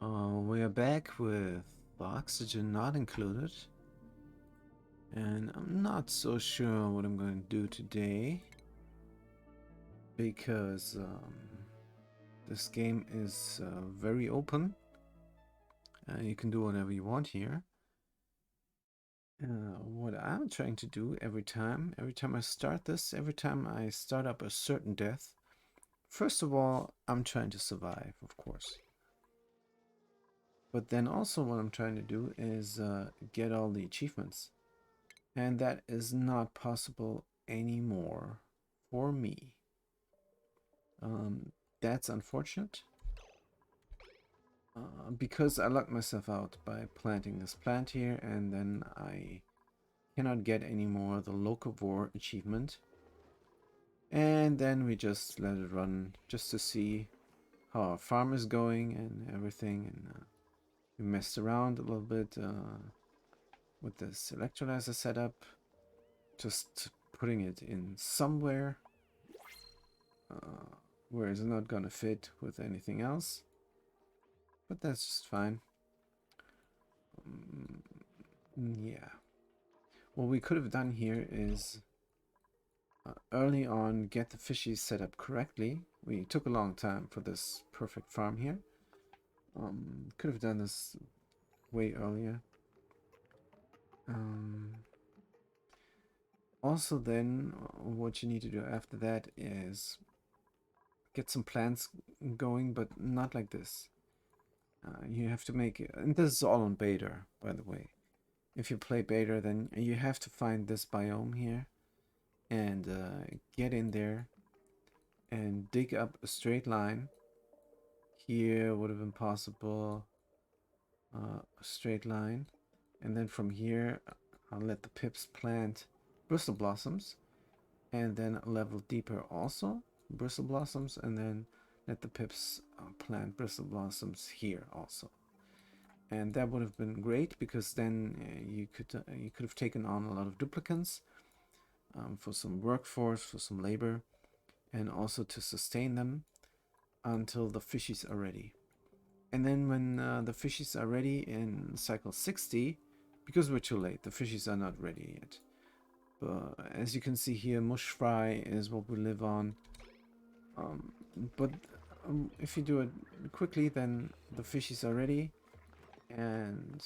We are back with oxygen not included, and I'm not so sure what I'm going to do today because this game is very open. You can do whatever you want here. What I'm trying to do every time I start this, every time I start up a certain death, first of all, I'm trying to survive, of course. But then also what I'm trying to do is get all the achievements. And that is not possible anymore for me. That's unfortunate because I locked myself out by planting this plant here, and then I cannot get any more the locavore achievement. And then we just let it run just to see how our farm is going and everything. And we messed around a little bit with this electrolyzer setup, just putting it in somewhere where it's not gonna fit with anything else, but that's just fine. Yeah, what we could have done here is early on get the fishies set up correctly. We took a long time for this perfect farm here. Could have done this way earlier. Also then what you need to do after that is get some plants going, but not like this. You have to make it, and this is all on beta, by the way. If you play beta, then you have to find this biome here and get in there and dig up a straight line. Here would have been possible a straight line, and then from here I'll let the pips plant bristle blossoms, and then a level deeper also bristle blossoms, and then let the pips plant bristle blossoms here also. And that would have been great because then you could have taken on a lot of duplicants for some workforce, for some labor, and also to sustain them until the fishies are ready. And then when the fishies are ready in cycle 60, because we're too late, the fishies are not ready yet. But as you can see here, mush fry is what we live on. But if you do it quickly, then the fishies are ready, and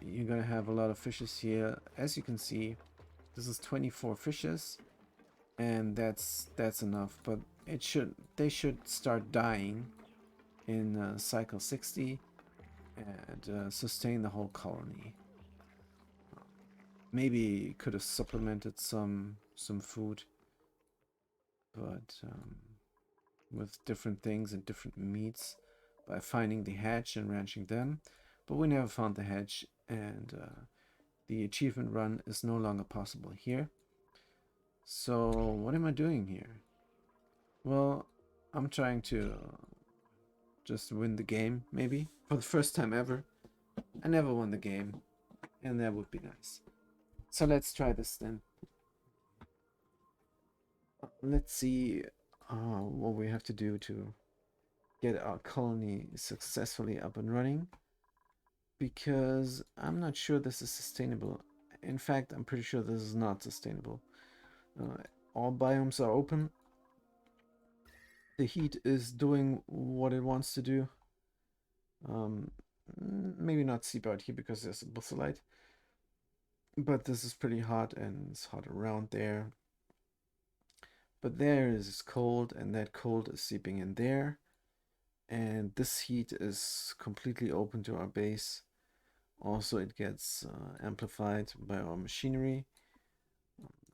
you're gonna have a lot of fishes here. As you can see, this is 24 fishes, and that's enough. But they should start dying in cycle 60 and sustain the whole colony. Maybe could have supplemented some food, but with different things and different meats by finding the hedge and ranching them. But we never found the hedge, and the achievement run is no longer possible here. So what am I doing here? Well, I'm trying to just win the game, maybe, for the first time ever. I never won the game, and that would be nice. So let's try this then. Let's see what we have to do to get our colony successfully up and running, because I'm not sure this is sustainable. In fact, I'm pretty sure this is not sustainable. All biomes are open. The heat is doing what it wants to do. Um, Maybe not seabird here because there's a bussolite, but this is pretty hot and it's hot around there. But there is cold, and that cold is seeping in there. And this heat is completely open to our base. Also, it gets amplified by our machinery.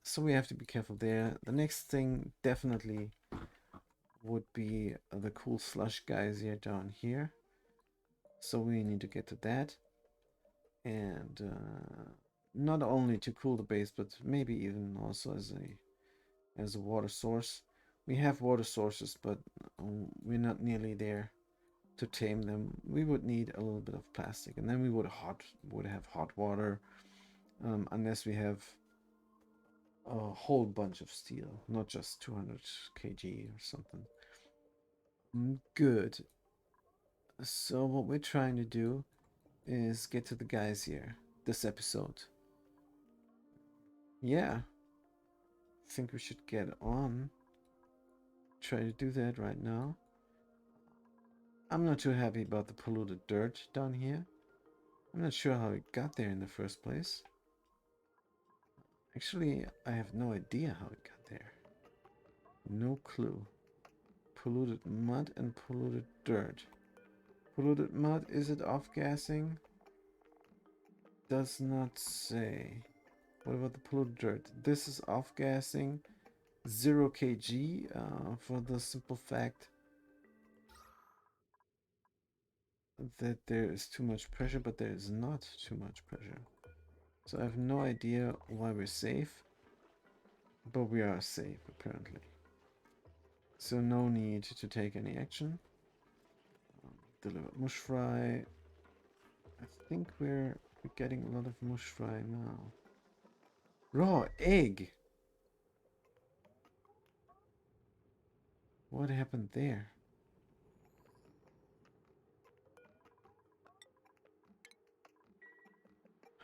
So we have to be careful there. The next thing definitely would be the cool slush geyser down here. So we need to get to that. And not only to cool the base, but maybe even also as a water source. We have water sources, but we're not nearly there to tame them. We would need a little bit of plastic, and then we would have hot water, unless we have a whole bunch of steel, not just 200 kg or something. Good. So what we're trying to do is get to the guys here this episode. Yeah, I think we should get on. Try to do that right now. I'm not too happy about the polluted dirt down here. I'm not sure how it got there in the first place. Actually, I have no idea how it got there. No clue. Polluted mud and polluted dirt. Polluted mud, is it off-gassing? Does not say. What about the polluted dirt? This is off-gassing. 0 kg for the simple fact that there is too much pressure, but there is not too much pressure. So I have no idea why we're safe, but we are safe apparently. So no need to take any action. Deliver mush fry. I think we're getting a lot of mush fry now. Raw egg! What happened there?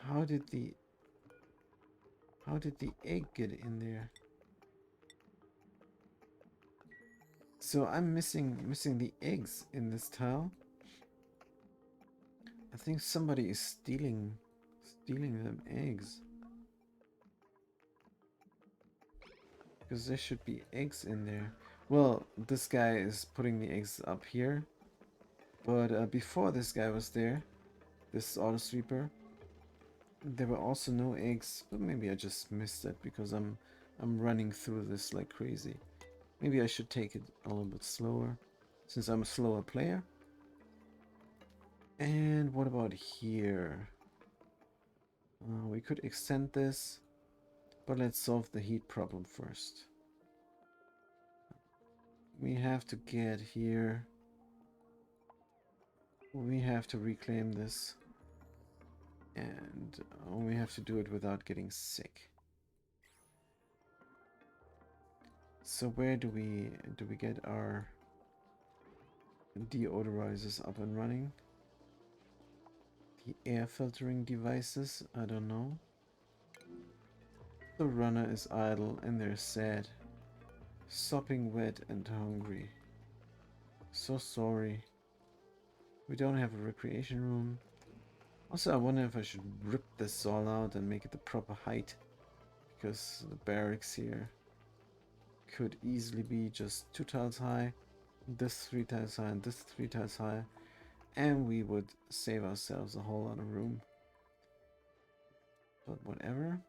How did the egg get in there? So I'm missing the eggs in this tile. I think somebody is stealing them eggs. Because there should be eggs in there. Well, this guy is putting the eggs up here. But before this guy was there, this auto sweeper, there were also no eggs. But maybe I just missed it because I'm running through this like crazy. Maybe I should take it a little bit slower, since I'm a slower player. And what about here? We could extend this, but let's solve the heat problem first. We have to get here. We have to reclaim this. And we have to do it without getting sick. So where do we get our deodorizers up and running? The air filtering devices? I don't know. The runner is idle and they're sad. Sopping wet and hungry. So sorry. We don't have a recreation room. Also, I wonder if I should rip this all out and make it the proper height. Because the barracks here could easily be just 2 tiles high. This 3 tiles high and this 3 tiles high. And we would save ourselves a whole lot of room. But whatever.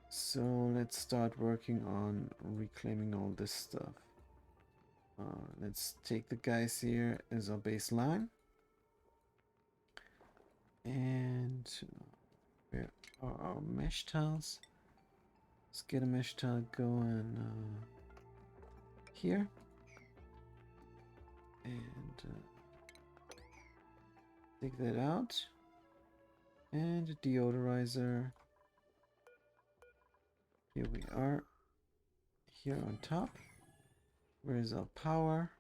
So let's start working on reclaiming all this stuff. Let's take the guys here as our baseline. And where are our mesh tiles? Let's get a mesh tile going here. And take that out. And a deodorizer. Here we are. Here on top. Where is our power?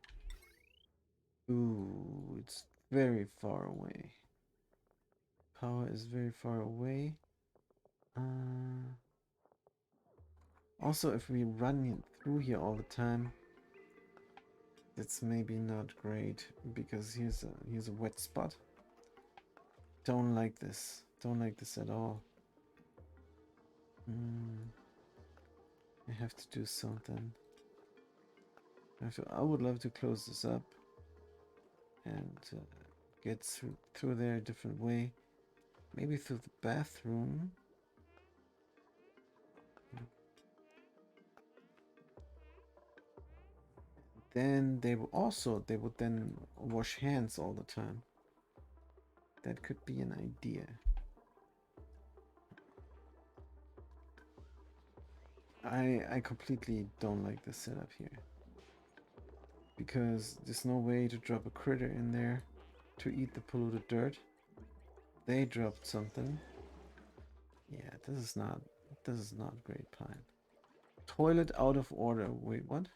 Ooh, it's very far away. Power is very far away. Also, if we run through here all the time, that's maybe not great because here's a wet spot. Don't like this. Don't like this at all. I have to do something. I would love to close this up and get through there a different way. Maybe through the bathroom. Then they would then wash hands all the time. That could be an idea. I completely don't like the setup here. Because there's no way to drop a critter in there to eat the polluted dirt. They dropped something. Yeah, this is not a great plan. Toilet out of order. Wait, what?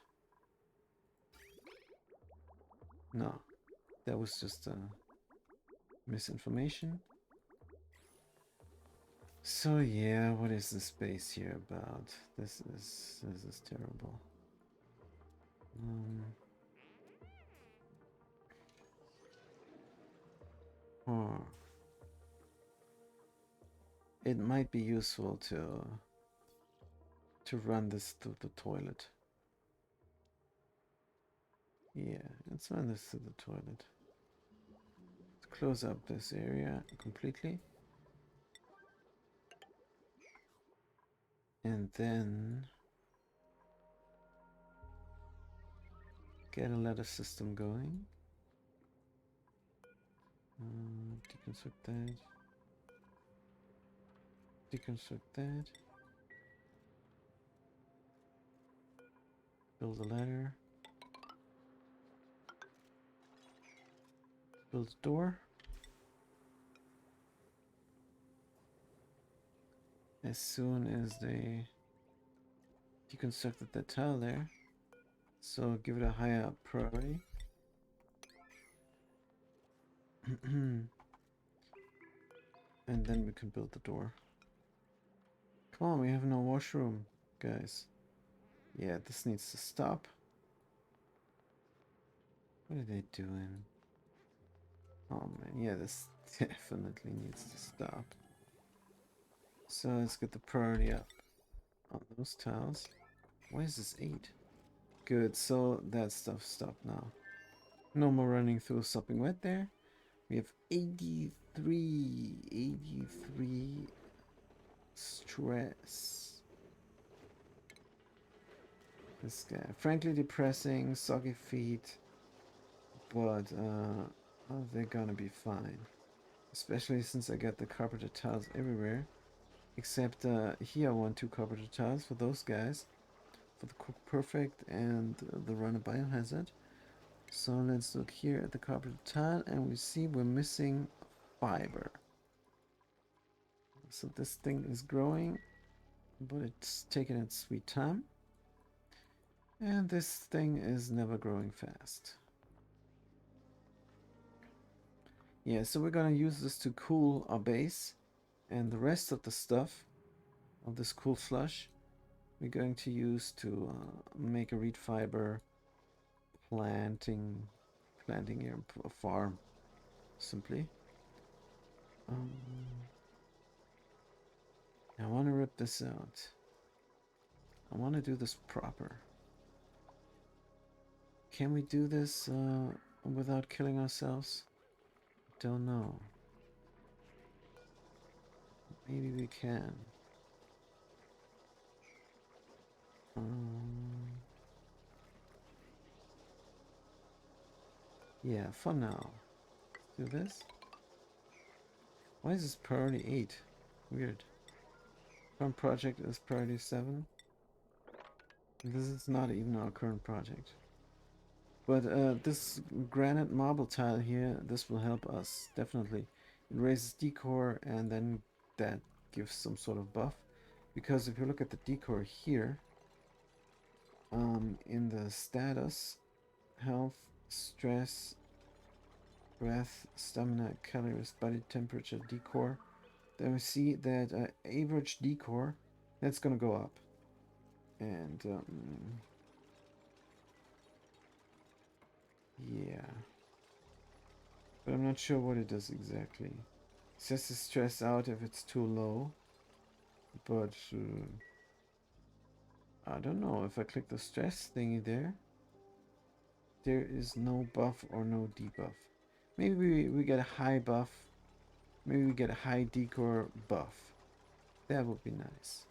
No. That was just misinformation. So yeah, what is the space here about? This is terrible. Huh. It might be useful to run this through the toilet. Yeah, let's run this through the toilet. Let's close up this area completely. And then get a ladder system going. Deconstruct that. Deconstruct that. Build a ladder. Build a door. As soon as they deconstructed that tile there. So give it a higher priority. And then we can build the door. Come on, we have no washroom, guys. Yeah, this needs to stop. What are they doing? Oh man, yeah, this definitely needs to stop. So let's get the priority up on those tiles. Why is this 8? Good, so that stuff stopped now. No more running through sopping wet there. We have 83 stress. This guy, frankly depressing, soggy feet, but oh, they're gonna be fine. Especially since I got the carpeted tiles everywhere. Except here I want 2 carpeted tiles for those guys. For the Cook Perfect and the Runner Biohazard. So let's look here at the carpeted tile and we see we're missing fiber. So this thing is growing, but it's taking its sweet time. And this thing is never growing fast. Yeah, so we're gonna use this to cool our base, and the rest of the stuff of this cool slush we're going to use to make a reed fiber planting area, a farm, simply. I want to rip this out. I want to do this proper. Can we do this without killing ourselves? Don't know. Maybe we can. Yeah, for now. Do this. Why is this priority 8? Weird. Current project is priority 7. This is not even our current project. But this granite marble tile here, this will help us, definitely. It raises decor and then that gives some sort of buff. Because if you look at the decor here, in the status, health, stress, breath, stamina, calories, body temperature, decor, then we see that average decor, that's gonna go up. And yeah, but I'm not sure what it does exactly. It says to stress out if it's too low, but I don't know. If I click the stress thingy there, there is no buff or no debuff. Maybe we get a high buff. Maybe we get a high decor buff. That would be nice.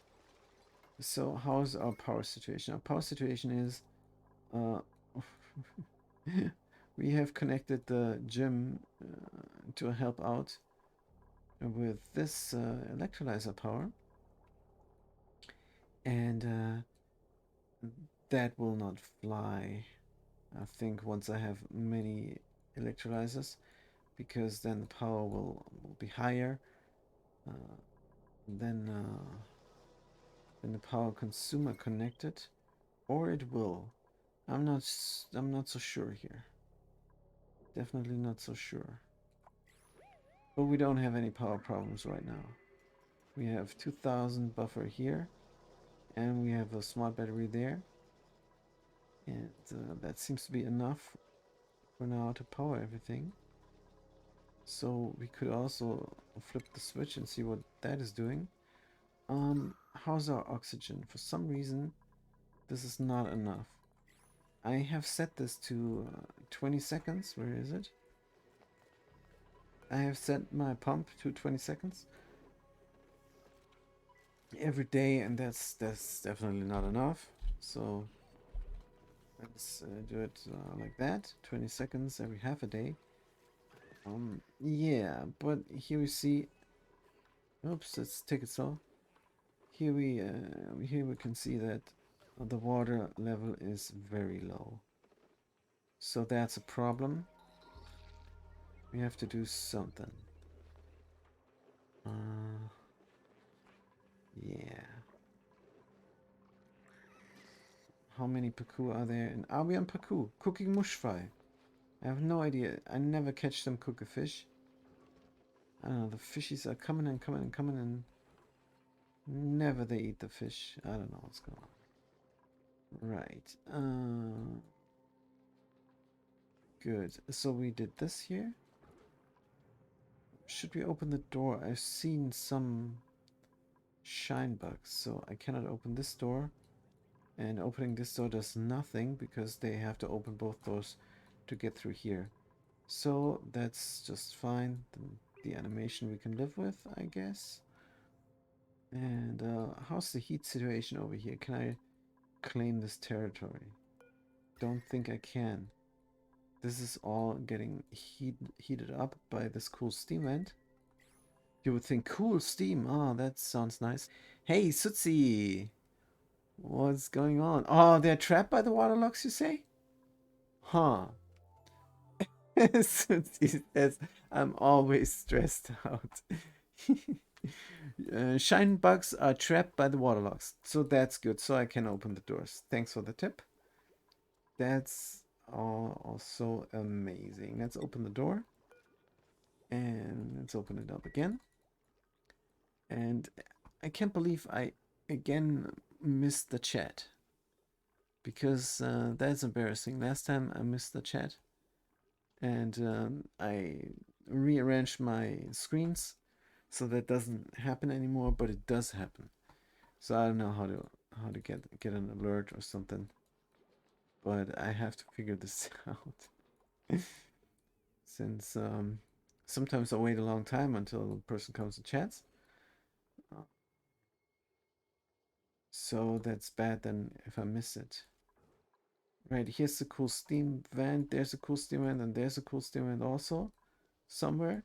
So how's our power situation? Our power situation is uh, we have connected the gym to help out with this electrolyzer power, and that will not fly, I think, once I have many electrolyzers, because then the power will be higher uh, than the power consumer connected, or it will. I'm not so sure here. Definitely not so sure. But we don't have any power problems right now. We have 2000 buffer here, and we have a smart battery there. And that seems to be enough for now to power everything. So we could also flip the switch and see what that is doing. How's our oxygen? For some reason, this is not enough. I have set this to 20 seconds. Where is it? I have set my pump to 20 seconds every day, and that's definitely not enough. So let's do it like that. 20 seconds every half a day. Yeah, but here we see. Oops, let's take it slow. Here we can see that the water level is very low. So that's a problem. We have to do something. Uh, yeah. How many paku are there? And are we on paku? Cooking mush fry. I have no idea. I never catch them cook a fish. I don't know. The fishies are coming and coming and coming, and never they eat the fish. I don't know what's going on. Right. Good. So we did this here. Should we open the door? I've seen some shine bugs, so I cannot open this door. And opening this door does nothing because they have to open both doors to get through here. So that's just fine. The animation we can live with, I guess. And how's the heat situation over here? Can I claim this territory? Don't think I can. This is all getting heated up by this cool steam vent. You would think, cool steam. Oh, that sounds nice. Hey, Sutsi! What's going on? Oh, they're trapped by the water locks, you say? Huh. Sutsi says, I'm always stressed out. Shine bugs are trapped by the water locks. So that's good. So I can open the doors. Thanks for the tip. That's also amazing. Let's open the door. And let's open it up again. And I can't believe I again missed the chat. Because that's embarrassing. Last time I missed the chat. And I rearranged my screens so that doesn't happen anymore, but it does happen. So I don't know how to get an alert or something, but I have to figure this out. Since sometimes I wait a long time until a person comes and chats. So that's bad then if I miss it. Right, here's the cool steam vent, there's a cool steam vent, and there's a cool steam vent also somewhere.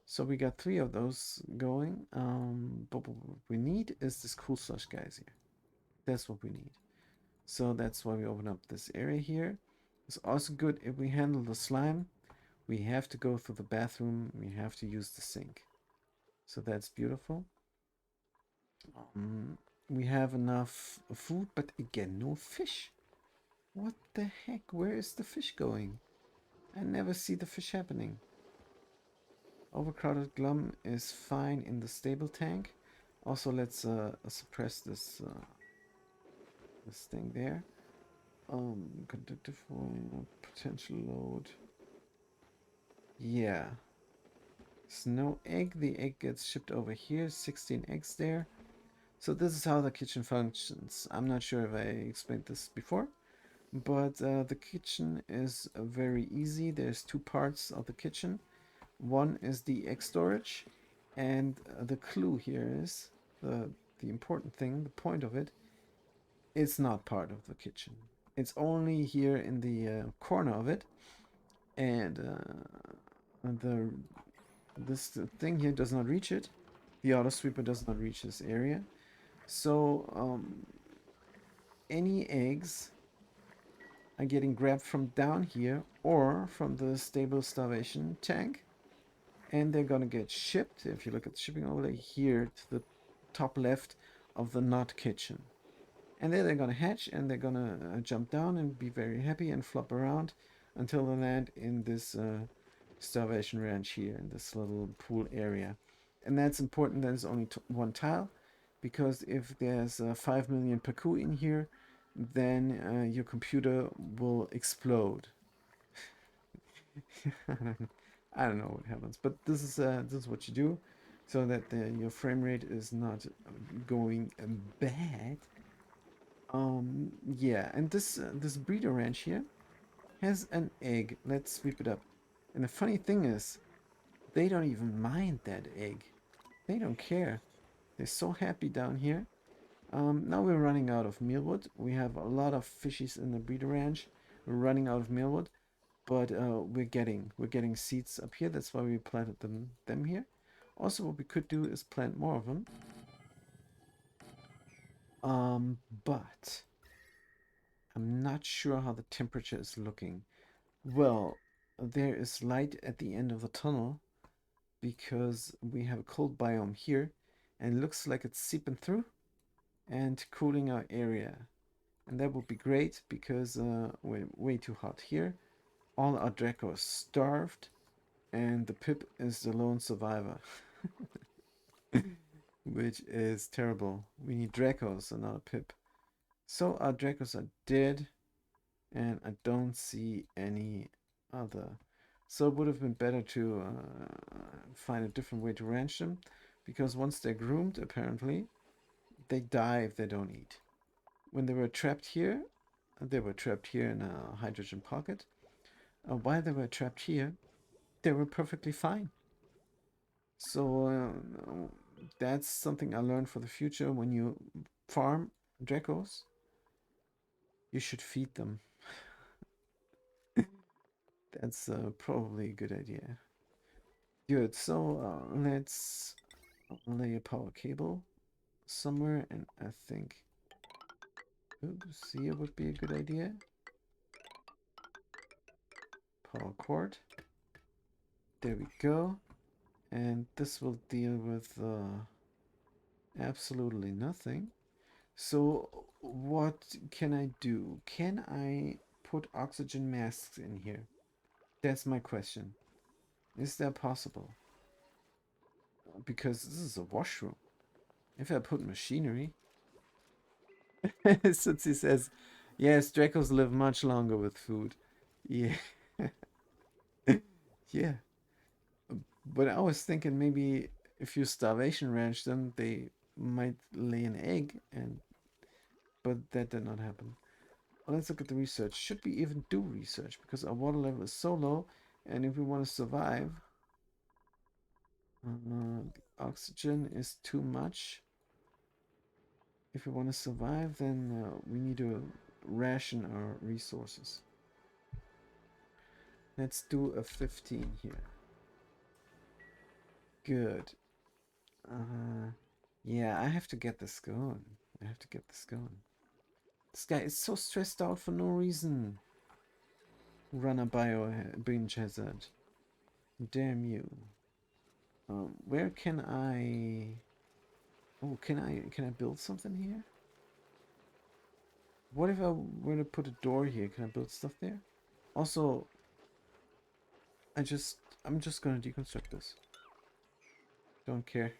So we got 3 of those going. But what we need is this cool slush guys here. That's what we need. So that's why we open up this area here. It's also good if we handle the slime. We have to go through the bathroom. We have to use the sink. So that's beautiful. We have enough food, but again, no fish. What the heck? Where is the fish going? I never see the fish happening. Overcrowded glum is fine in the stable tank. Also, let's suppress this this thing there. Conductive potential load. Yeah. Snow egg. The egg gets shipped over here. 16 eggs there. So this is how the kitchen functions. I'm not sure if I explained this before, but the kitchen is very easy. There's 2 parts of the kitchen. One is the egg storage, and the clue here is the important thing, the point of it. It's not part of the kitchen. It's only here in the corner of it, and the this thing here does not reach it. The auto sweeper does not reach this area. So any eggs are getting grabbed from down here or from the stable starvation tank, and they're gonna get shipped. If you look at the shipping overlay here to the top left of the not kitchen, and there they're gonna hatch and they're gonna jump down and be very happy and flop around until they land in this starvation ranch here in this little pool area. And that's important that it's only one tile, because if there's 5 million Paku in here, then your computer will explode. I don't know what happens, but this is what you do, so that your frame rate is not going bad. Yeah, and this breeder ranch here has an egg. Let's sweep it up. And the funny thing is, they don't even mind that egg. They don't care. They're so happy down here. Now we're running out of mealwood. We have a lot of fishies in the breeder ranch. We're running out of mealwood, but we're getting seeds up here. That's why we planted them here. Also, what we could do is plant more of them. But I'm not sure how the temperature is looking. Well, there is light at the end of the tunnel because we have a cold biome here, and it looks like it's seeping through and cooling our area. And that would be great because we're way too hot here. All our Draco are starved, and the Pip is the lone survivor, which is terrible. We need Dracos and not a Pip. So our Dracos are dead, and I don't see any other. So it would have been better to find a different way to ranch them, because once they're groomed, apparently, they die if they don't eat. When they were trapped here in a hydrogen pocket. While they were trapped here, they were perfectly fine. So that's something I learned for the future. When you farm Dracos, you should feed them. That's probably a good idea. Good, so let's lay a power cable somewhere, and I think oops, here would be a good idea. Power cord. There we go. And this will deal with absolutely nothing. So what can I do? Can I put oxygen masks in here? That's my question. Is that possible? Because this is a washroom. If I put machinery... Sutsi says, yes, Dracos live much longer with food. Yeah. Yeah. But I was thinking maybe if you starvation ranch them, they might lay an egg, and but that did not happen. Well, let's look at the research. Should we even do research? Because our water level is so low, and if we want to survive, oxygen is too much. If we want to survive, then we need to ration our resources. Let's do a 15 here. Good. Yeah, I have to get this going. I have to get this going. This guy is so stressed out for no reason. Run a binge hazard. Damn you. Where can I... Oh, can I build something here? What if I were to put a door here? Can I build stuff there? Also, I'm just gonna deconstruct this. Don't care.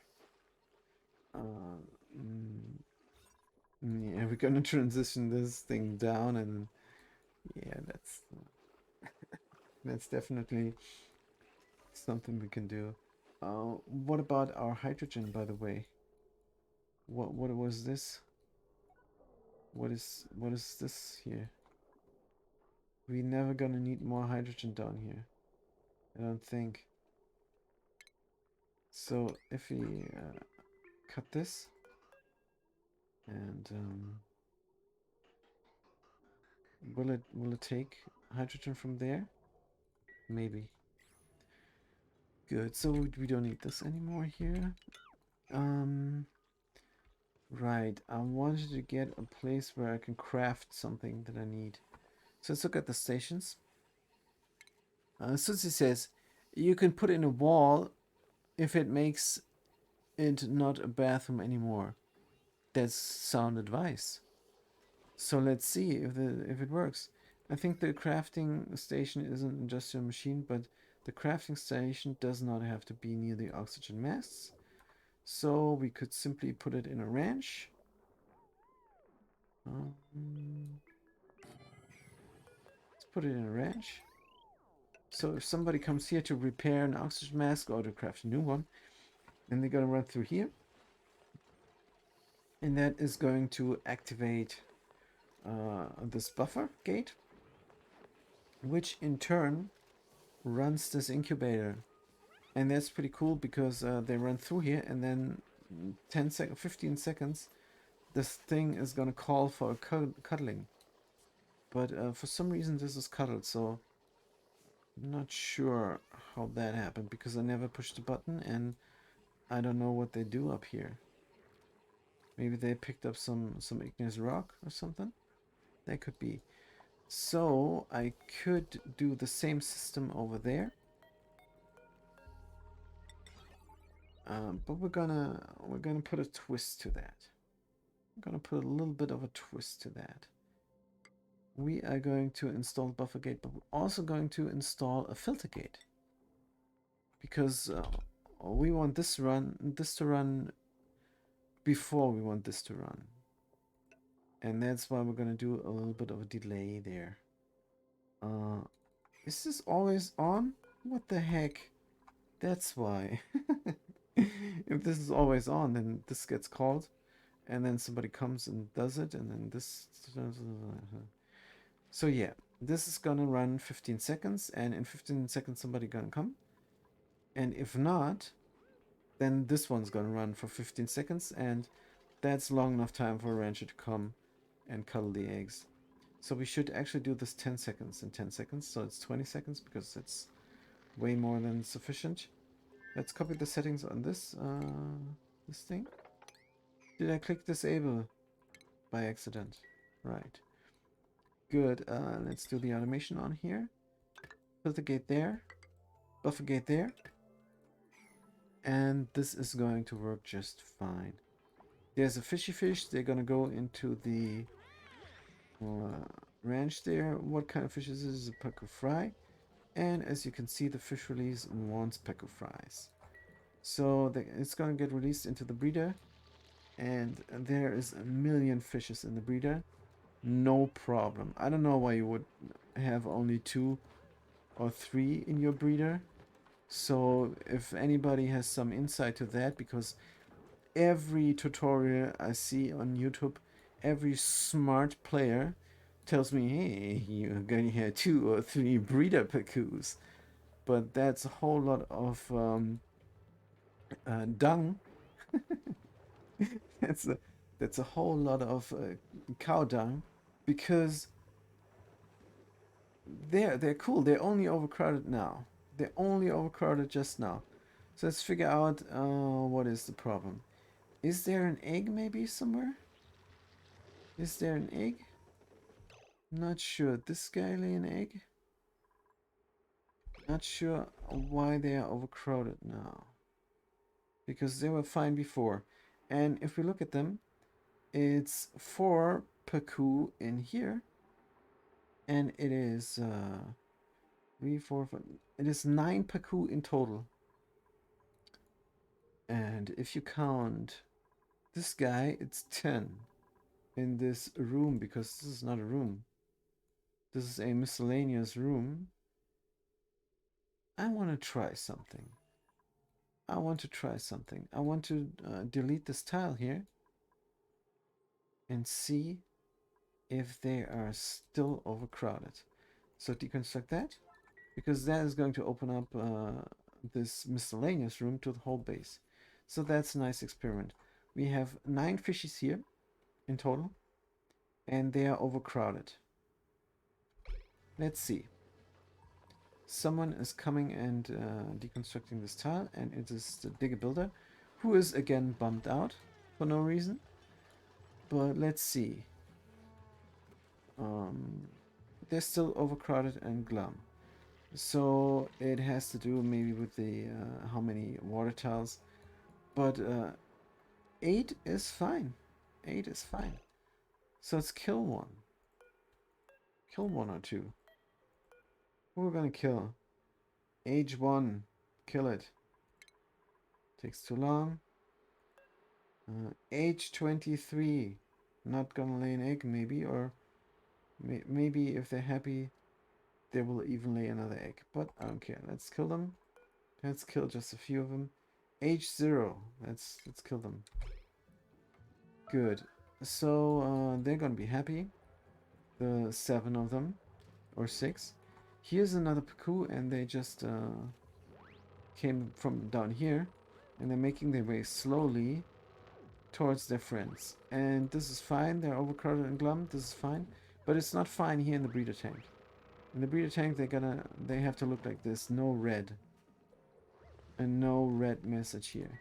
Mm, yeah, we're gonna transition this thing down, and yeah, that's definitely something we can do. What about our hydrogen, by the way? What was this? What is this here? We never gonna need more hydrogen down here. I don't think. So if we cut this and will it take hydrogen from there? Maybe. Good. So we don't need this anymore here. Right. I wanted to get a place where I can craft something that I need. So let's look at the stations. Susie says you can put in a wall if it makes it not a bathroom anymore. That's sound advice. So let's see if it works. I think the crafting station isn't an industrial machine, but the crafting station does not have to be near the oxygen masks. So we could simply put it in a ranch. Let's put it in a ranch. So if somebody comes here to repair an oxygen mask or to craft a new one, then they're going to run through here. And that is going to activate this buffer gate, which in turn runs this incubator. And that's pretty cool because they run through here and then 15 seconds, this thing is going to call for a cuddling. But for some reason this is cuddled, so I'm not sure how that happened because I never pushed the button and I don't know what they do up here. Maybe they picked up some igneous rock or something. That could be. So I could do the same system over there. But we're gonna put a twist to that. We're gonna put a little bit of a twist to that. We are going to install buffer gate, but we're also going to install a filter gate because we want this to run before we want this to run, and that's why we're gonna do a little bit of a delay there. Is this always on? What the heck? That's why. If this is always on, then this gets called, and then somebody comes and does it, and then this. So yeah, this is gonna run 15 seconds, and in 15 seconds somebody gonna come. And if not, then this one's gonna run for 15 seconds, and that's long enough time for a rancher to come and cuddle the eggs. So we should actually do this 10 seconds and 10 seconds, so it's 20 seconds because it's way more than sufficient. Let's copy the settings on this this thing. Did I click disable by accident? Right. Good. Let's do the automation on here. Filter gate there. Buffer gate there. And this is going to work just fine. There's a fishy fish. They're going to go into the ranch there. What kind of fish is this? This is a peku fry. And as you can see, the fish release wants peku fries. So it's going to get released into the breeder. And there is a million fishes in the breeder. No problem. I don't know why you would have only 2 or 3 in your breeder. So if anybody has some insight to that, because every tutorial I see on YouTube, every smart player tells me, hey, you're going to have 2 or 3 breeder pacus. But that's a whole lot of dung. that's a whole lot of cow dung, because they're cool. They're only overcrowded now. They're only overcrowded just now. So let's figure out what is the problem. Is there an egg maybe somewhere? Is there an egg? Not sure. This guy lay an egg? Not sure why they are overcrowded now. Because they were fine before. And if we look at them, it's 4 paku in here. And it is 3, 4, 5. It is 9 paku in total. And if you count this guy, it's 10 in this room, because this is not a room. This is a miscellaneous room. I want to try something. I want to delete this tile here and see if they are still overcrowded. So deconstruct that, because that is going to open up this miscellaneous room to the whole base. So that's a nice experiment. We have 9 fishes here in total, and they are overcrowded. Let's see. Someone is coming and deconstructing this tile, and it is the digger builder, who is again bummed out for no reason. But let's see. They're still overcrowded and glum. So it has to do maybe with the how many water tiles. But 8 is fine. 8 is fine. So let's kill one. Kill one or two. Who we're gonna kill? Age 1. Kill it. Takes too long. Age 23. Not gonna lay an egg, maybe, or maybe if they're happy, they will even lay another egg. But I don't care. Let's kill them. Let's kill just a few of them. Age 0. Let's kill them. Good. So they're gonna be happy. The 7 of them, or 6. Here's another Paku, and they just came from down here, and they're making their way slowly towards their friends. And this is fine. They're overcrowded and glum. This is fine, but it's not fine here in the breeder tank. In the breeder tank, they have to look like this. No red, and no red message here.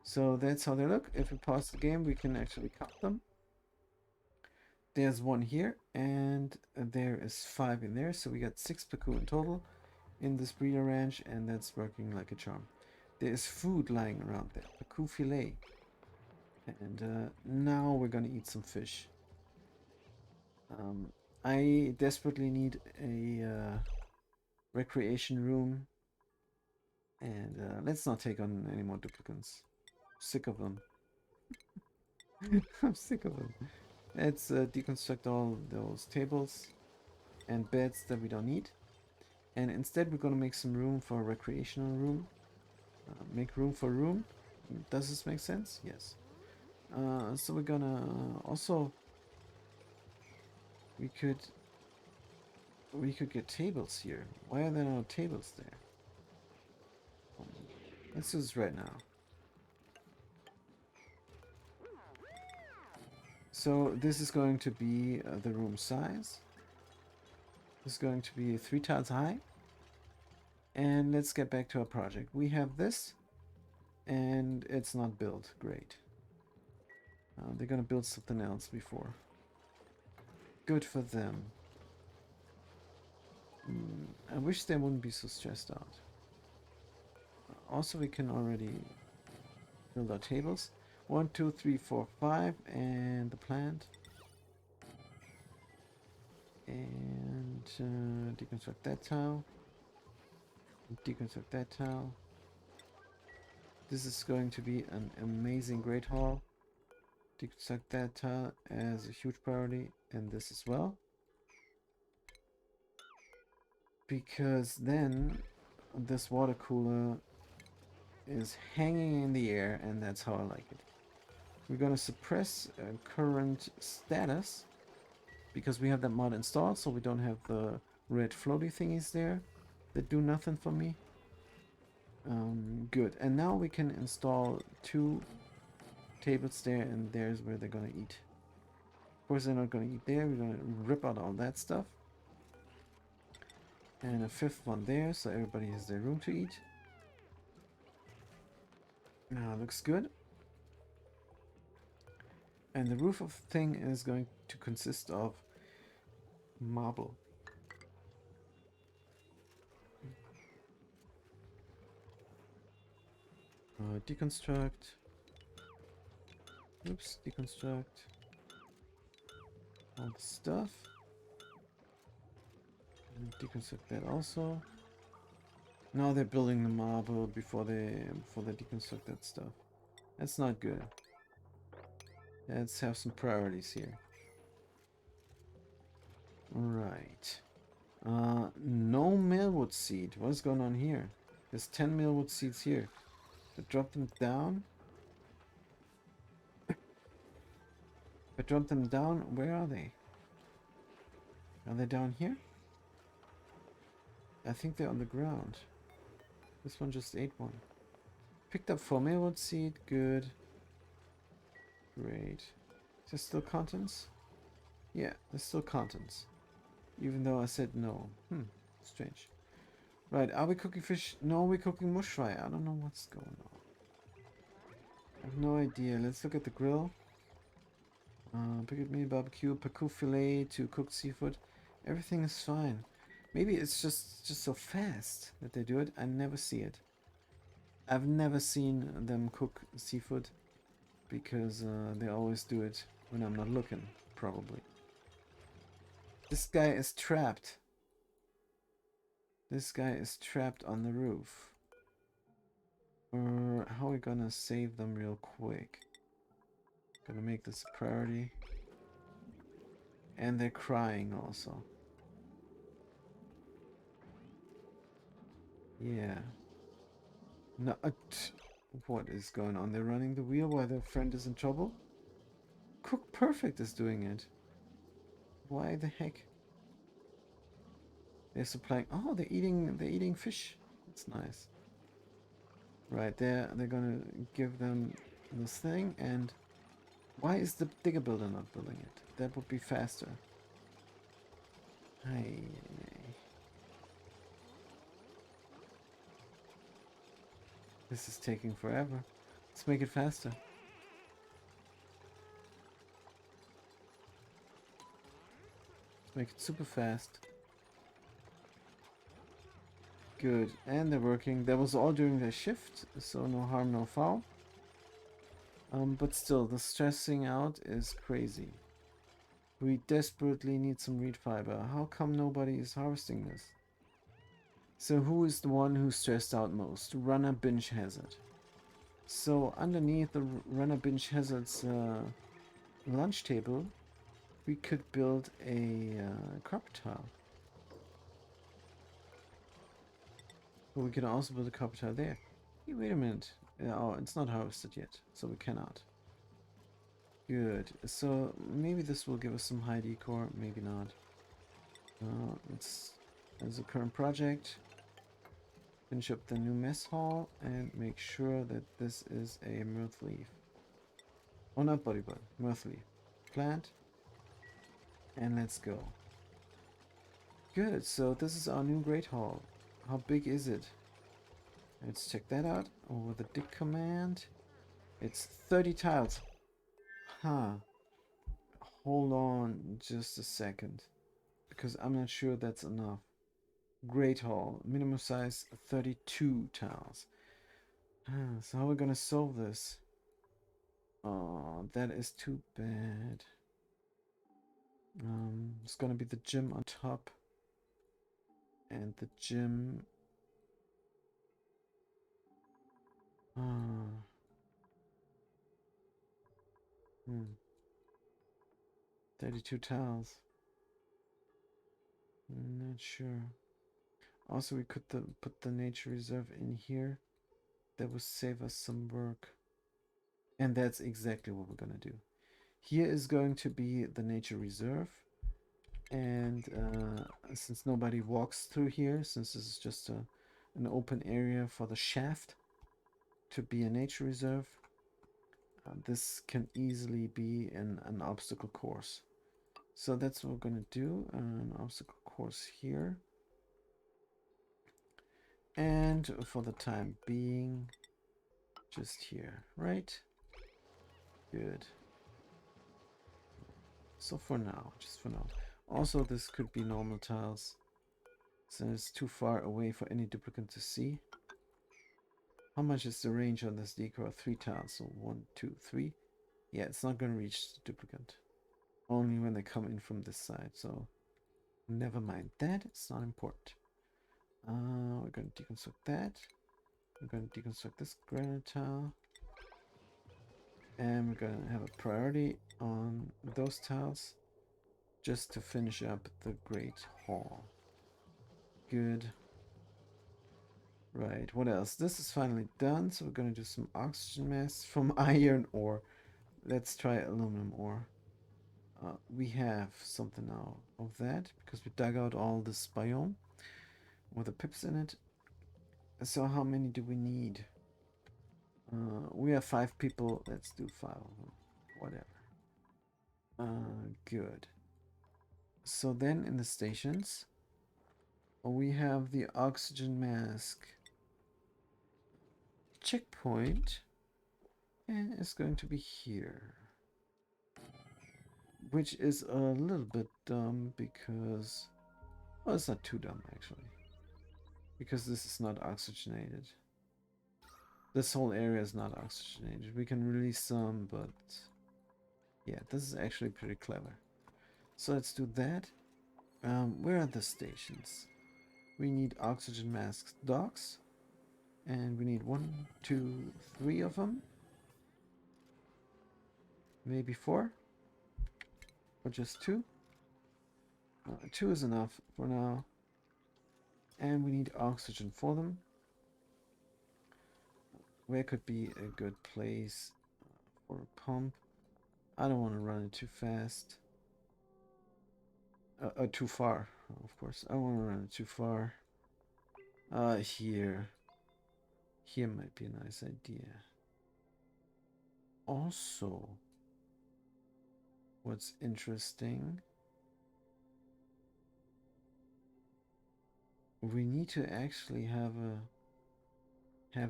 So that's how they look. If we pause the game, we can actually count them. There's 1 here, and there is 5 in there. So we got 6 Paku in total in this breeder ranch, and that's working like a charm. There is food lying around there. Paku filet. And now we're gonna eat some fish. I desperately need a recreation room. And let's not take on any more duplicates. Sick of them. I'm sick of them. Let's deconstruct all those tables and beds that we don't need. And instead we're gonna make some room for a recreational room. Make room for room. Does this make sense? Yes. So we're gonna also we could get tables here. Why are there no tables there? Let's do this right now. So this is going to be the room size. This is going to be 3 tiles high. And let's get back to our project. We have this, and it's not built. Great. They're gonna build something else before. Good for them. I wish they wouldn't be so stressed out. Also, we can already build our tables. 1, 2, 3, 4, 5, and the plant. And deconstruct that tile. Deconstruct that tile. This is going to be an amazing great hall. Deconstruct that tile as a huge priority, and this as well. Because then this water cooler is hanging in the air, and that's how I like it. We're gonna suppress current status because we have that mod installed, so we don't have the red floaty thingies there that do nothing for me. Good. And now we can install 2 tables there, and there's where they're gonna eat. Of course, they're not gonna eat there. We're gonna rip out all that stuff. And a 5th one there, so everybody has their room to eat. Now, looks good. And the roof of the thing is going to consist of marble. Deconstruct. Oops, deconstruct. All the stuff. And deconstruct that also. Now they're building the marble before they deconstruct that stuff. That's not good. Let's have some priorities here. Alright. No mealwood seed. What's going on here? There's 10 mealwood seeds here. I drop them down. I drop them down. Where are they? Are they down here? I think they're on the ground. This one just ate one. Picked up 4 mealwood seed. Good. Great. Is there still contents? Yeah, there's still contents. Even though I said no. Strange. Right, are we cooking fish? No, we're cooking mush fry. I don't know what's going on. I have no idea. Let's look at the grill. Picket meat, barbecue, Paku filet to cooked seafood. Everything is fine. Maybe it's just so fast that they do it. I never see it. I've never seen them cook seafood because they always do it when I'm not looking, probably. This guy is trapped. This guy is trapped on the roof. How are we gonna save them real quick? Gonna make this a priority. And they're crying also. Yeah. No, what is going on? They're running the wheel while their friend is in trouble? Cook Perfect is doing it. Why the heck? They're supplying. Oh, they're eating fish. That's nice. Right there, they're gonna give them this thing. And why is the digger builder not building it? That would be faster. Hey. This is taking forever. Let's make it faster. Let's make it super fast. Good. And they're working. That was all during their shift, so no harm, no foul. But still, the stressing out is crazy. We desperately need some reed fiber. How come nobody is harvesting this? So who is the one who stressed out most? Runner Binge Hazard. So underneath the Runner Binge Hazard's lunch table, we could build a carpet tile. But we can also build a carpet tile there. Hey, wait a minute. Oh, it's not harvested yet, so we cannot. Good. So maybe this will give us some high decor, maybe not. It's as a current project. Finish up the new mess hall and make sure that this is a mirth leaf. Oh, not bodybud, mirth leaf. Plant. And let's go. Good, so this is our new great hall. How big is it? Let's check that out. Over the dig command. It's 30 tiles. Huh. Hold on just a second. Because I'm not sure that's enough. Great hall. Minimum size 32 tiles. So how are we gonna solve this? Oh, that is too bad. It's gonna be the gym on top. And the gym... Hmm. 32 tiles. Not sure. Also, we could put the nature reserve in here. That would save us some work. And that's exactly what we're gonna do. Here is going to be the nature reserve. And since nobody walks through here, since this is just an open area for the shaft to be a nature reserve, this can easily be an obstacle course. So that's what we're going to do, an obstacle course here. And for the time being, just here, right? Good. So for now, just for now. Also, this could be normal tiles, so it's too far away for any duplicant to see. How much is the range on this decor? 3 tiles, so 1, 2, 3. Yeah, it's not going to reach the duplicant. Only when they come in from this side, so never mind that, it's not important. We're going to deconstruct that. We're going to deconstruct this granite tile. And we're going to have a priority on those tiles just to finish up the Great Hall. Good. Right, what else? This is finally done, so we're going to do some oxygen masks from iron ore. Let's try aluminum ore. We have something now of that because we dug out all this biome with the pips in it. So how many do we need? We have 5 people. Let's do 5 of them. Whatever. Good. So then in the stations, we have the oxygen mask checkpoint, and it's going to be here. Which is a little bit dumb because... Well, it's not too dumb actually. Because this is not oxygenated. This whole area is not oxygenated. We can release some, but... Yeah, this is actually pretty clever. So let's do that. Where are the stations? We need oxygen masks docks. And we need 1, 2, 3 of them. Maybe 4. Or just 2. 2 is enough for now. And we need oxygen for them. Where could be a good place for a pump? I don't want to run it too fast. Too far, of course. I don't want to run it too far. Here. Here might be a nice idea. Also, what's interesting, we need to actually have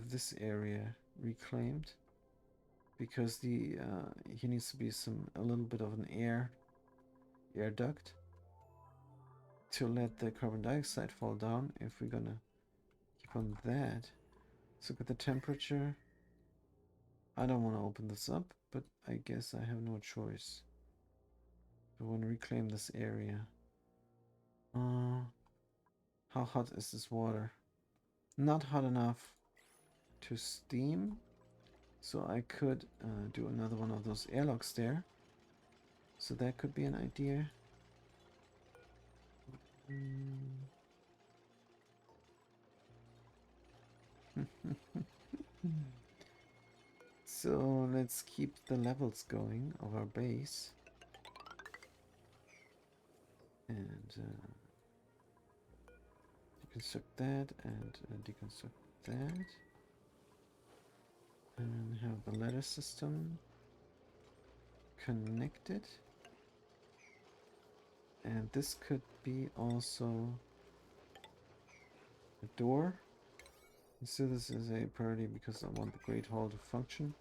this area reclaimed, because the here needs to be a little bit of an air duct to let the carbon dioxide fall down if we're gonna keep on that. Let's look at the temperature. I don't want to open this up, but I guess I have no choice. I want to reclaim this area. How hot is this water? Not hot enough to steam, so I could do another one of those airlocks there. So that could be an idea. So let's keep the levels going of our base. And deconstruct that and deconstruct that. And have the ladder system connected. And this could be also a door. So this is a priority because I want the Great Hall to function.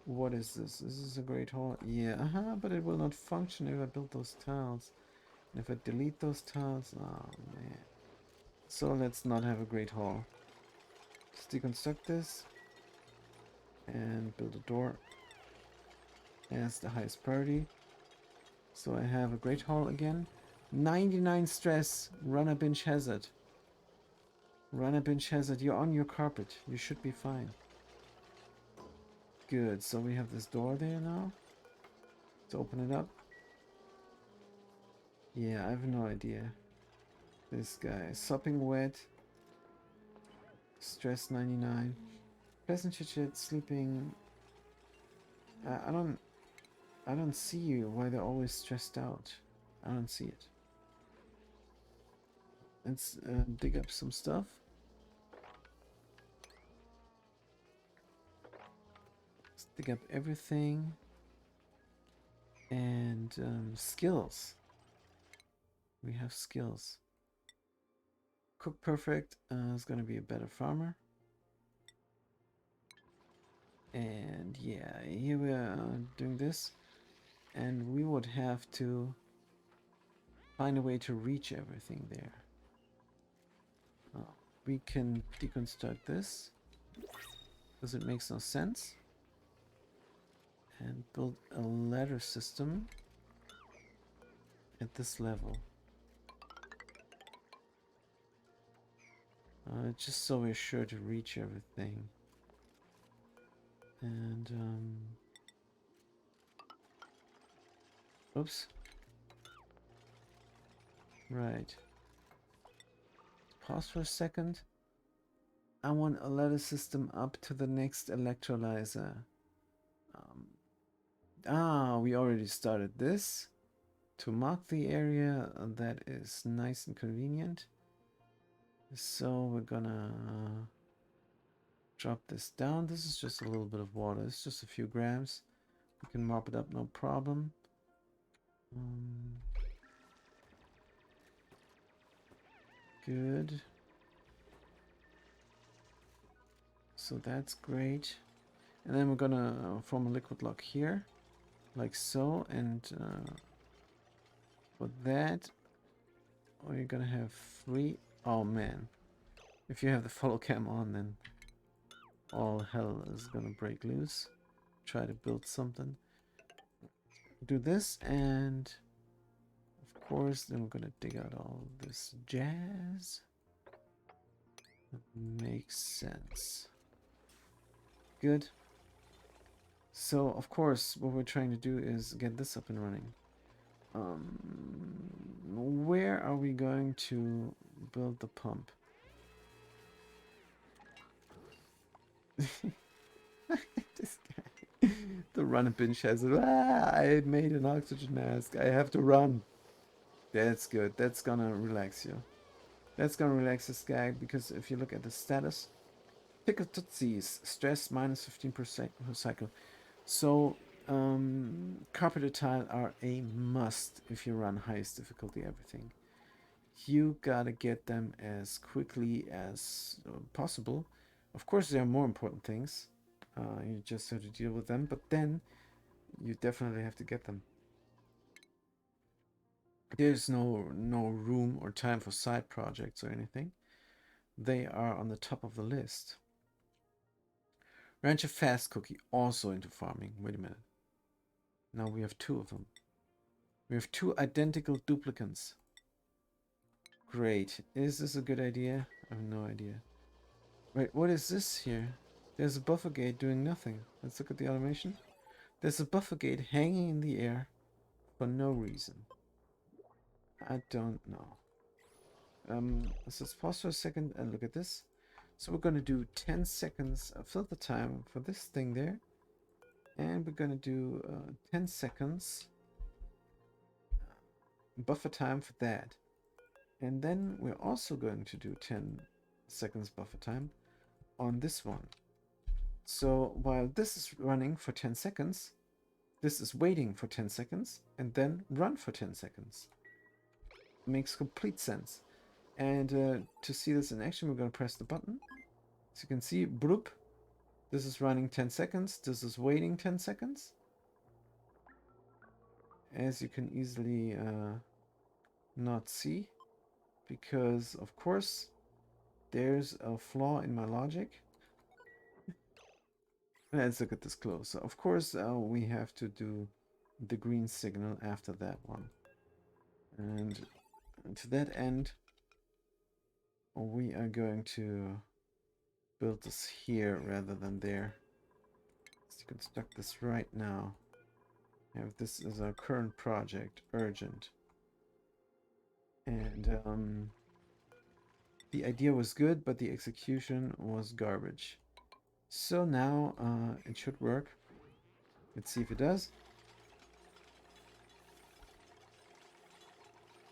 What is this? Is this a Great Hall? Yeah, but it will not function if I build those tiles. And if I delete those tiles, oh man. So let's not have a Great Hall. Just deconstruct this and build a door as the highest priority. So I have a Great Hall again. 99 stress, runner binge hazard. Runner binge hazard, you're on your carpet. You should be fine. Good, so we have this door there now. Let's open it up. Yeah, I have no idea. This guy, sopping wet. Stress 99. Passenger jet sleeping. I don't see you. Why they're always stressed out. I don't see it. Let's dig up some stuff. Let's dig up everything. And skills. We have skills. Cook Perfect is going to be a better farmer. And yeah, here we are doing this. And we would have to find a way to reach everything there. We can deconstruct this because it makes no sense. And build a ladder system at this level. Just so we're sure to reach everything. And oops. Right. Pause for a second. I want a ladder system up to the next electrolyzer. We already started this to mark the area. That is nice and convenient. So we're gonna drop this down. This is just a little bit of water. It's just a few grams. We can mop it up, no problem. Good. So that's great. And then we're gonna form a liquid lock here, like so. And for that, we're gonna have 3. Oh man, if you have the follow cam on, then all hell is gonna break loose. Try to build something. Do this, and of course, then we're gonna dig out all this jazz. Makes sense. Good. So, of course, what we're trying to do is get this up and running. Where are we going to build the pump? This guy. The run and binge has it. I made an oxygen mask. I have to run. That's good. That's gonna relax you. That's gonna relax this guy because if you look at the status, pick a Tootsies, stress minus 15% per cycle. So, carpeted tile are a must if you run highest difficulty everything. You gotta get them as quickly as possible. Of course, there are more important things. You just have to deal with them, but then you definitely have to get them. There's no room or time for side projects or anything. They are on the top of the list. Rancher Fast Cookie also into farming. Wait a minute. Now we have two of them. We have two identical duplicates. Great. Is this a good idea? I have no idea. Wait, what is this here? There's a buffer gate doing nothing. Let's look at the automation. There's a buffer gate hanging in the air for no reason. I don't know. Let's just pause for a second and look at this. So we're going to do 10 seconds filter time for this thing there. And we're going to do 10 seconds buffer time for that. And then we're also going to do 10 seconds buffer time on this one. So while this is running for 10 seconds, this is waiting for 10 seconds and then run for 10 seconds. Makes complete sense. And to see this in action, we're going to press the button. As you can see, bloop. This is running 10 seconds. This is waiting 10 seconds. As you can easily not see. Because, of course, there's a flaw in my logic. Let's look at this close. So of course, we have to do the green signal after that one. And to that end, we are going to build this here rather than there. Let's construct this right now. Have this as our current project, urgent. And the idea was good, but the execution was garbage. So now it should work. Let's see if it does.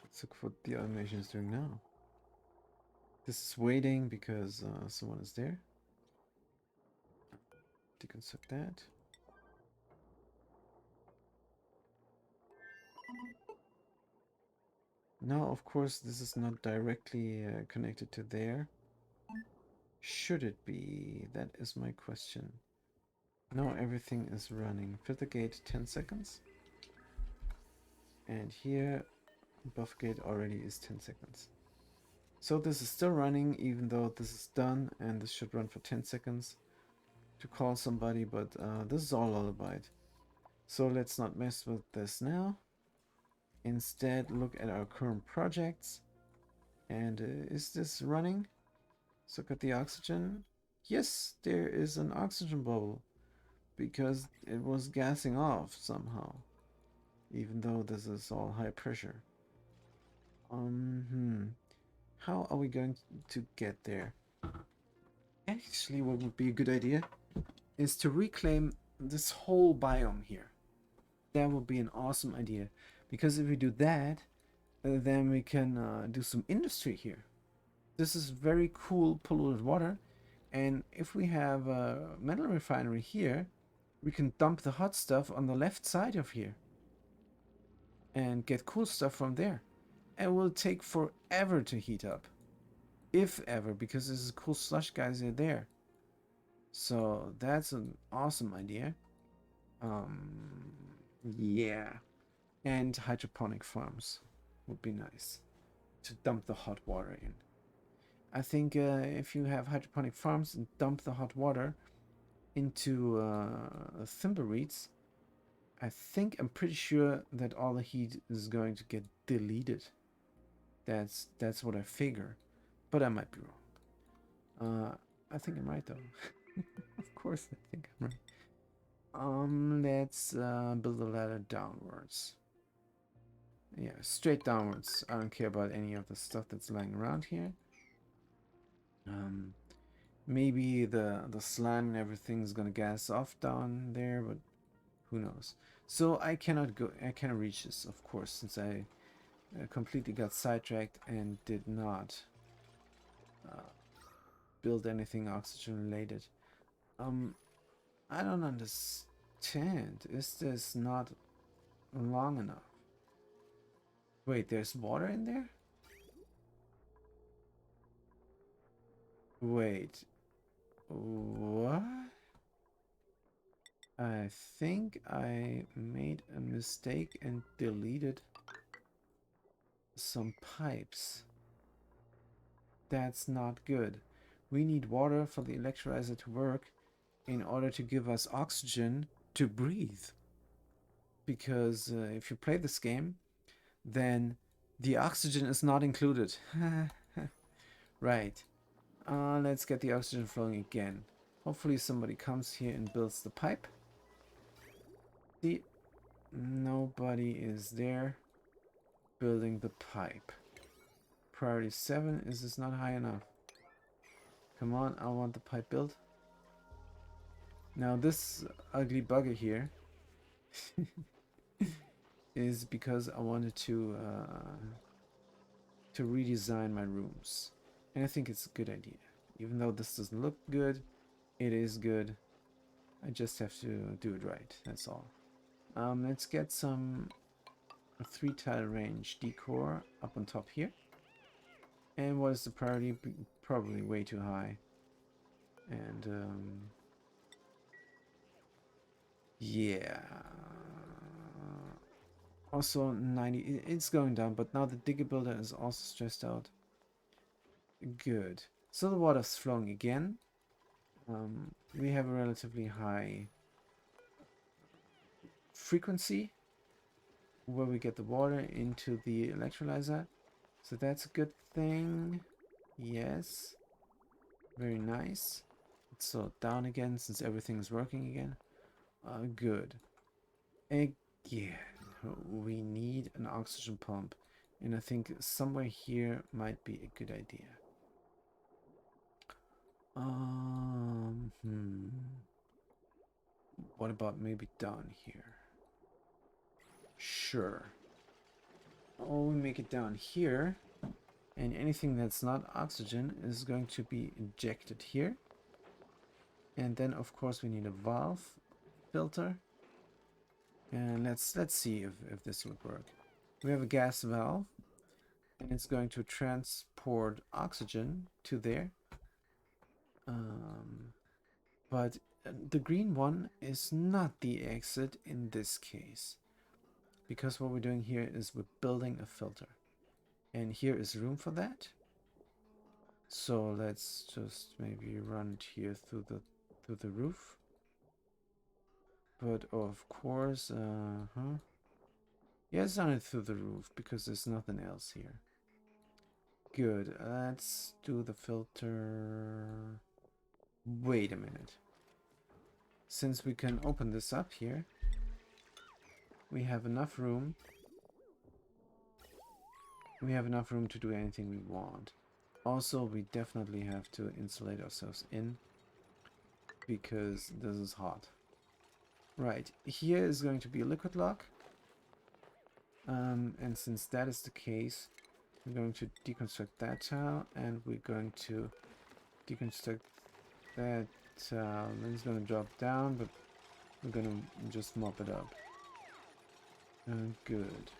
Let's look what the automation is doing now. This is waiting because someone is there. Deconstruct that. Now, of course, this is not directly connected to there. Should it be? That is my question. Now everything is running. Filter gate 10 seconds. And here, buff gate already is 10 seconds. So this is still running even though this is done, and this should run for 10 seconds to call somebody, but this is all lullabied. So let's not mess with this now. Instead, look at our current projects. And is this running? Let's look at the oxygen. Yes, there is an oxygen bubble because it was gassing off somehow, even though this is all high pressure. How are we going to get there? Actually, what would be a good idea is to reclaim this whole biome here. That would be an awesome idea, because if we do that, then we can do some industry here. This is very cool polluted water, and if we have a metal refinery here, we can dump the hot stuff on the left side of here and get cool stuff from there. And it will take forever to heat up, if ever, because this is cool slush guys are there. So that's an awesome idea. Yeah. And hydroponic farms would be nice to dump the hot water in. I think if you have hydroponic farms and dump the hot water into thimbleweeds, I'm pretty sure that all the heat is going to get deleted. That's what I figure, but I might be wrong. I think I'm right though. Of course, I think I'm right. Let's build a ladder downwards. Yeah, straight downwards. I don't care about any of the stuff that's lying around here. Maybe the slime and everything's gonna gas off down there, but who knows? So I cannot go. I cannot reach this, of course, since I completely got sidetracked and did not build anything oxygen related. I don't understand. Is this not long enough? Wait, there's water in there? Wait, what? I think I made a mistake and deleted some pipes. That's not good. We need water for the electrolyzer to work in order to give us oxygen to breathe. Because if you play this game, then the oxygen is not included. Right. Let's get the oxygen flowing again. Hopefully somebody comes here and builds the pipe. See, nobody is there building the pipe. Priority 7, is this not high enough? Come on, I want the pipe built. Now this ugly bugger here is because I wanted to redesign my rooms. And I think it's a good idea. Even though this doesn't look good, it is good. I just have to do it right, that's all. Let's get some 3-tile range decor up on top here. And what is the priority? Probably way too high. And yeah. Also 90, it's going down, but now the digger builder is also stressed out. Good. So the water's flowing again. We have a relatively high frequency where we get the water into the electrolyzer. So that's a good thing. Yes. Very nice. Let's slow it down again since everything is working again. Good. Again, we need an oxygen pump. And I think somewhere here might be a good idea. What about maybe down here? Sure. Oh, we make it down here. And anything that's not oxygen is going to be injected here. And then, of course, we need a valve filter. And let's see if this would work. We have a gas valve. And it's going to transport oxygen to there. But the green one is not the exit in this case. Because what we're doing here is we're building a filter. And here is room for that. So let's just maybe run it here through the roof. But of course, yes, run it through the roof because there's nothing else here. Good. Let's do the filter. Wait a minute. Since we can open this up here, we have enough room. We have enough room to do anything we want. Also, we definitely have to insulate ourselves in because this is hot. Right, here is going to be a liquid lock. And since that is the case, we're going to deconstruct that tile and we're going to deconstruct that tile. Then it's going to drop down, but we're going to just mop it up. Good.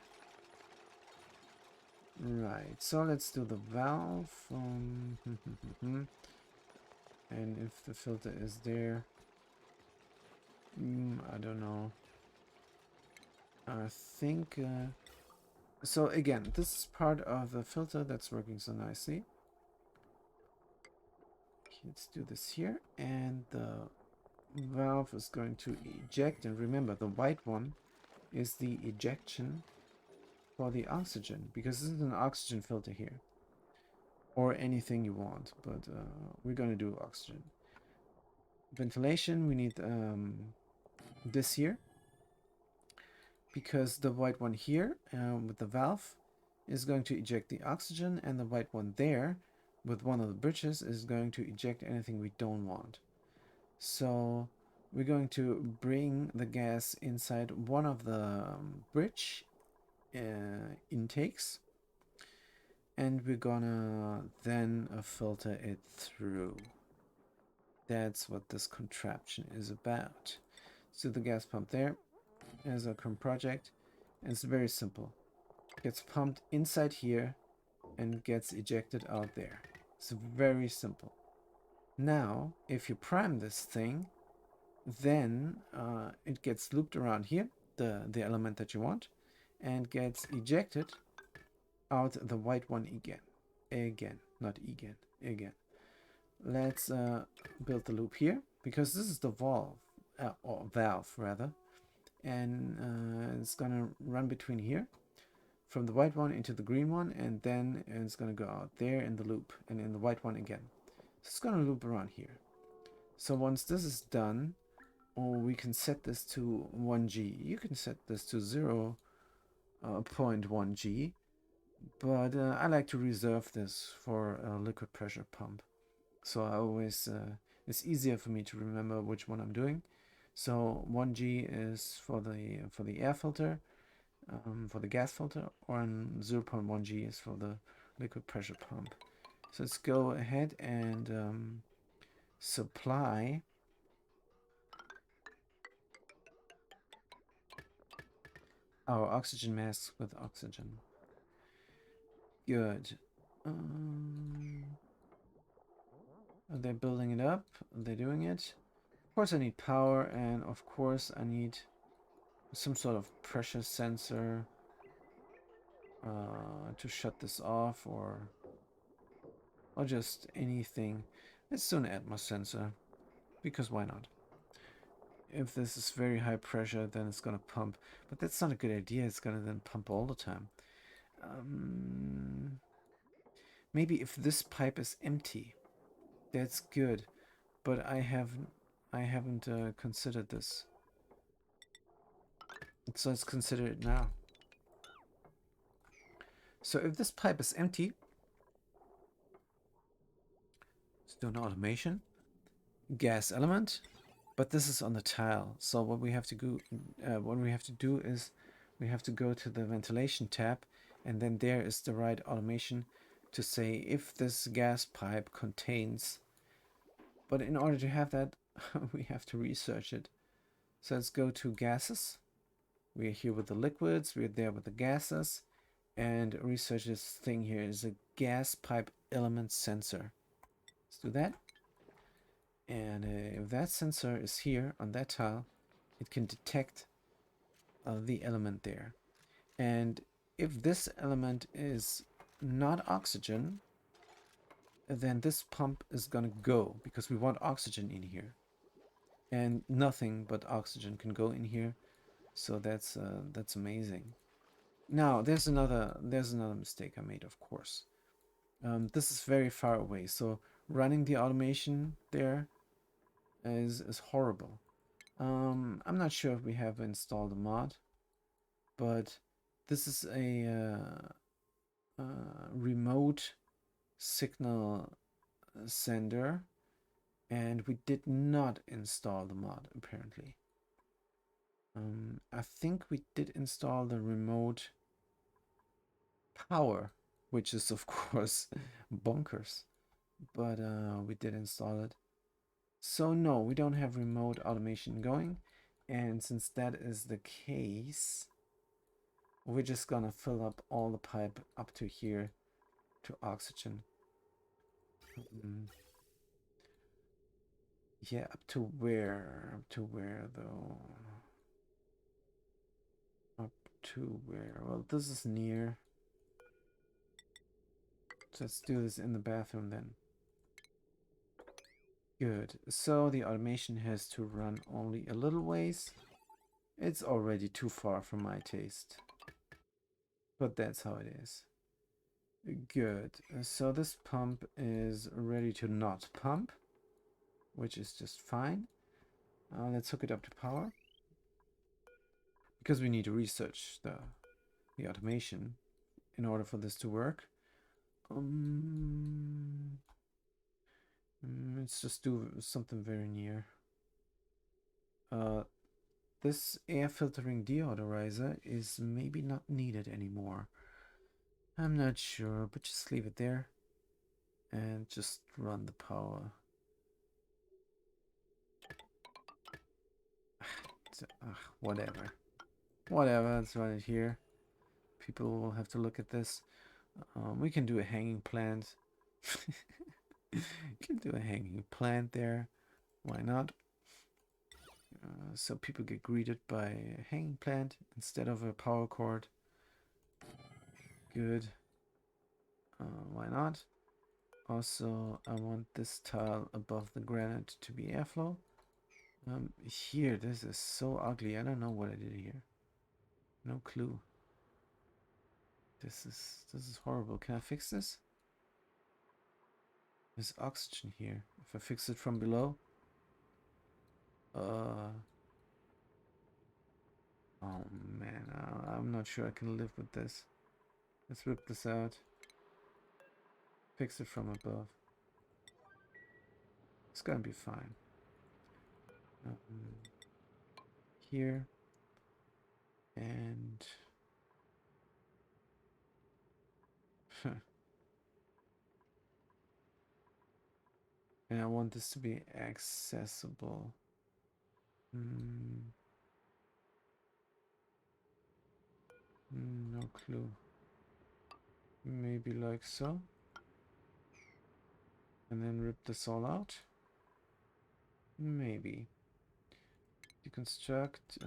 Right, so let's do the valve. And if the filter is there, I don't know. I think so. Again, this is part of the filter that's working so nicely. Let's do this here, and the valve is going to eject. And remember, the white one is the ejection for the oxygen, because this is an oxygen filter here. Or anything you want, but we're gonna do oxygen. Ventilation, we need this here, because the white one here with the valve is going to eject the oxygen, and the white one there with one of the bridges is going to eject anything we don't want. So we're going to bring the gas inside one of the bridge intakes, and we're gonna then filter it through. That's what this contraption is about. So the gas pump there as a current project, and it's very simple. Gets pumped inside here and gets ejected out there. It's very simple. Now, if you prime this thing, then it gets looped around here, the element that you want, and gets ejected out the white one again, not again. Let's build the loop here, because this is the valve, or valve rather, and it's gonna run between here from the white one into the green one, and then it's gonna go out there in the loop and in the white one again. So it's gonna loop around here. So once this is done, or we can set this to 1G. You can set this to 0.1G, but I like to reserve this for a liquid pressure pump. So I always, it's easier for me to remember which one I'm doing. So 1G is for the air filter, for the gas filter, or 0.1G is for the liquid pressure pump. So let's go ahead and supply our oxygen masks with oxygen. Good. Are they building it up? Are they doing it? Of course I need power, and of course I need some sort of pressure sensor to shut this off, or just anything. Let's do an Atmos sensor, because why not? If this is very high pressure, then it's gonna pump, but that's not a good idea. It's gonna then pump all the time. Maybe if this pipe is empty, that's good, but I haven't considered this. So let's consider it now. So if this pipe is empty, let's do an automation. Gas element, but this is on the tile. So what we have to do, is we have to go to the ventilation tab, and then there is the right automation to say if this gas pipe contains. But in order to have that, we have to research it. So let's go to gases. We're here with the liquids, we're there with the gases, and research this thing here is a gas pipe element sensor. Let's do that. And if that sensor is here on that tile, it can detect the element there. And if this element is not oxygen, then this pump is gonna go, because we want oxygen in here. And nothing but oxygen can go in here. So that's amazing. Now there's another mistake I made, of course. This is very far away, so running the automation there is horrible. I'm not sure if we have installed a mod, but this is a remote signal sender, and we did not install the mod apparently. I think we did install the remote power, which is of course bonkers, but we did install it. So no, we don't have remote automation going, and since that is the case, we're just gonna fill up all the pipe up to here to oxygen. Yeah, up to where? Up to where though? Up to where? Well, this is near. So let's do this in the bathroom then. Good. So the automation has to run only a little ways. It's already too far for my taste. but that's how it is. Good. So this pump is ready to not pump, which is just fine. Let's hook it up to power, because we need to research the automation in order for this to work. Let's just do something very near. This air filtering deodorizer is maybe not needed anymore. I'm not sure, but just leave it there and just run the power. Whatever. Whatever, let's run it here. People will have to look at this. We can do a hanging plant. Can do a hanging plant there. Why not? So people get greeted by a hanging plant instead of a power cord. Good. Why not? Also, I want this tile above the granite to be airflow. Here, this is so ugly. I don't know what I did here. No clue. This is horrible. Can I fix this? There's oxygen here. If I fix it from below. Oh man, I'm not sure I can live with this. Let's rip this out. Fix it from above. It's gonna be fine. Here. And... and I want this to be accessible. No clue. Maybe like so. And then rip this all out. Maybe. Deconstruct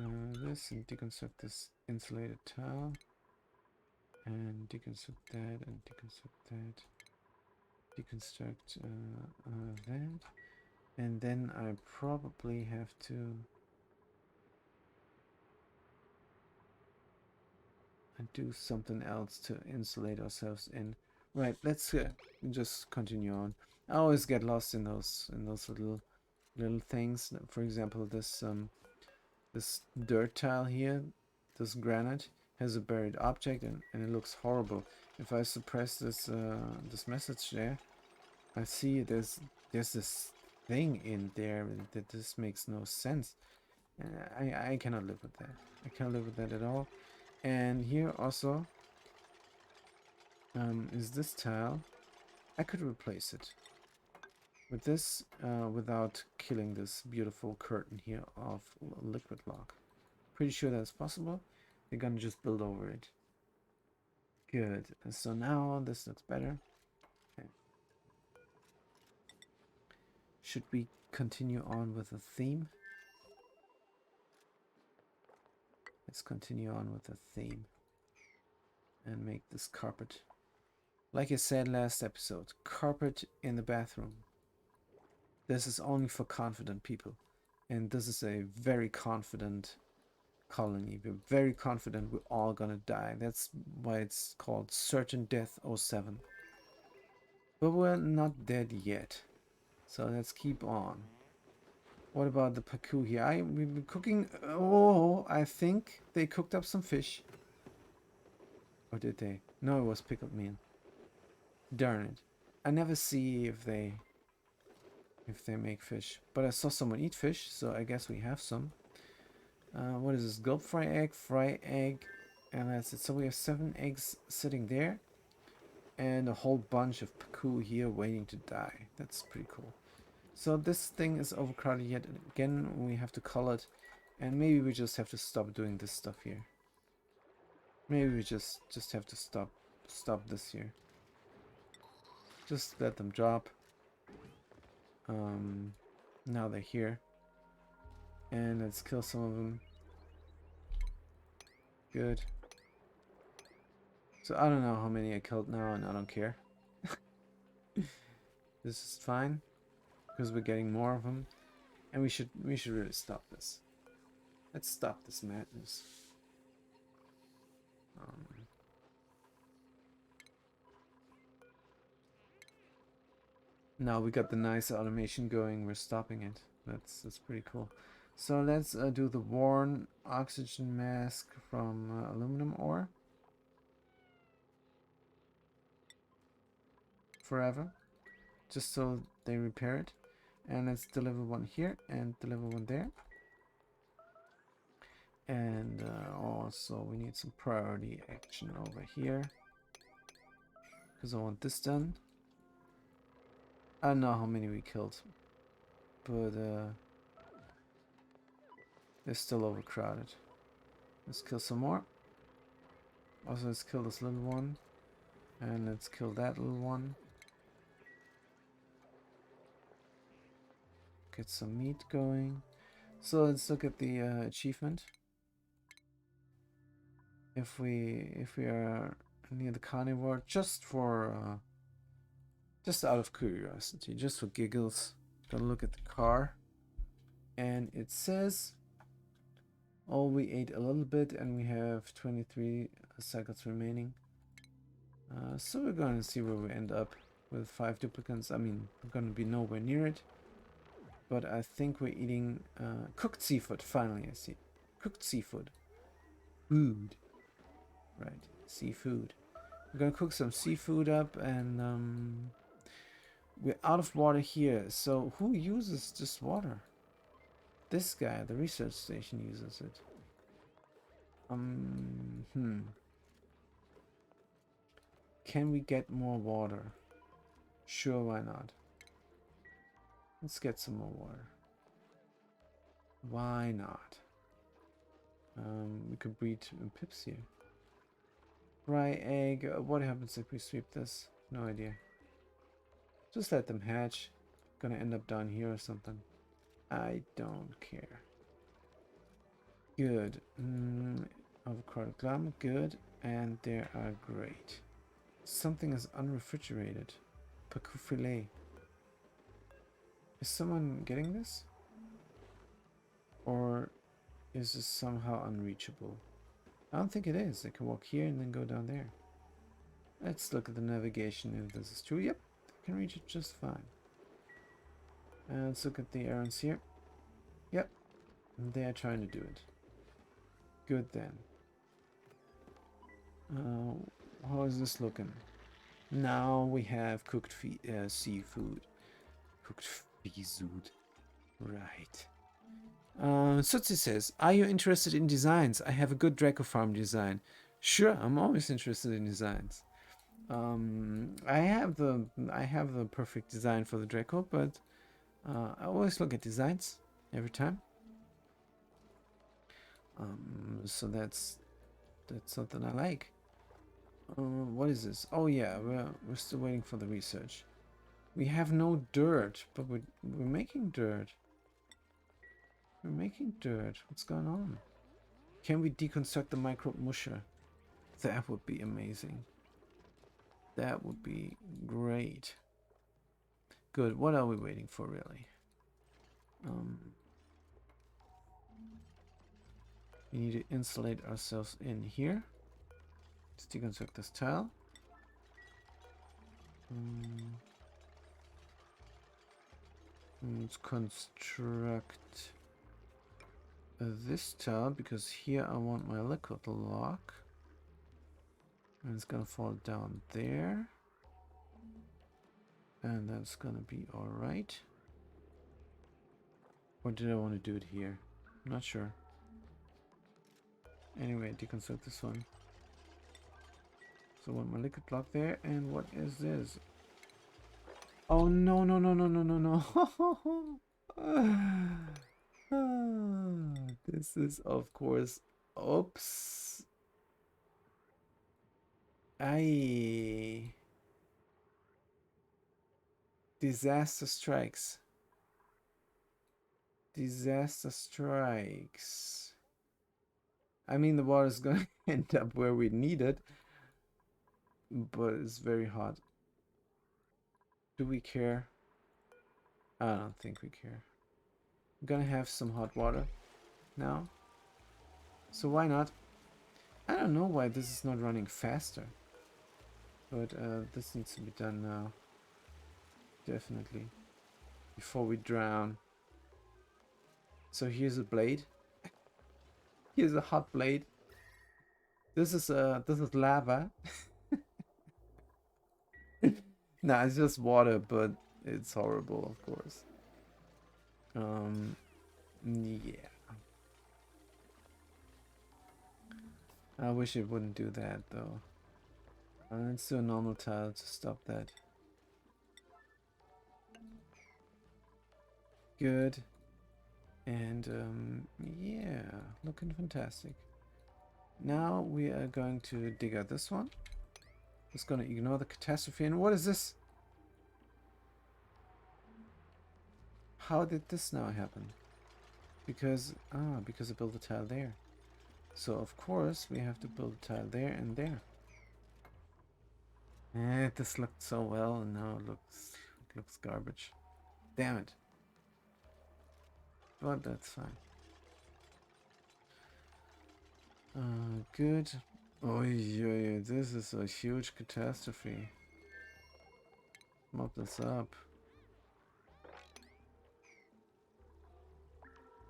this and deconstruct this insulated tile. And deconstruct that and deconstruct that. Deconstruct that. And then I probably have to do something else to insulate ourselves in. Right, let's just continue on. I always get lost in those little things. For example, this dirt tile here, this granite has a buried object and it looks horrible. If I suppress this this message there, I see there's this thing in there that this makes no sense. I cannot live with that. I can't live with that at all. And here also is this tile. I could replace it with this without killing this beautiful curtain here of liquid lock. Pretty sure that's possible. They're gonna just build over it. Good. So now this looks better. Okay. Should we continue on with the theme? Let's continue on with the theme and make this carpet. Like I said last episode, carpet in the bathroom. This is only for confident people. And this is a very confident colony. We're very confident we're all gonna die. That's why it's called Certain Death 07. But we're not dead yet. So let's keep on. What about the paku here? We've been cooking. Oh, I think they cooked up some fish. Or did they? No, it was pickled meal. Darn it. I never see if they make fish. But I saw someone eat fish, so I guess we have some. What is this? Gulp fry egg, and that's it. So we have 7 eggs sitting there. And a whole bunch of paku here waiting to die. That's pretty cool. So this thing is overcrowded yet again. We have to cull it. And maybe we just have to stop doing this stuff here. Maybe we just have to stop this here. Just let them drop. Now they're here. And let's kill some of them. Good. So I don't know how many I killed now, and I don't care. This is fine, because we're getting more of them, and we should really stop this. Let's stop this madness. Now we got the nice automation going. We're stopping it. That's pretty cool. So let's do the worn oxygen mask from aluminum ore. Forever. Just so they repair it. And let's deliver one here and deliver one there. And also we need some priority action over here. Because I want this done. I don't know how many we killed. But they're still overcrowded. Let's kill some more. Also, let's kill this little one. And let's kill that little one. Get some meat going. So let's look at the achievement. If we are near the carnivore, just out of curiosity, just for giggles, gotta look at the car. And it says, oh, we ate a little bit and we have 23 cycles remaining. So we're going to see where we end up with 5 duplicates. I mean, we're going to be nowhere near it. But I think we're eating cooked seafood. Finally, I see. Cooked seafood. Food. Right. Seafood. We're going to cook some seafood up and we're out of water here. So who uses this water? This guy at the research station uses it. Can we get more water? Sure, why not? Let's get some more water. Why not? We could breed pips here. Fry egg. What happens if we sweep this? No idea. Just let them hatch. Gonna end up down here or something. I don't care. Good. Avocado gum. Good. And they are great. Something is unrefrigerated. Pacu filet. Is someone getting this? Or is this somehow unreachable? I don't think it is. I can walk here and then go down there. Let's look at the navigation if this is true. Yep, I can reach it just fine. And let's look at the errands here. Yep, they are trying to do it. Good then. How is this looking? Now we have cooked seafood. Cooked seafood. Right. Sutsi says, are you interested in designs? I have a good Draco farm design. Sure, I'm always interested in designs. I have the perfect design for the Draco, but I always look at designs every time. So that's something I like. What is this? Oh yeah, we're still waiting for the research. We have no dirt, but we're making dirt. We're making dirt. What's going on? Can we deconstruct the microbe musher? That would be amazing. That would be great. Good. What are we waiting for, really? We need to insulate ourselves in here. Let's deconstruct this tile. Let's construct this tile, because here I want my liquid lock. And it's gonna fall down there. And that's gonna be alright. Or did I want to do it here? I'm not sure. Anyway, deconstruct this one. So I want my liquid block there. And what is this? Oh no, no, no, no, no, no, no. This is, of course, oops. Disaster strikes. Disaster strikes. I mean, the water's gonna end up where we need it, but it's very hot. Do we care? I don't think we care. I'm gonna have some hot water now. So why not? I don't know why this is not running faster. But this needs to be done now. definitely. Before we drown. So here's a blade. Here's a hot blade. This is lava. Nah, it's just water, but it's horrible, of course. Yeah. I wish it wouldn't do that though. Let's do a normal tile to stop that. Good. And yeah, looking fantastic. Now we are going to dig out this one. Just gonna ignore the catastrophe. And what is this? How did this now happen? Because I built a tile there. So of course we have to build a tile there and there. This looked so well, and now it looks garbage. Damn it. But that's fine. Good. Oh yeah, this is a huge catastrophe. Mop this up.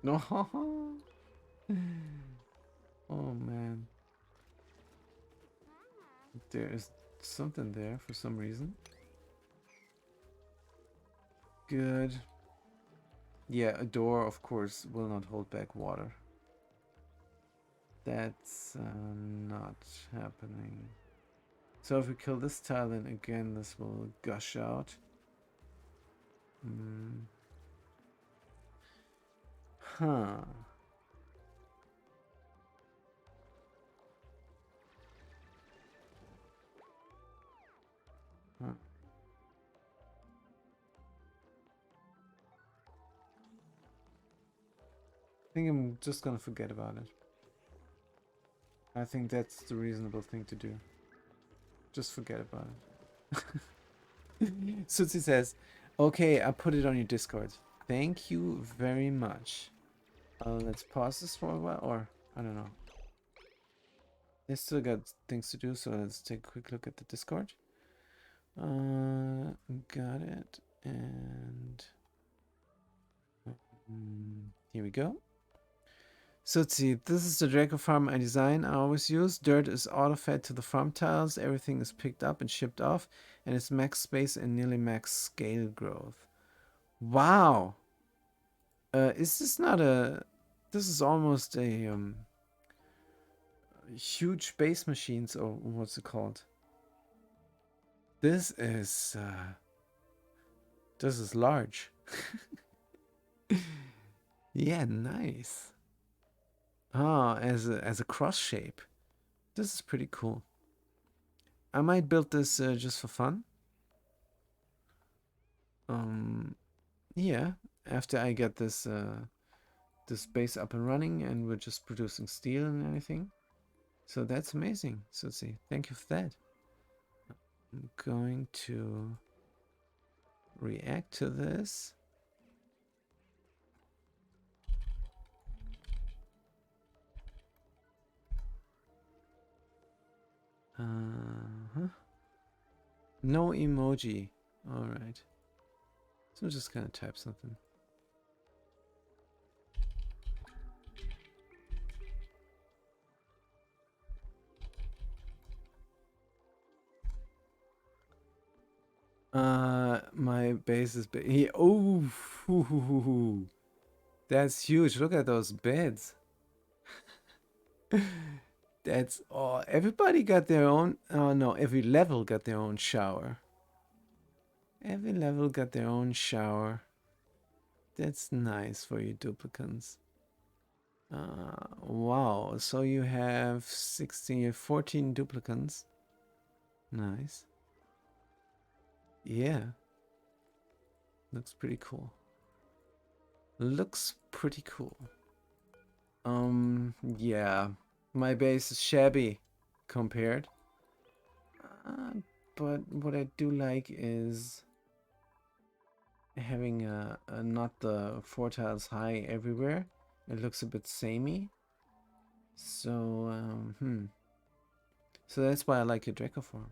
No. Oh man. There is something there for some reason. Good. Yeah, a door, of course, will not hold back water. That's not happening. So if we kill this tile, then again this will gush out. Huh. Huh. I think I'm just gonna forget about it. I think that's the reasonable thing to do. Just forget about it. Sutsi says, okay, I'll put it on your Discord. Thank you very much. Let's pause this for a while, or I don't know. They still got things to do, so let's take a quick look at the Discord. Got it, and here we go. So let's see, this is the Draco farm I design. I always use. Dirt is auto-fed to the farm tiles. Everything is picked up and shipped off, and it's max space and nearly max scale growth. Wow! Is this not a... This is almost a huge base machines, or what's it called? This is large. Yeah, nice. Ah, as a cross shape. This is pretty cool. I might build this just for fun. Yeah, after I get this this base up and running, and we're just producing steel and anything. So that's amazing. So let's see. Thank you for that. I'm going to react to this. No emoji. All right. So I'm just gonna type something. My base is big. Oh, that's huge. Look at those beds. That's all. Everybody got their own. Oh no, every level got their own shower. Every level got their own shower. That's nice for you duplicants. Wow. So you have 16, 14 duplicants. Nice. Yeah. Looks pretty cool. Looks pretty cool. Yeah. My base is shabby compared. But what I do like is having not the 4 tiles high everywhere. It looks a bit samey. So, So that's why I like your Draco farm.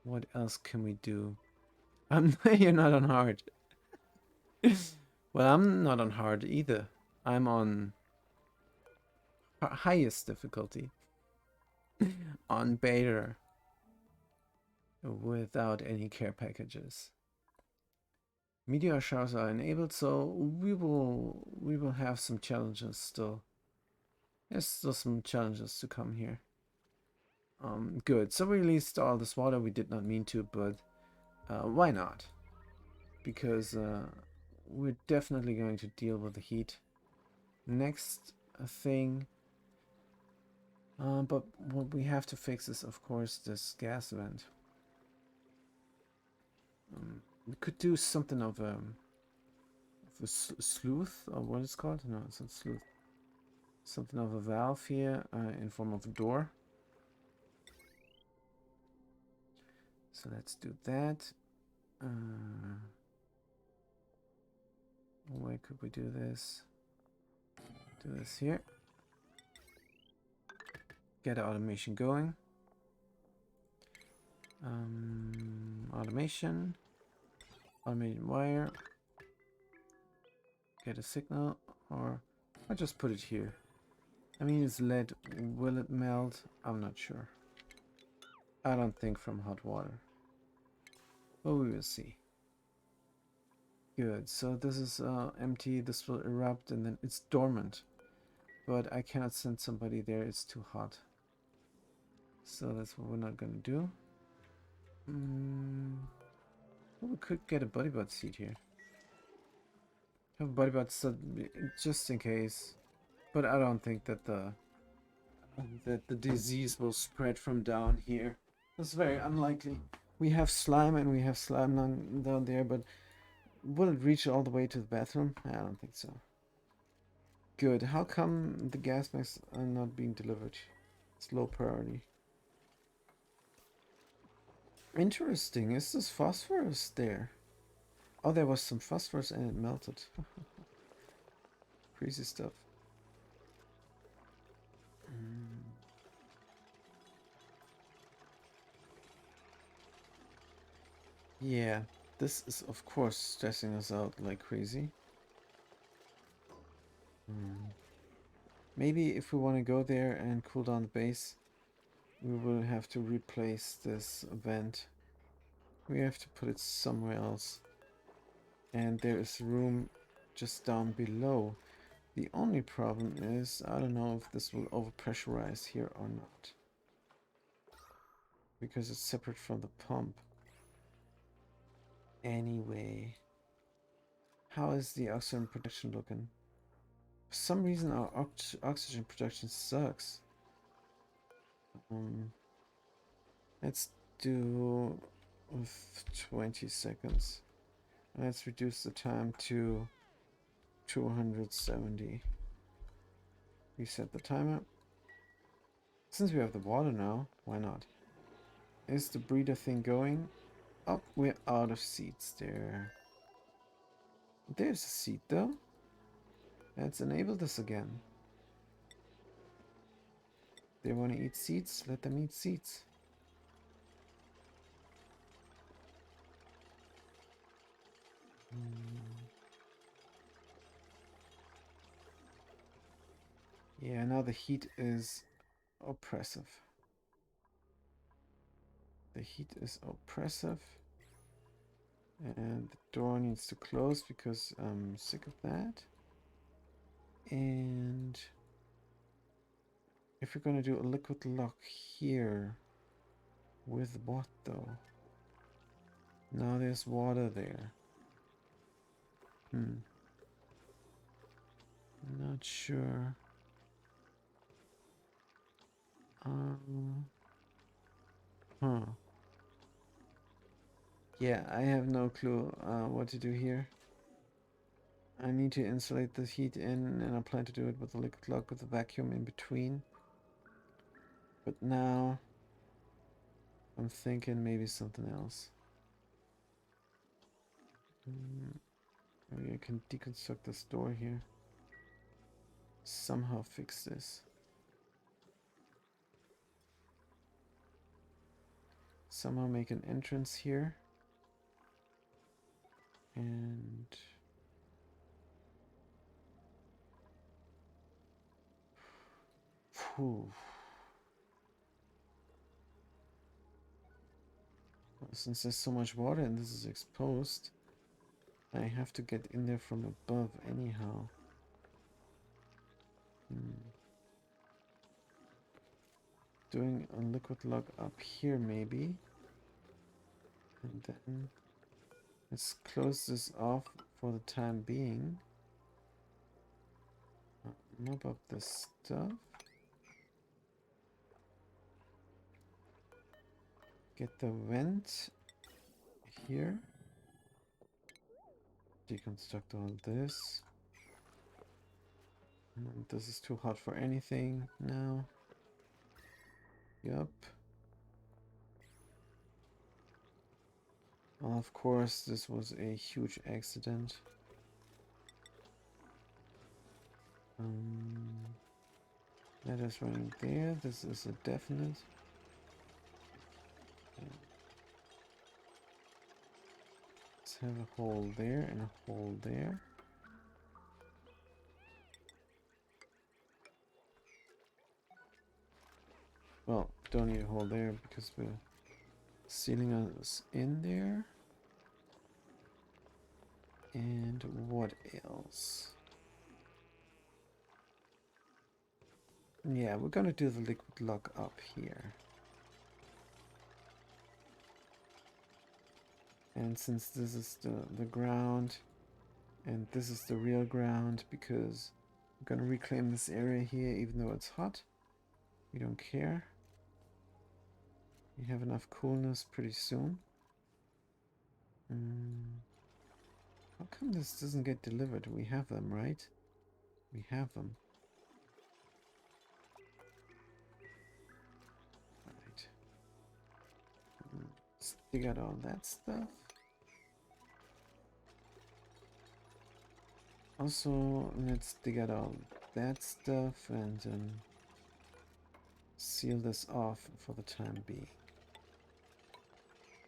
What else can we do? You're not on hard. Well, I'm not on hard either. I'm on highest difficulty. On beta. Without any care packages. Meteor showers are enabled, so we will have some challenges still. There's still some challenges to come here. Good. So we released all this water. We did not mean to, but why not? Because we're definitely going to deal with the heat. Next thing. But what we have to fix is, of course, this gas vent. We could do something of a sleuth, or what it's called? No, it's not sleuth. Something of a valve here in form of a door. So let's do that. Where could we do this? Do this here. Get automation going. Automation. Automated wire. Get a signal, or I'll just put it here. I mean, it's lead. Will it melt? I'm not sure. I don't think from hot water. But we will see. Good. So this is empty. This will erupt and then it's dormant. But I cannot send somebody there. It's too hot. So that's what we're not going to do. Well, we could get a bodybot seed here. Have a bodybot seed just in case. But I don't think that the disease will spread from down here. That's very unlikely. We have slime and we have slime down there, but will it reach all the way to the bathroom? I don't think so. Good. How come the gas masks are not being delivered? It's low priority. Interesting. Is this phosphorus there? Oh, there was some phosphorus and it melted. Crazy stuff. Yeah, this is of course stressing us out like crazy. Maybe if we want to go there and cool down the base, we will have to replace this vent. We have to put it somewhere else. And there is room just down below. The only problem is, I don't know if this will overpressurize here or not. Because it's separate from the pump. Anyway. How is the oxygen production looking? For some reason our oxygen production sucks. Let's do 20 seconds. Let's reduce the time to 270. Reset the timer. Since we have the water now, why not? Is the breeder thing going? Oh, we're out of seeds there. There's a seed though. Let's enable this again. They want to eat seeds? Let them eat seeds. Yeah, now the heat is oppressive. The heat is oppressive. And the door needs to close because I'm sick of that. And if we're going to do a liquid lock here, with what though? Now there's water there. Not sure. Yeah, I have no clue what to do here. I need to insulate the heat in, and I plan to do it with a liquid lock with a vacuum in between. But now I'm thinking maybe something else. Maybe I can deconstruct this door here. Somehow fix this. somehow make an entrance here. And phew. Since there's so much water and this is exposed, I have to get in there from above anyhow. Doing a liquid lock up here maybe. And then let's close this off for the time being. Mop up this stuff. Get the vent here. Deconstruct all this. And this is too hot for anything now. Yup. Well, of course, this was a huge accident. That is running there. This is a definite. Let's have a hole there and a hole there. Well, don't need a hole there because we're sealing us in there. And what else? Yeah, we're gonna do the liquid lock up here. And since this is the ground and this is the real ground, because we're gonna reclaim this area here even though it's hot. We don't care. We have enough coolness pretty soon. How come this doesn't get delivered? We have them, right? We have them. Alright. Let's dig out all that stuff. Also, let's dig out all that stuff and seal this off for the time being.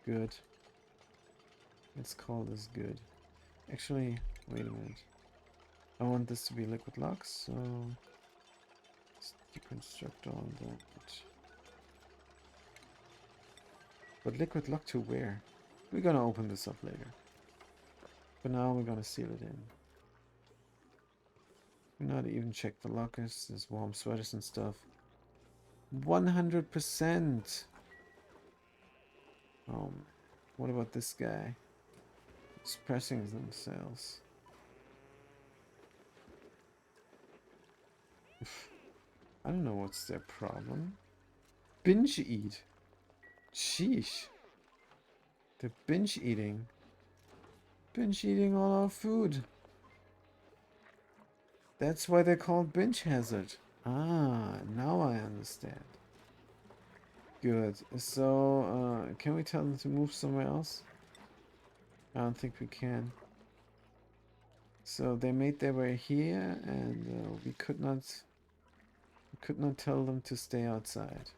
Good. Let's call this good. Actually, wait a minute. I want this to be liquid lock, so let's deconstruct all that. But liquid lock to where? We're gonna open this up later. For now, we're gonna seal it in. Not even check the lockers. There's warm sweaters and stuff. 100%. What about this guy? He's pressing themselves. I don't know what's their problem. Binge eat. Sheesh. They're binge eating. Binge eating all our food. That's why they're called binge hazard. Ah, now I understand. Good. So, can we tell them to move somewhere else? I don't think we can. So they made their way here, and we could not tell them to stay outside.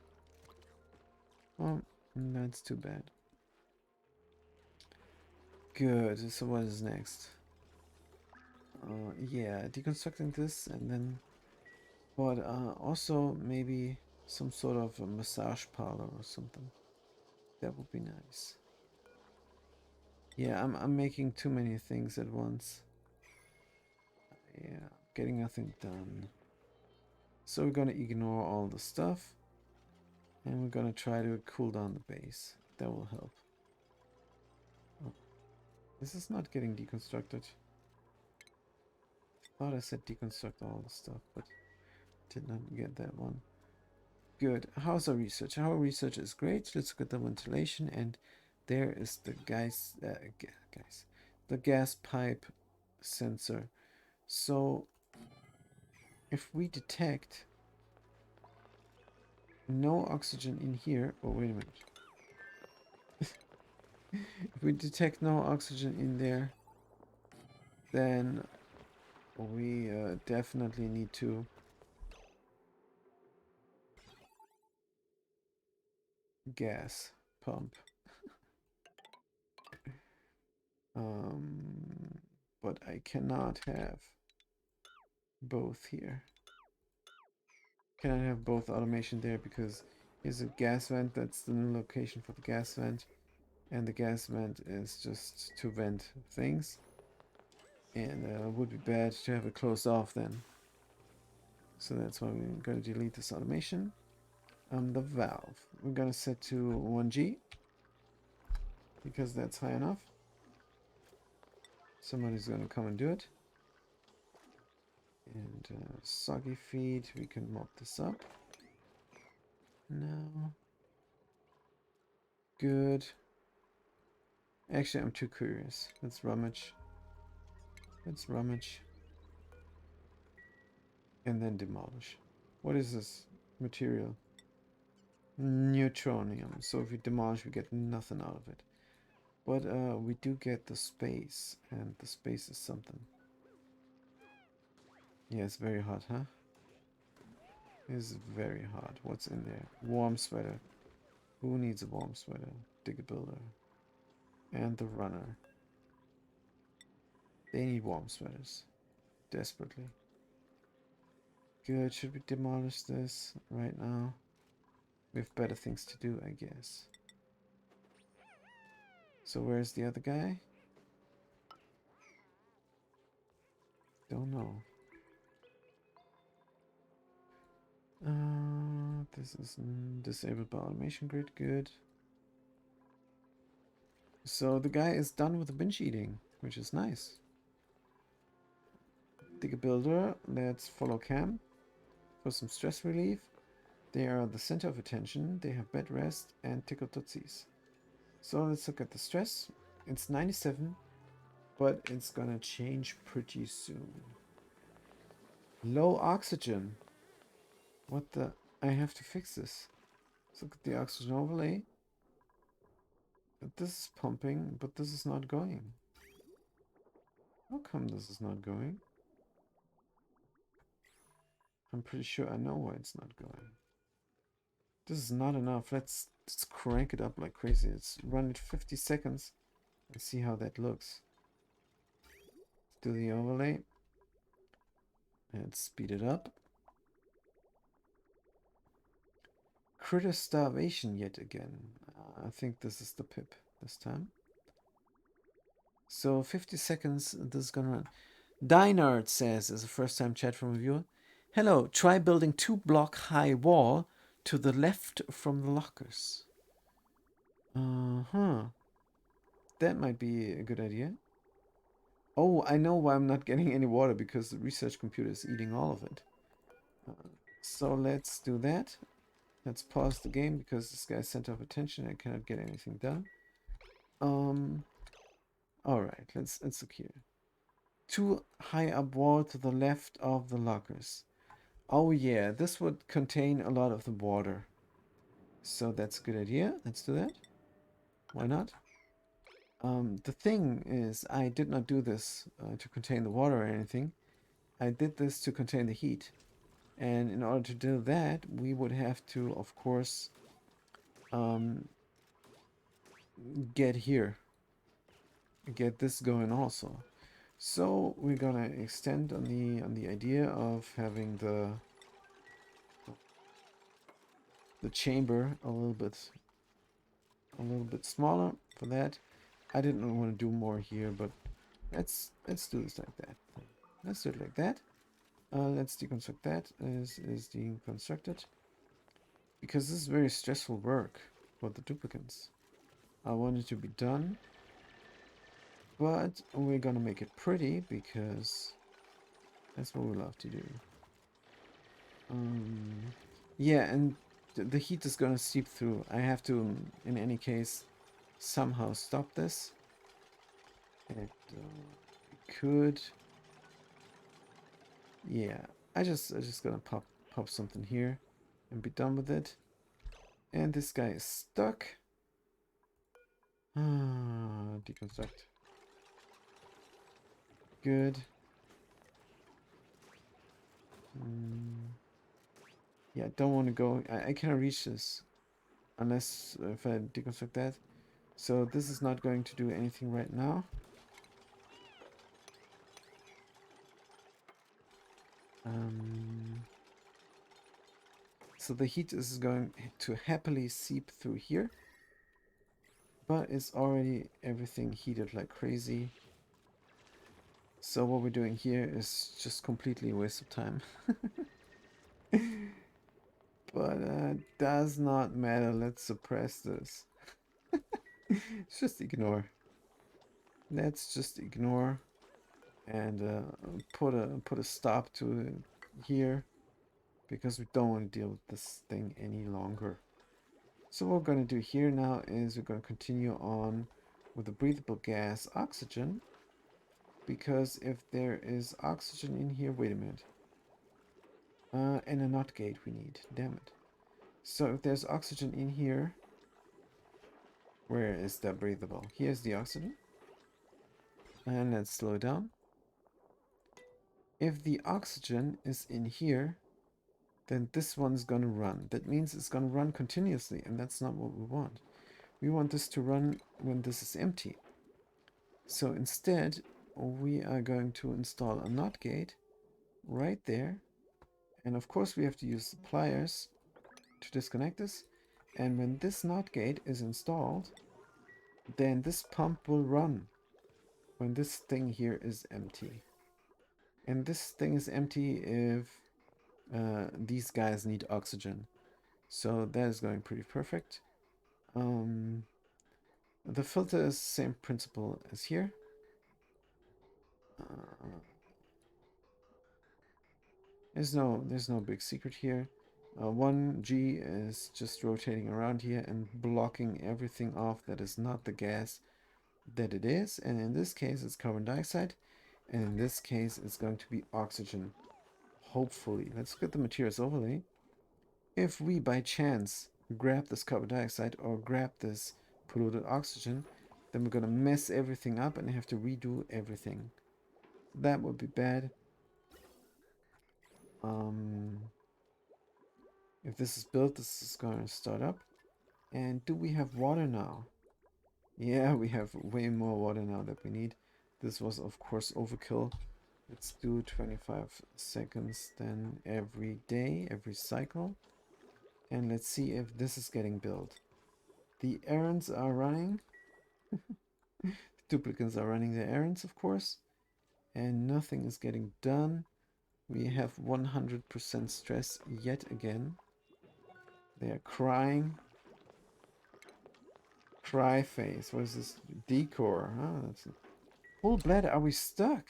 Well, that's too bad. Good. So what is next? Yeah, deconstructing this, and then, but also maybe some sort of a massage parlor or something. That would be nice. Yeah, I'm making too many things at once. Yeah, getting nothing done. So we're gonna ignore all the stuff, and we're gonna try to cool down the base. That will help. Oh, this is not getting deconstructed. Thought I said deconstruct all the stuff, but did not get that one. Good. How's our research? Our research is great. Let's look at the ventilation, and there is the the gas pipe sensor. So if we detect no oxygen in here, oh wait a minute. If we detect no oxygen in there, then we definitely need to gas pump. But I cannot have both here. Cannot have both automation there because here's a gas vent. That's the new location for the gas vent. And the gas vent is just to vent things. And it would be bad to have it closed off then. So that's why we're going to delete this automation. The valve. We're going to set to 1G because that's high enough. Somebody's going to come and do it. And soggy feed, we can mop this up. No. Good. Actually, I'm too curious. Let's rummage. Let's rummage. And then demolish. What is this material? Neutronium. So if we demolish, we get nothing out of it. But we do get the space. And the space is something. Yeah, it's very hot, huh? It's very hot. What's in there? Warm sweater. Who needs a warm sweater? Digger builder. And the runner. They need warm sweaters. Desperately. Good. Should we demolish this right now? We have better things to do, I guess. So where's the other guy? Don't know. This is disabled by automation grid. Good. So the guy is done with the binge eating, which is nice. Digger builder. Let's follow Cam for some stress relief. They are the center of attention. They have bed rest and tickle tootsies. So let's look at the stress. It's 97, but it's gonna change pretty soon. Low oxygen. What the? I have to fix this. Let's look at the oxygen overlay. This is pumping, but this is not going. How come this is not going? I'm pretty sure I know why it's not going. This is not enough. Let's crank it up like crazy. Let's run it 50 seconds and see how that looks. Let's do the overlay. And speed it up. Critter starvation yet again. I think this is the pip this time. So 50 seconds, this is gonna run. Dinard says, as a first time chat from a viewer, hello, try building 2-block high wall to the left from the lockers. That might be a good idea. Oh, I know why I'm not getting any water, because the research computer is eating all of it. So let's do that. Let's pause the game because this guy's center of attention. I cannot get anything done. Alright, let's look here. 2 high up wall to the left of the lockers. Oh yeah, this would contain a lot of the water. So that's a good idea. Let's do that. Why not? The thing is, I did not do this to contain the water or anything. I did this to contain the heat. And in order to do that, we would have to, of course, get here. Get this going also. So we're gonna extend on the idea of having the chamber a little bit smaller for that. I didn't want to do more here, but let's do this like that. Let's do it like that. Let's deconstruct that. Is deconstructed because this is very stressful work for the duplicants. I want it to be done, but we're gonna make it pretty because that's what we love to do. Yeah, and the heat is gonna seep through. I have to, in any case, somehow stop this. And we could, yeah. I just gonna pop something here and be done with it. And this guy is stuck. Deconstruct. Good. Yeah, don't want to go. I cannot reach this unless if I deconstruct that. So this is not going to do anything right now. Um, so the heat is going to happily seep through here, but it's already everything heated like crazy. So what we're doing here is just completely a waste of time. But does not matter. Let's suppress this. Just ignore. Let's just ignore and put a stop to it here because we don't want to deal with this thing any longer. So what we're going to do here now is we're going to continue on with the breathable gas oxygen, because if there is oxygen in here, wait a minute, and a NOT gate we need, damn it. So if there's oxygen in here, where is that breathable? Here's the oxygen. And let's slow it down. If the oxygen is in here, then this one's gonna run. That means it's gonna run continuously, and that's not what we want. We want this to run when this is empty. So instead, we are going to install a NOT gate right there. And of course we have to use the pliers to disconnect this. And when this NOT gate is installed, then this pump will run when this thing here is empty. And this thing is empty if these guys need oxygen. So that is going pretty perfect. The filter is the same principle as here. There's no big secret here. 1G is just rotating around here and blocking everything off that is not the gas that it is. And in this case, it's carbon dioxide. And in this case, it's going to be oxygen. Hopefully. Let's get the materials overlay. If we, by chance, grab this carbon dioxide or grab this polluted oxygen, then we're going to mess everything up and have to redo everything. That would be bad. If this is built, this is going to start up. And do we have water now? Yeah, we have way more water now that we need. This was, of course, overkill. Let's do 25 seconds then every day, every cycle. And let's see if this is getting built. The errands are running. Duplicants are running their errands, of course. And nothing is getting done. We have 100% stress yet again. They are crying. Cry face. What is this? Decor. Oh, that's a full bladder. Are we stuck?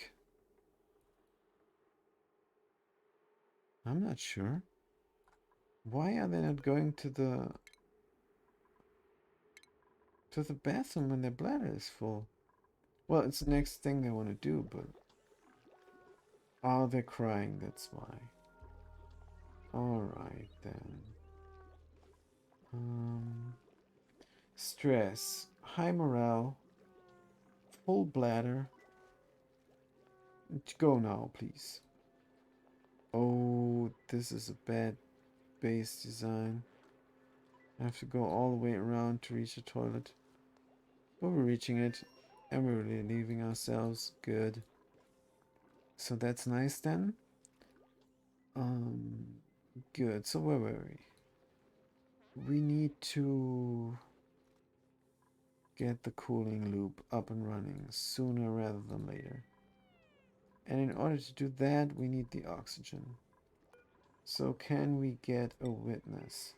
I'm not sure. Why are they not going to the bathroom when their bladder is full? Well, it's the next thing they want to do, but oh, they're crying. That's why. All right then. Stress, high morale, full bladder. Go now, please. Oh, this is a bad base design. I have to go all the way around to reach the toilet. But we're reaching it, and we're relieving ourselves. Good. So that's nice then. Good. So where were we? We need to get the cooling loop up and running sooner rather than later. And in order to do that, we need the oxygen. So can we get a witness?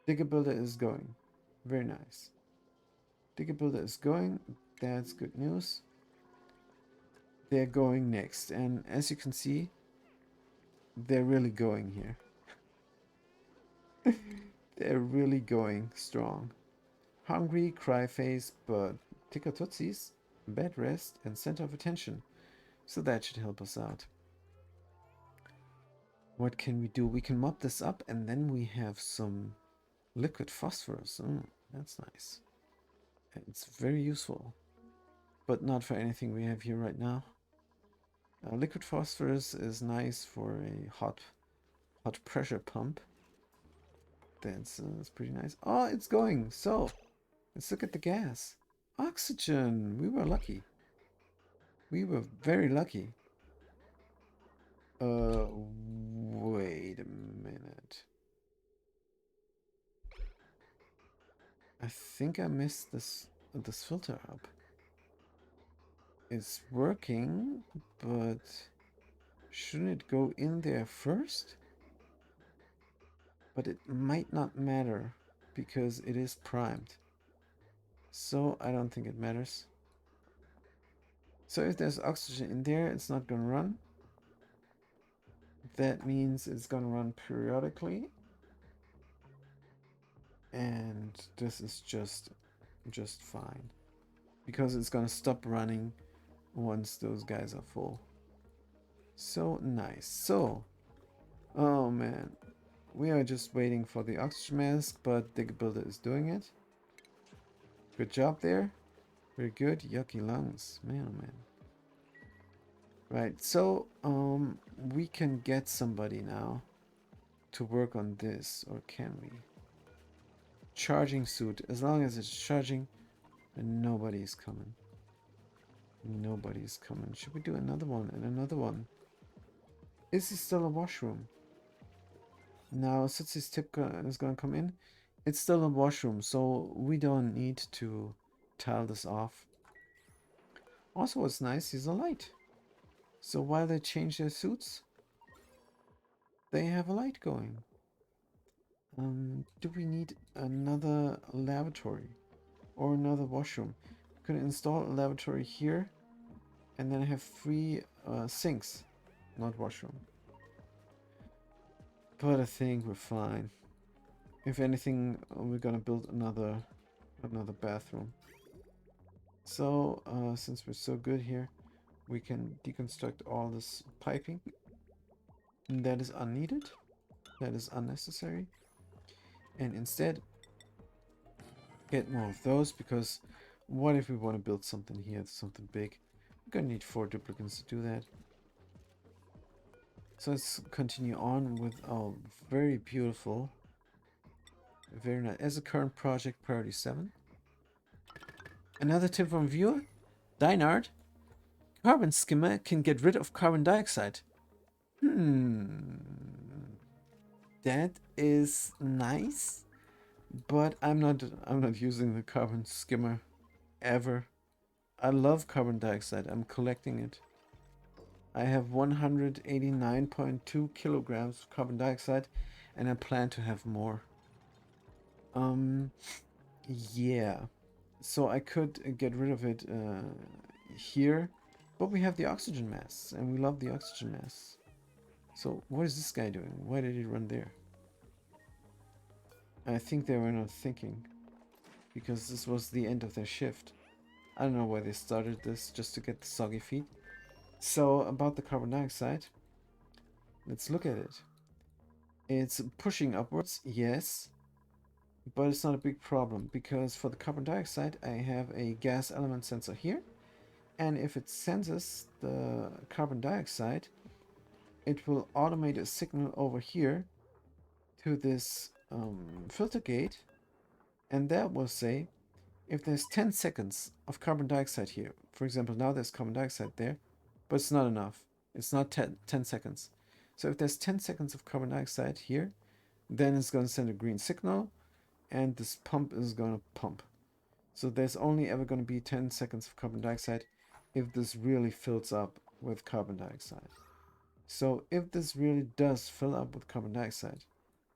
Digger Builder is going. Very nice. Digger Builder is going. That's good news. They're going next. And as you can see, they're really going here. They're really going strong. Hungry, cry face, but ticker tootsies, bed rest, and center of attention. So that should help us out. What can we do? We can mop this up, and then we have some liquid phosphorus. That's nice. It's very useful, but not for anything we have here right now. Liquid phosphorus is nice for a hot pressure pump. That's pretty nice. Oh, it's going. So let's look at the gas. Oxygen. We were lucky. We were very lucky. Wait a minute. I think I missed this filter hub. It's working, but shouldn't it go in there first? But it might not matter because it is primed. So I don't think it matters. So if there's oxygen in there, it's not gonna run. That means it's gonna run periodically. And this is just fine. Because it's gonna stop running once those guys are full. So nice. So, oh man. We are just waiting for the oxygen mask, but the builder is doing it. Good job there. Very good. Yucky lungs. Man, oh man. Right, so we can get somebody now to work on this, or can we? Charging suit. As long as it's charging, then nobody's coming. Nobody's coming. Should we do another one and another one? Is this still a washroom? Now, since this tip is gonna come in, it's still a washroom, so we don't need to tile this off. Also, what's nice is a light. So while they change their suits, they have a light going. Do we need another lavatory or another washroom? Could install a lavatory here and then have 3 sinks, not washroom. But I think we're fine. If anything, we're gonna build another bathroom. So since we're so good here, we can deconstruct all this piping. That is unneeded. That is unnecessary. And instead, get more of those, because what if we want to build something here, something big? We're gonna need 4 duplicates to do that. So let's continue on with our very beautiful, very nice, as a current project priority 7. Another tip from viewer, Dinard, carbon skimmer can get rid of carbon dioxide. That is nice, but I'm not using the carbon skimmer ever. I love carbon dioxide. I'm collecting it. I have 189.2 kilograms of carbon dioxide, and I plan to have more. Yeah. So I could get rid of it here, but we have the oxygen masks, and we love the oxygen masks. So what is this guy doing? Why did he run there? I think they were not thinking, because this was the end of their shift. I don't know why they started this, just to get the soggy feet. So about the carbon dioxide, let's look at it. It's pushing upwards, yes, but it's not a big problem, because for the carbon dioxide I have a gas element sensor here, and if it senses the carbon dioxide, it will automate a signal over here to this filter gate, and that will say if there's 10 seconds of carbon dioxide here. For example, now there's carbon dioxide there, but it's not enough. It's not 10 seconds. So if there's 10 seconds of carbon dioxide here, then it's going to send a green signal, and this pump is going to pump. So there's only ever going to be 10 seconds of carbon dioxide if this really fills up with carbon dioxide. So if this really does fill up with carbon dioxide,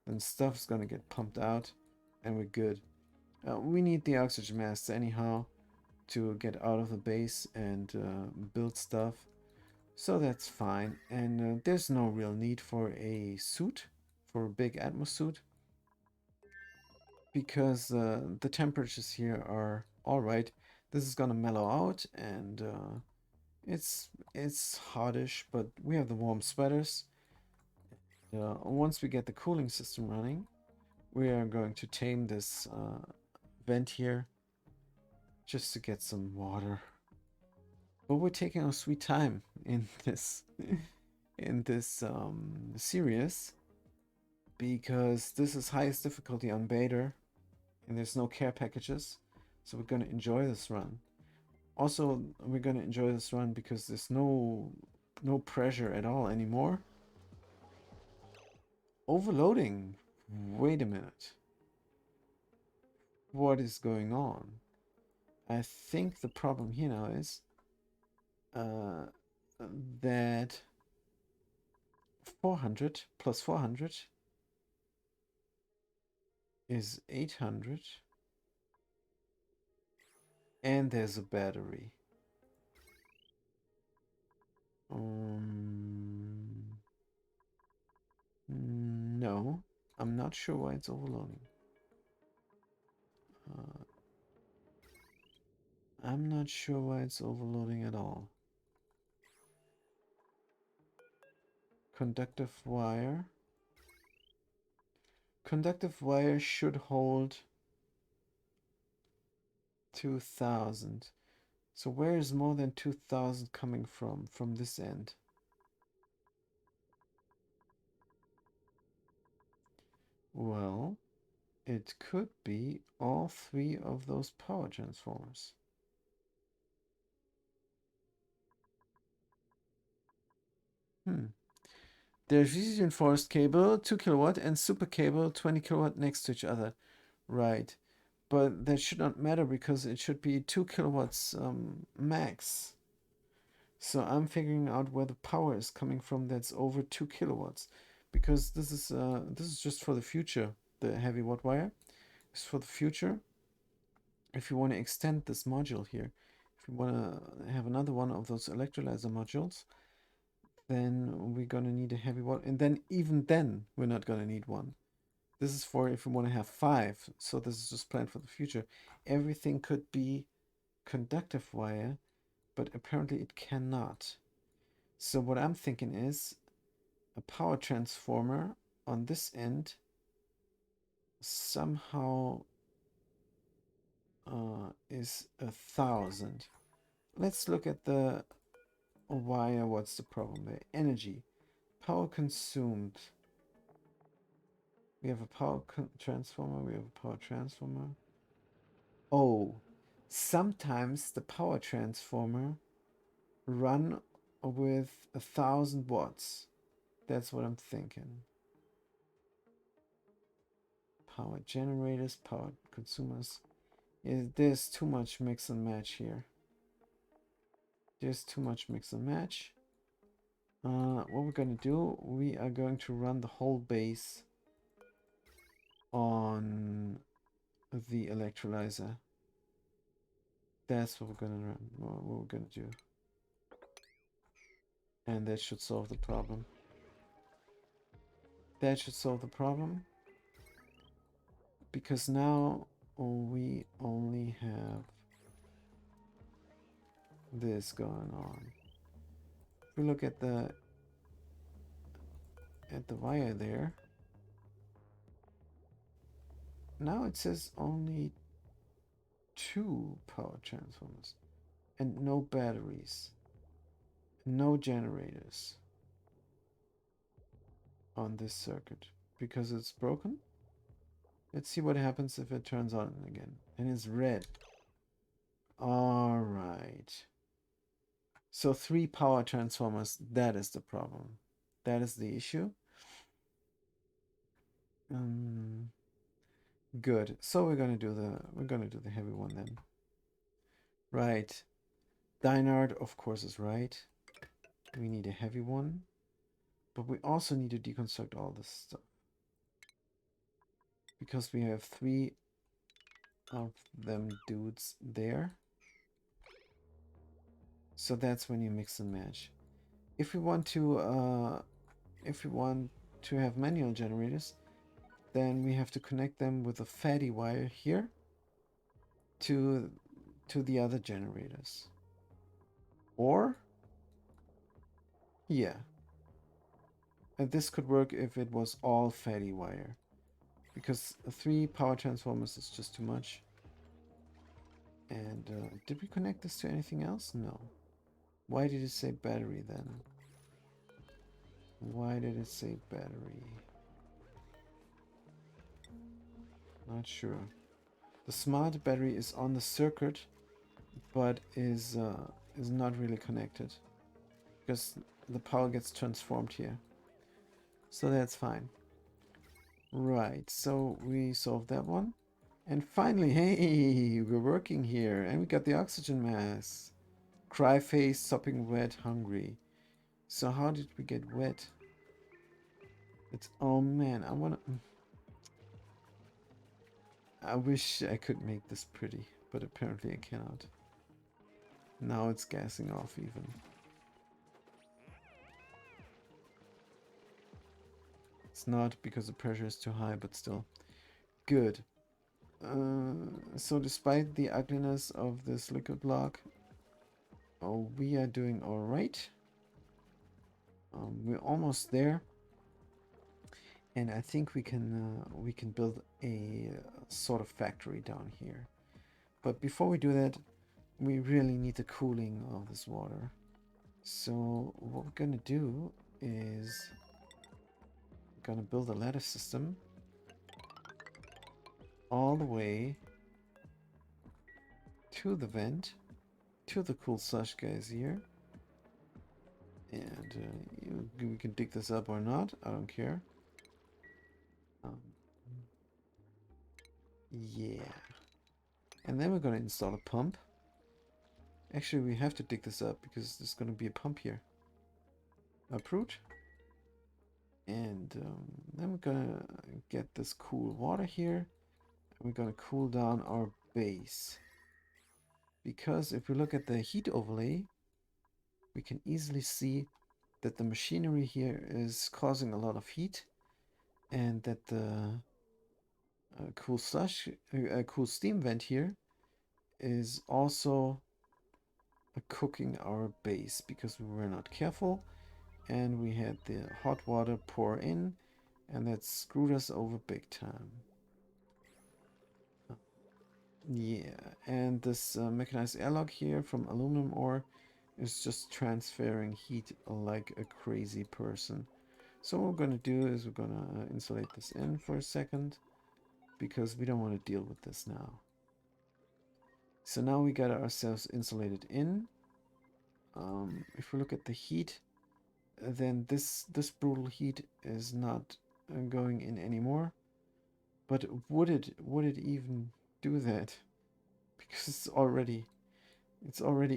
then stuff's going to get pumped out, and we're good. We need the oxygen masks anyhow to get out of the base and build stuff. So that's fine. And there's no real need for a suit, for a big Atmos suit, because the temperatures here are alright. This is gonna mellow out, and it's hotish, but we have the warm sweaters. Once we get the cooling system running, we are going to tame this vent here just to get some water. But we're taking our sweet time in this series, because this is highest difficulty on Bader, and there's no care packages, so we're gonna enjoy this run. Also, we're gonna enjoy this run because there's no pressure at all anymore. Overloading. Wait a minute. What is going on? I think the problem here now is uh, that 400 plus 400 is 800, and there's a battery. No, I'm not sure why it's overloading. Uh, I'm not sure why it's overloading at all. Conductive wire. Conductive wire should hold 2000. So where is more than 2000 coming from? From this end. Well, it could be all three of those power transformers. There's reinforced cable, 2 kilowatt, and super cable, 20 kilowatt next to each other. Right. But that should not matter because it should be 2 kilowatts max. So I'm figuring out where the power is coming from that's over 2 kilowatts. Because this is just for the future. The heavy watt wire is for the future. If you want to extend this module here, if you want to have another one of those electrolyzer modules, then we're going to need a heavy watt. And then even then, we're not going to need one. This is for if we want to have 5. So this is just planned for the future. Everything could be conductive wire, but apparently it cannot. So what I'm thinking is a power transformer on this end somehow is 1000. Let's look at the wire. What's the problem there? Energy. Power consumed. We have a power transformer. We have a power transformer. Oh, sometimes the power transformer run with 1000 watts. That's what I'm thinking. Power generators, power consumers. There's too much mix and match here. There's too much mix and match. What we're gonna do, we are going to run the whole base on the electrolyzer. That's what we're gonna run, what we're gonna do. And that should solve the problem. That should solve the problem. Because now we only have this going on. If we look at the wire there, now it says only 2 power transformers and no batteries, no generators on this circuit because it's broken. Let's see what happens if it turns on again and it's red. All right. So 3 power transformers, that is the problem. That is the issue. Good. So we're gonna do the heavy one then. Right. Dynard, of course, is right. We need a heavy one. But we also need to deconstruct all this stuff. Because we have 3 of them dudes there. So that's when you mix and match. If we want to have manual generators, then we have to connect them with a fatty wire here to the other generators. Or yeah. And this could work if it was all fatty wire. Because 3 power transformers is just too much. And did we connect this to anything else? No. Why did it say battery then? Why did it say battery? Not sure. The smart battery is on the circuit, but is not really connected because the power gets transformed here. So that's fine. Right, so we solved that one. And finally, hey, we're working here. And we got the oxygen mask. Cry face, sopping wet, hungry. So how did we get wet? It's, oh man, I wish I could make this pretty, but apparently I cannot. Now it's gassing off even. It's not because the pressure is too high, but still. Good. So despite the ugliness of this liquid block, oh, we are doing alright. We're almost there. And I think we can build a sort of factory down here. But before we do that, we really need the cooling of this water. So what we're gonna do is we're gonna build a ladder system all the way to the vent, to the cool slush guys here. And we can dig this up or not, I don't care. Um, yeah. And then we're gonna install a pump. Actually, we have to dig this up because there's gonna be a pump here. Uproot. And then we're gonna get this cool water here. And we're gonna cool down our base. Because if we look at the heat overlay, we can easily see that the machinery here is causing a lot of heat, and that the cool steam vent here is also cooking our base because we were not careful, and we had the hot water pour in, and that screwed us over big time. Yeah, and this mechanized airlock here from aluminum ore is just transferring heat like a crazy person. So what we're going to do is we're going to insulate this in for a second because we don't want to deal with this now. So now we got ourselves insulated in. If we look at the heat, then this brutal heat is not going in anymore. But would it even do that? Because it's already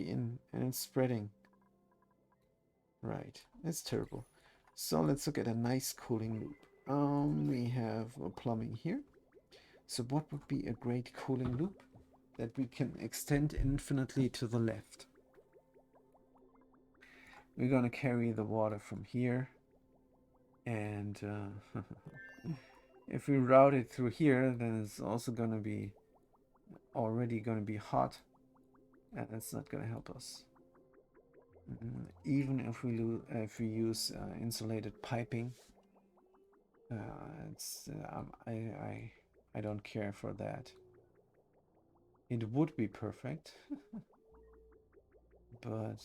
in and it's spreading. Right, it's terrible. So let's look at a nice cooling loop. We have plumbing here. So what would be a great cooling loop that we can extend infinitely to the left? We're gonna carry the water from here, and if we route it through here, then it's also gonna be already gonna be hot, and it's not gonna help us. Even if we use insulated piping, it's I don't care for that. It would be perfect, but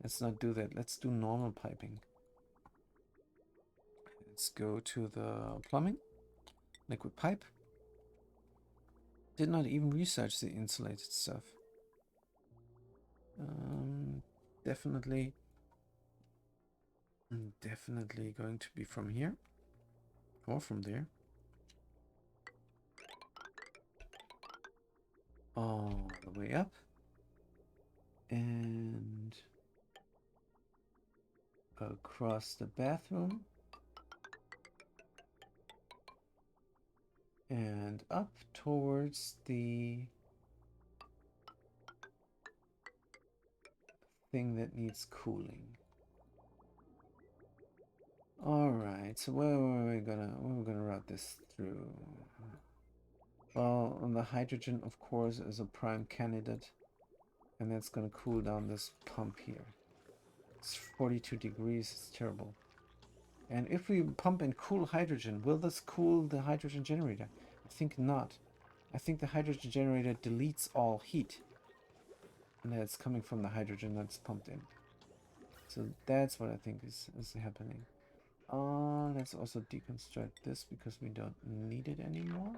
let's not do that. Let's do normal piping. Let's go to the plumbing, liquid pipe. Did not even research the insulated stuff. Definitely going to be from here or from there. All the way up. And across the bathroom. And up towards the thing that needs cooling. Alright, so where are we gonna route this through? Well, the hydrogen, of course, is a prime candidate, and that's gonna cool down this pump here. It's 42 degrees, it's terrible. And if we pump in cool hydrogen, will this cool the hydrogen generator? I think not. I think the hydrogen generator deletes all heat. And that's coming from the hydrogen that's pumped in. So that's what I think is happening. Let's also deconstruct this because we don't need it anymore.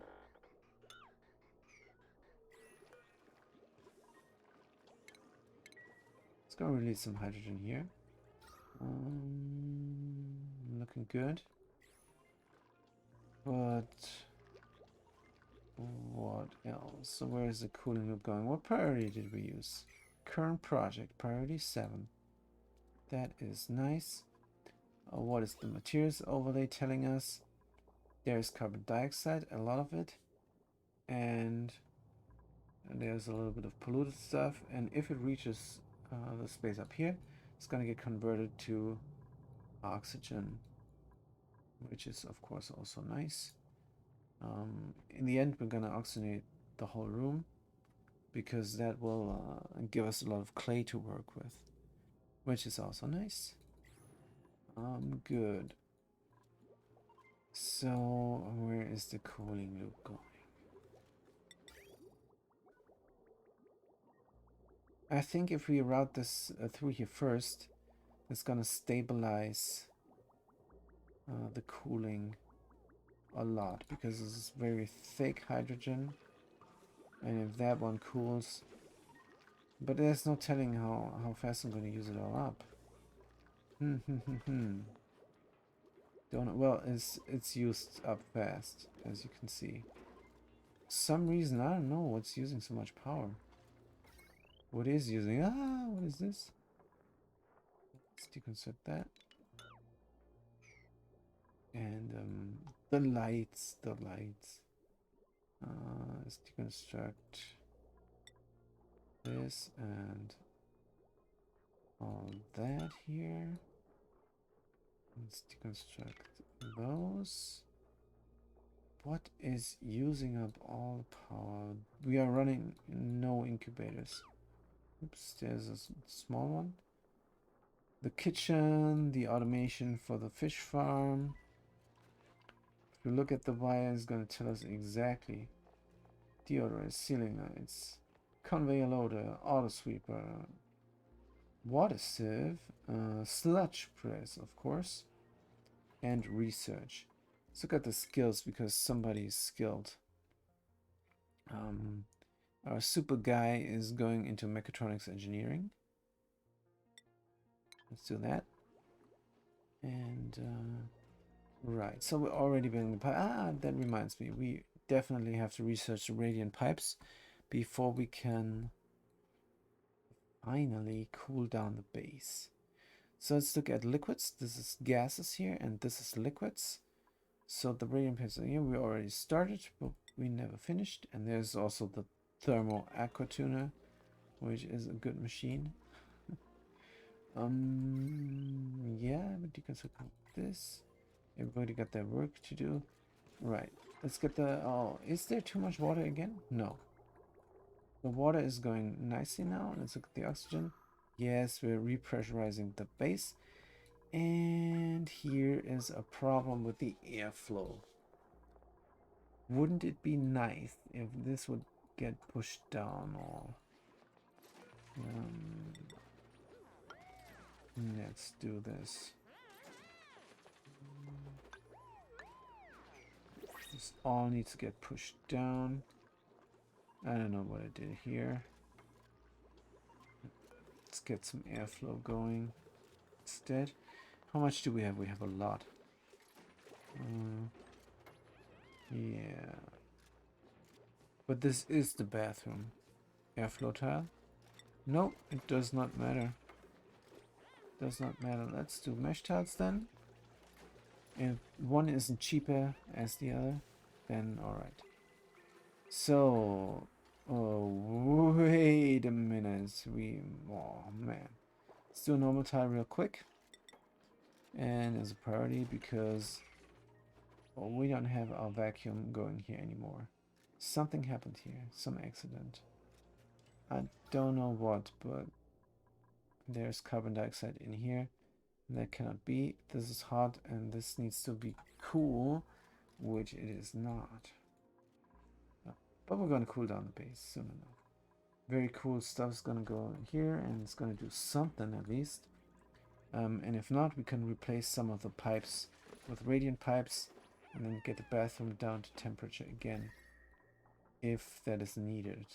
Let's go release some hydrogen here. Looking good. But what else? So where is the cooling loop going? What priority did we use? Current project, priority 7. That is nice. What is the materials overlay telling us? There's carbon dioxide, a lot of it. And there's a little bit of polluted stuff. And if it reaches the space up here, it's going to get converted to oxygen, which is of course also nice. In the end, we're going to oxygenate the whole room because that will give us a lot of clay to work with, which is also nice. Good. So where is the cooling loop going? I think if we route this through here first, it's gonna stabilize the cooling a lot because this is very thick hydrogen, and if that one cools, but there's no telling how fast I'm gonna use it all up. Don't know. Well, it's used up fast, as you can see. Some reason I don't know what's using so much power. What is using? What is this? Let's deconstruct that. And the lights. Let's deconstruct this and all that here. Let's deconstruct those. What is using up all power? We are running no incubators. Oops, there's a small one. The kitchen, the automation for the fish farm. If you look at the wire, it's going to tell us exactly. Deodorant, ceiling lights, conveyor loader, auto sweeper, water sieve, sludge press, of course, and research. Let's look at the skills because somebody is skilled. Our super guy is going into mechatronics engineering. Let's do that. And right, so we're already building the pipe. That reminds me, we definitely have to research the radiant pipes before we can finally cool down the base. So let's look at liquids. This is gases here, and this is liquids. So the radiant pipes are here. We already started, but we never finished. And there's also the thermal aqua tuner, which is a good machine. Yeah, but you can support this. Everybody got their work to do. Right. Let's get the... Oh, is there too much water again? No. The water is going nicely now. Let's look at the oxygen. Yes, we're repressurizing the base. And here is a problem with the airflow. Wouldn't it be nice if this would get pushed down or... let's do this. This all needs to get pushed down. I don't know what I did here. Let's get some airflow going instead. How much do we have? We have a lot. Yeah. But this is the bathroom. Airflow tile? No, it does not matter. Does not matter. Let's do mesh tiles then. If one isn't cheaper as the other, then alright. So, oh, wait a minute. Oh man. Let's do a normal tile real quick. And as a priority because we don't have our vacuum going here anymore. Something happened here. Some accident. I don't know what, but there's carbon dioxide in here. That cannot be. This is hot and this needs to be cool, which it is not. But we're going to cool down the base soon enough. Very cool stuff is going to go in here and it's going to do something at least. And if not, we can replace some of the pipes with radiant pipes and then get the bathroom down to temperature again if that is needed.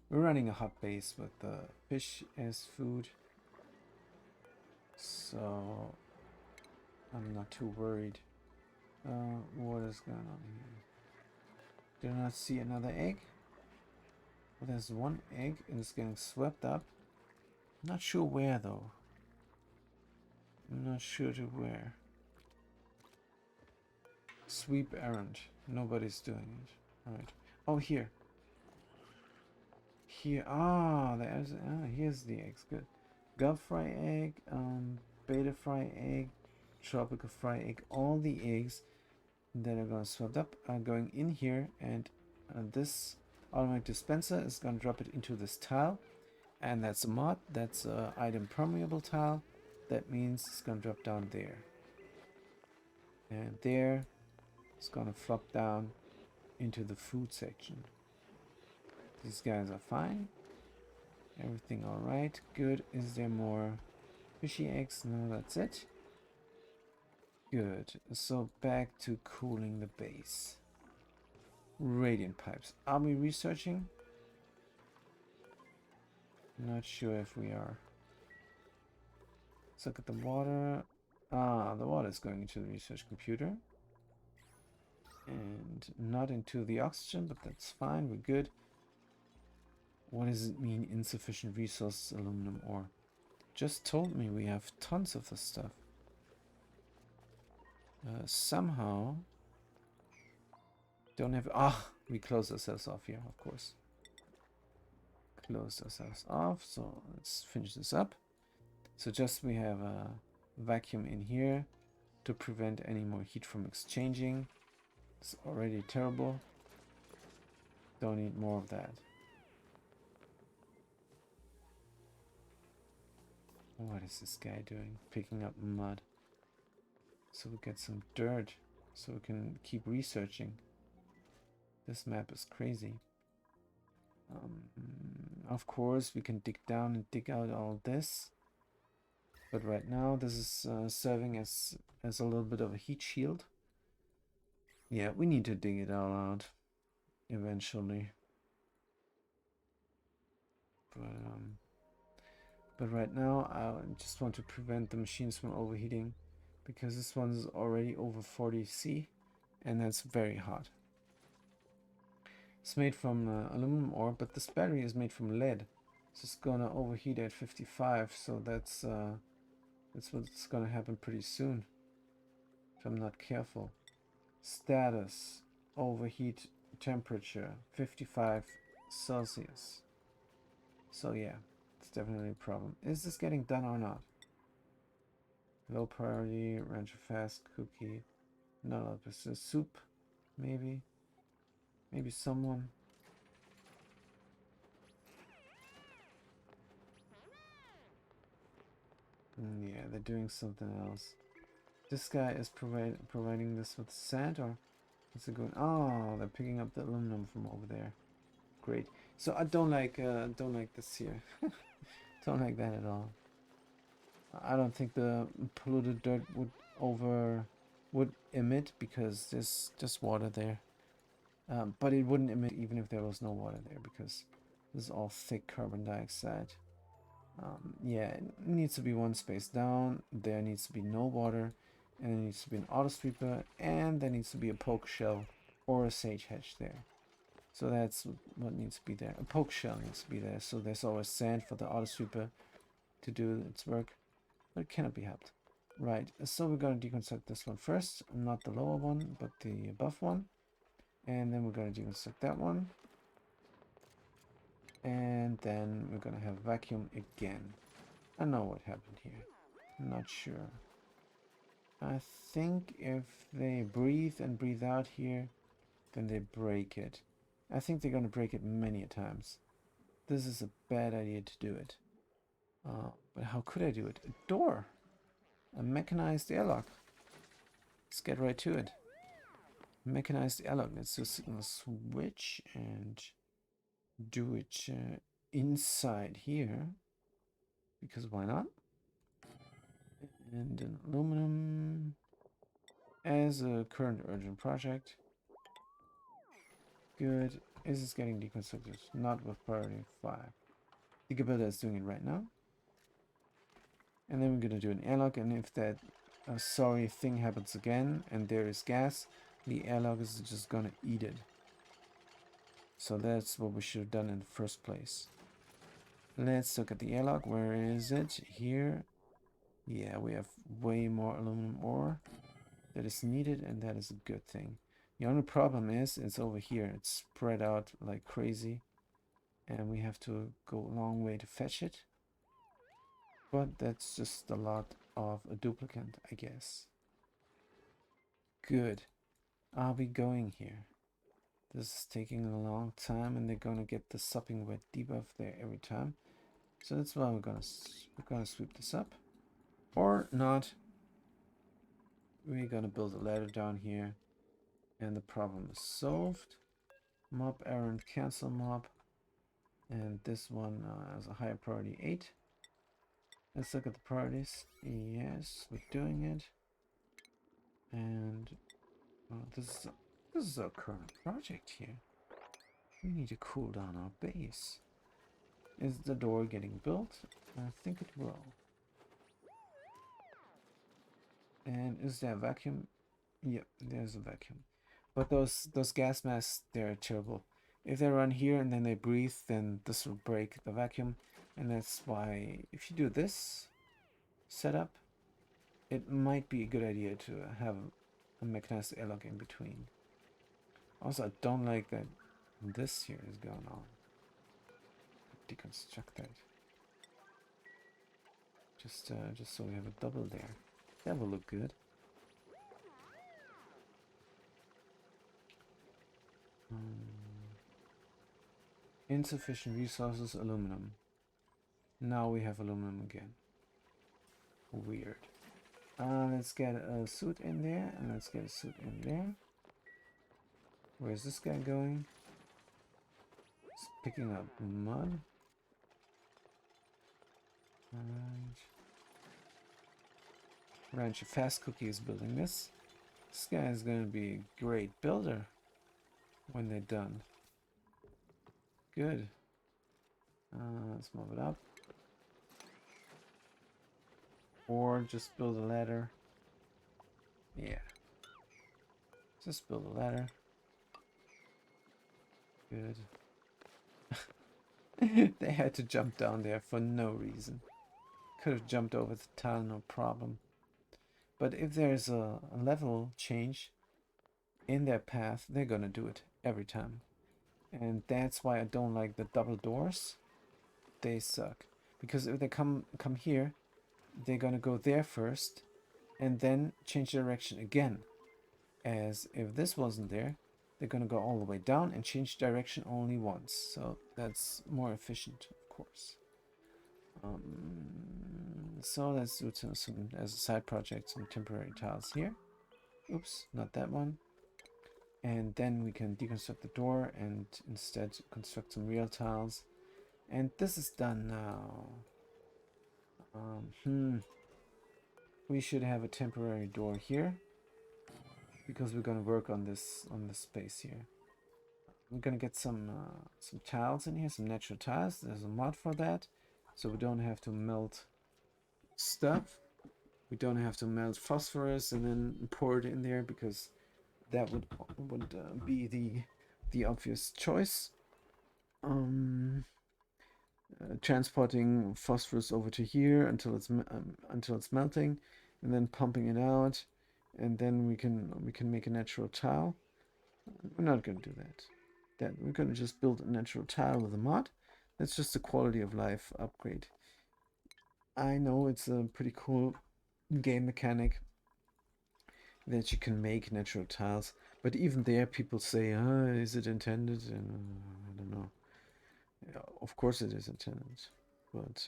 We're running a hot base with the fish as food, so I'm not too worried. What is going on here? Do not see another egg? Well, there's one egg and it's getting swept up. Not sure where though. I'm not sure to where. Sweep errand. Nobody's doing it. Alright. Oh, here. Here. Ah, there's. Ah, here's the eggs. Good. Gulf fry egg. Beta fry egg. Tropical fry egg. All the eggs that are going to swept up are going in here, and this automatic dispenser is going to drop it into this tile, and that's a mod. That's a item permeable tile. That means it's going to drop down there, and there it's going to flop down into the food section. These guys are fine. Everything all right. Good. Is there more fishy eggs? No, that's it. Good. So back to cooling the base. Radiant pipes. Are we researching? Not sure if we are. Let's look at the water. Ah, the water is going into the research computer. And not into the oxygen, but that's fine. We're good. What does it mean, insufficient resources, aluminum ore? Just told me we have tons of this stuff. Somehow don't have. Ah, we closed ourselves off here, of course. Closed ourselves off. So let's finish this up. So just we have a vacuum in here to prevent any more heat from exchanging. It's already terrible. Don't need more of that. What is this guy doing? Picking up mud. So we get some dirt. So we can keep researching. This map is crazy. Of course, we can dig down and dig out all this. But right now, this is serving as a little bit of a heat shield. Yeah, we need to dig it all out eventually. But right now, I just want to prevent the machines from overheating, because this one's already over 40 C, and that's very hot. It's made from aluminum ore, but this battery is made from lead. So it's gonna overheat at 55, so that's what's gonna happen pretty soon if I'm not careful. Status, overheat temperature, 55 Celsius. So yeah, it's definitely a problem. Is this getting done or not? Low priority, rancher fast, cookie, not a lot of soup, maybe. Maybe someone. Yeah, they're doing something else. This guy is providing this with sand, or is it going? Oh, they're picking up the aluminum from over there. Great. So I don't like this here. Don't like that at all. I don't think the polluted dirt would emit, because there's just water there. But it wouldn't emit even if there was no water there, because this is all thick carbon dioxide. Yeah, it needs to be one space down. There needs to be no water, and there needs to be an auto sweeper, and there needs to be a poke shell or a sage hedge there. So that's what needs to be there. A poke shell needs to be there, so there's always sand for the auto sweeper to do its work, but it cannot be helped. Right, so we're going to deconstruct this one first, not the lower one, but the above one. And then we're going to deconstruct that one. And then we're going to have vacuum again. I know what happened here. I'm not sure. I think if they breathe and breathe out here, then they break it. I think they're going to break it many times. This is a bad idea to do it. But how could I do it? A door! A mechanized airlock. Let's get right to it. Mechanized airlock. Let's do a signal switch and do it inside here, because why not? And an aluminum as a current urgent project. Good. Is this getting deconstructed? Not with priority 5. Gigabuilder is doing it right now. And then we're going to do an airlock, and if that a sorry thing happens again and there is gas, the airlock is just gonna eat it. So that's what we should have done in the first place. Let's look at the airlock. Where is it? Here. Yeah, we have way more aluminum ore that is needed, and that is a good thing. The only problem is it's over here. It's spread out like crazy, and we have to go a long way to fetch it. But that's just a lot of a duplicant, I guess. Good. Are we going here? This is taking a long time, and they're gonna get the supping wet debuff there every time. So that's why we're gonna sweep this up, or not. We're gonna build a ladder down here, and the problem is solved. Mob errand, cancel mob, and this one has a higher priority 8. Let's look at the priorities. Yes, we're doing it, and this is our current project here. We need to cool down our base. Is the door getting built? I think it will. And is there a vacuum? Yep, there's a vacuum. But those gas masks, they're terrible. If they run here and then they breathe, then this will break the vacuum. And that's why if you do this setup, it might be a good idea to have a mechanized airlock in between. Also, I don't like that this here is going on. Deconstruct that. Just so we have a double there. That will look good. Insufficient resources, aluminum. Now we have aluminum again. Weird. Let's get a suit in there, and let's get a suit in there. Where's this guy going? He's picking up mud. Alright. Ranch Fast Cookie is building this. This guy is going to be a great builder when they're done. Good. Let's move it up. Or just build a ladder. Yeah. Just build a ladder. Good. They had to jump down there for no reason. Could have jumped over the tile, no problem. But if there's a level change in their path, they're gonna do it every time. And that's why I don't like the double doors. They suck. Because if they come here, they're gonna go there first and then change direction again. As if this wasn't there, they're gonna go all the way down and change direction only once. So that's more efficient, of course. So let's do some as a side project, some temporary tiles here. Oops, not that one. And then we can deconstruct the door and instead construct some real tiles. And this is done now. We should have a temporary door here because we're gonna work on this space here. We're gonna get some tiles in here, some natural tiles. There's a mod for that, so we don't have to melt stuff. We don't have to melt phosphorus and then pour it in there because that would be the obvious choice. Transporting phosphorus over to here until it's melting, and then pumping it out, and then we can make a natural tile. We're not going to do that. We're going to just build a natural tile with a mod. That's just a quality of life upgrade. I know it's a pretty cool game mechanic that you can make natural tiles, but even there people say, is it intended? And I don't know. Yeah, of course it is intended, but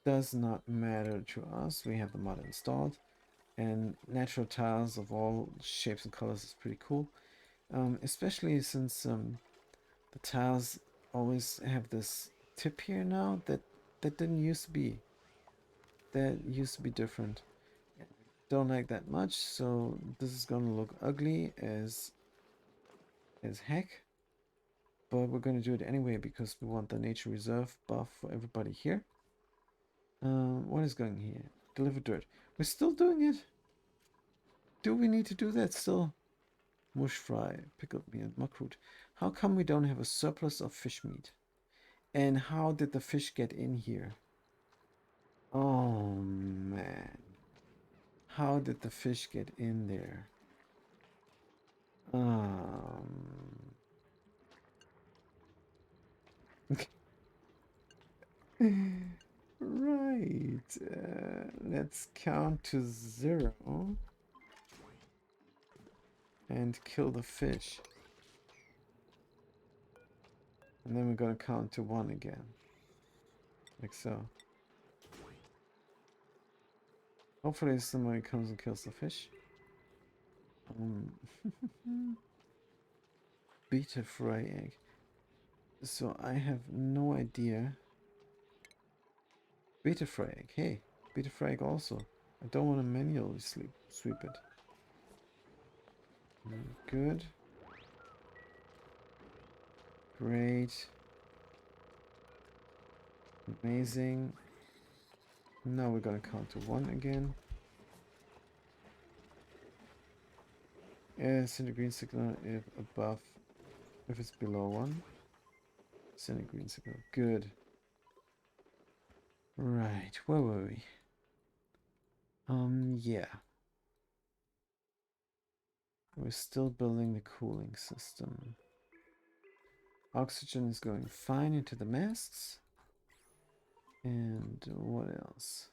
does not matter to us. We have the mod installed, and natural tiles of all shapes and colors is pretty cool, especially since the tiles always have this tip here now that didn't used to be. That used to be different. Don't like that much, so this is gonna look ugly as heck. But we're going to do it anyway because we want the nature reserve buff for everybody here. What is going here? Deliver dirt. We're still doing it. Do we need to do that still? Mush fry, pickled meat, and muckroot. How come we don't have a surplus of fish meat? And how did the fish get in here? Oh man. How did the fish get in there? Right. Let's count to 0 and kill the fish. And then we're gonna count to 1 again. Like so. Hopefully somebody comes and kills the fish. Beta fry egg. So I have no idea. Beta fry egg. Hey, beta fry egg also. I don't want to manually sweep it. Good. Great. Amazing. Now we're gonna count to 1 again. Send a green signal if above, if it's below 1. Send a green signal. Good. Right, where were we? Yeah. We're still building the cooling system. Oxygen is going fine into the masts. And what else?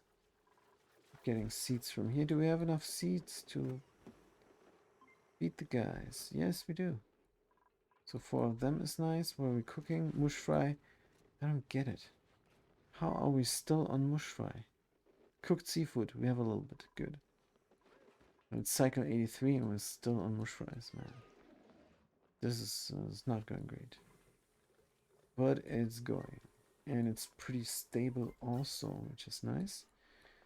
Getting seeds from here. Do we have enough seeds to feed the guys? Yes, we do. So 4 of them is nice. What are we cooking? Mush fry? I don't get it. How are we still on mush fry? Cooked seafood. We have a little bit. Good. It's cycle 83 and we're still on mush fries, man. This is not going great. But it's going. And it's pretty stable also, which is nice.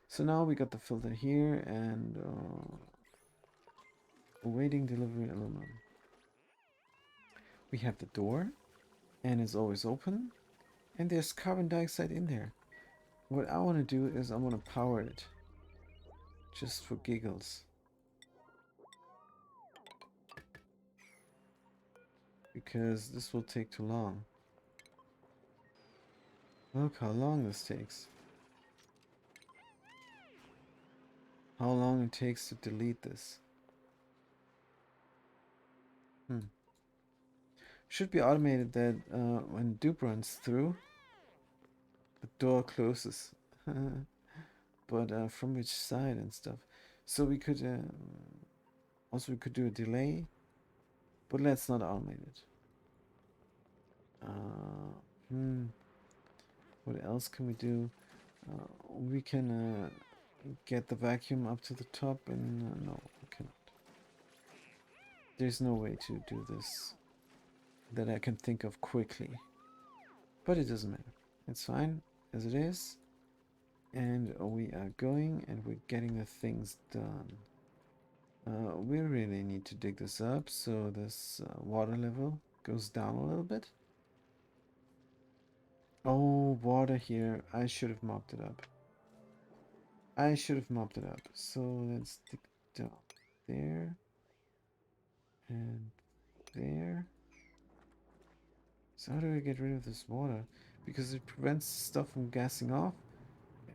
So now we got the filter here and awaiting delivery aluminum. We have the door and it's always open and there's carbon dioxide in there. What I want to do is I want to power it just for giggles. Because this will take too long. Look how long this takes. How long it takes to delete this. Should be automated that when dupe runs through, the door closes. But from which side and stuff. So we could also we could do a delay, but let's not automate it. What else can we do? We can get the vacuum up to the top, and no, we cannot. There's no way to do this that I can think of quickly. But it doesn't matter. It's fine as it is. And we are going and we're getting the things done. We really need to dig this up so this water level goes down a little bit. Oh, water here. I should have mopped it up. I should have mopped it up. So let's dig down there. And there. So how do I get rid of this water? Because it prevents stuff from gassing off.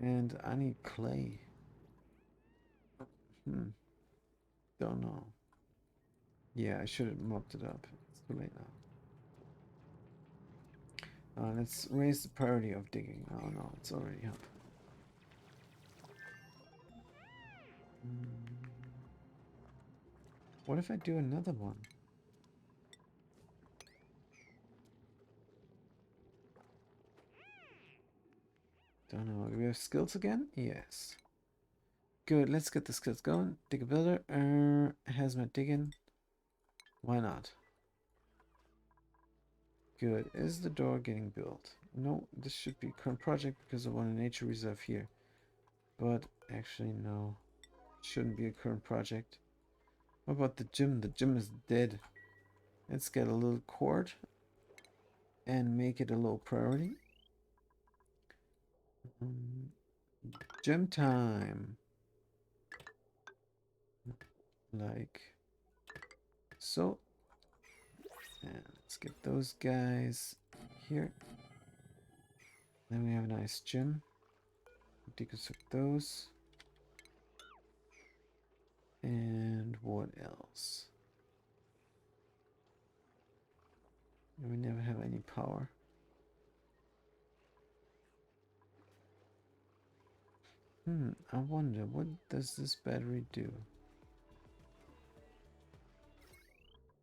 And I need clay. Don't know. Yeah, I should have mopped it up. It's too late now. Let's raise the priority of digging. Oh no, it's already up. What if I do another one? Don't know. Do we have skills again? Yes. Good, let's get the skills going. Dig a builder. Hazmat digging. Why not? Good. Is the door getting built? No, this should be current project because I want a nature reserve here. But actually, no. Shouldn't be a current project. What about the gym? The gym is dead. Let's get a little cord and make it a low priority. Gym time. like so. And let's get those guys here. Then we have a nice gym. Deconstruct those. And what else? We never have any power. I wonder, what does this battery do?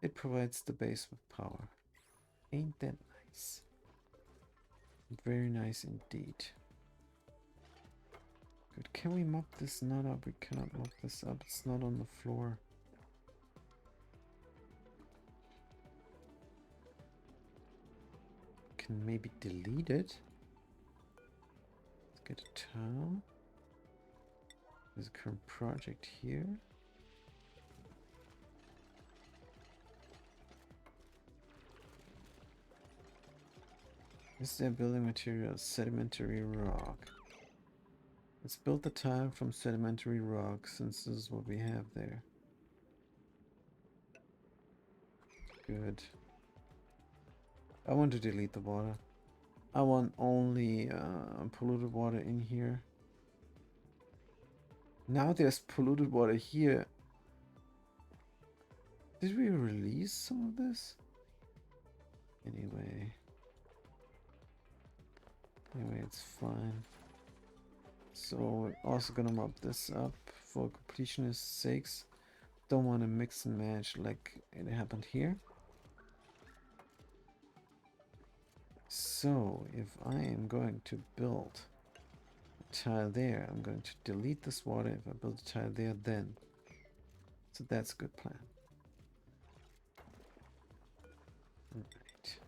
It provides the base with power. Ain't that nice? Very nice indeed. Good. Can we mop this not up? We cannot mop this up. It's not on the floor. Can maybe delete it. Let's get a tile. There's a current project here. Is there building material? Sedimentary rock. Let's build the tile from sedimentary rock, since this is what we have there. Good. I want to delete the water. I want only polluted water in here. Now there's polluted water here. Did we release some of this? Anyway, it's fine. So we're also gonna mop this up for completionist sakes. Don't want to mix and match like it happened here. So if I am going to build a tile there, I'm going to delete this water. If I build a tile there, then. So that's a good plan. Right.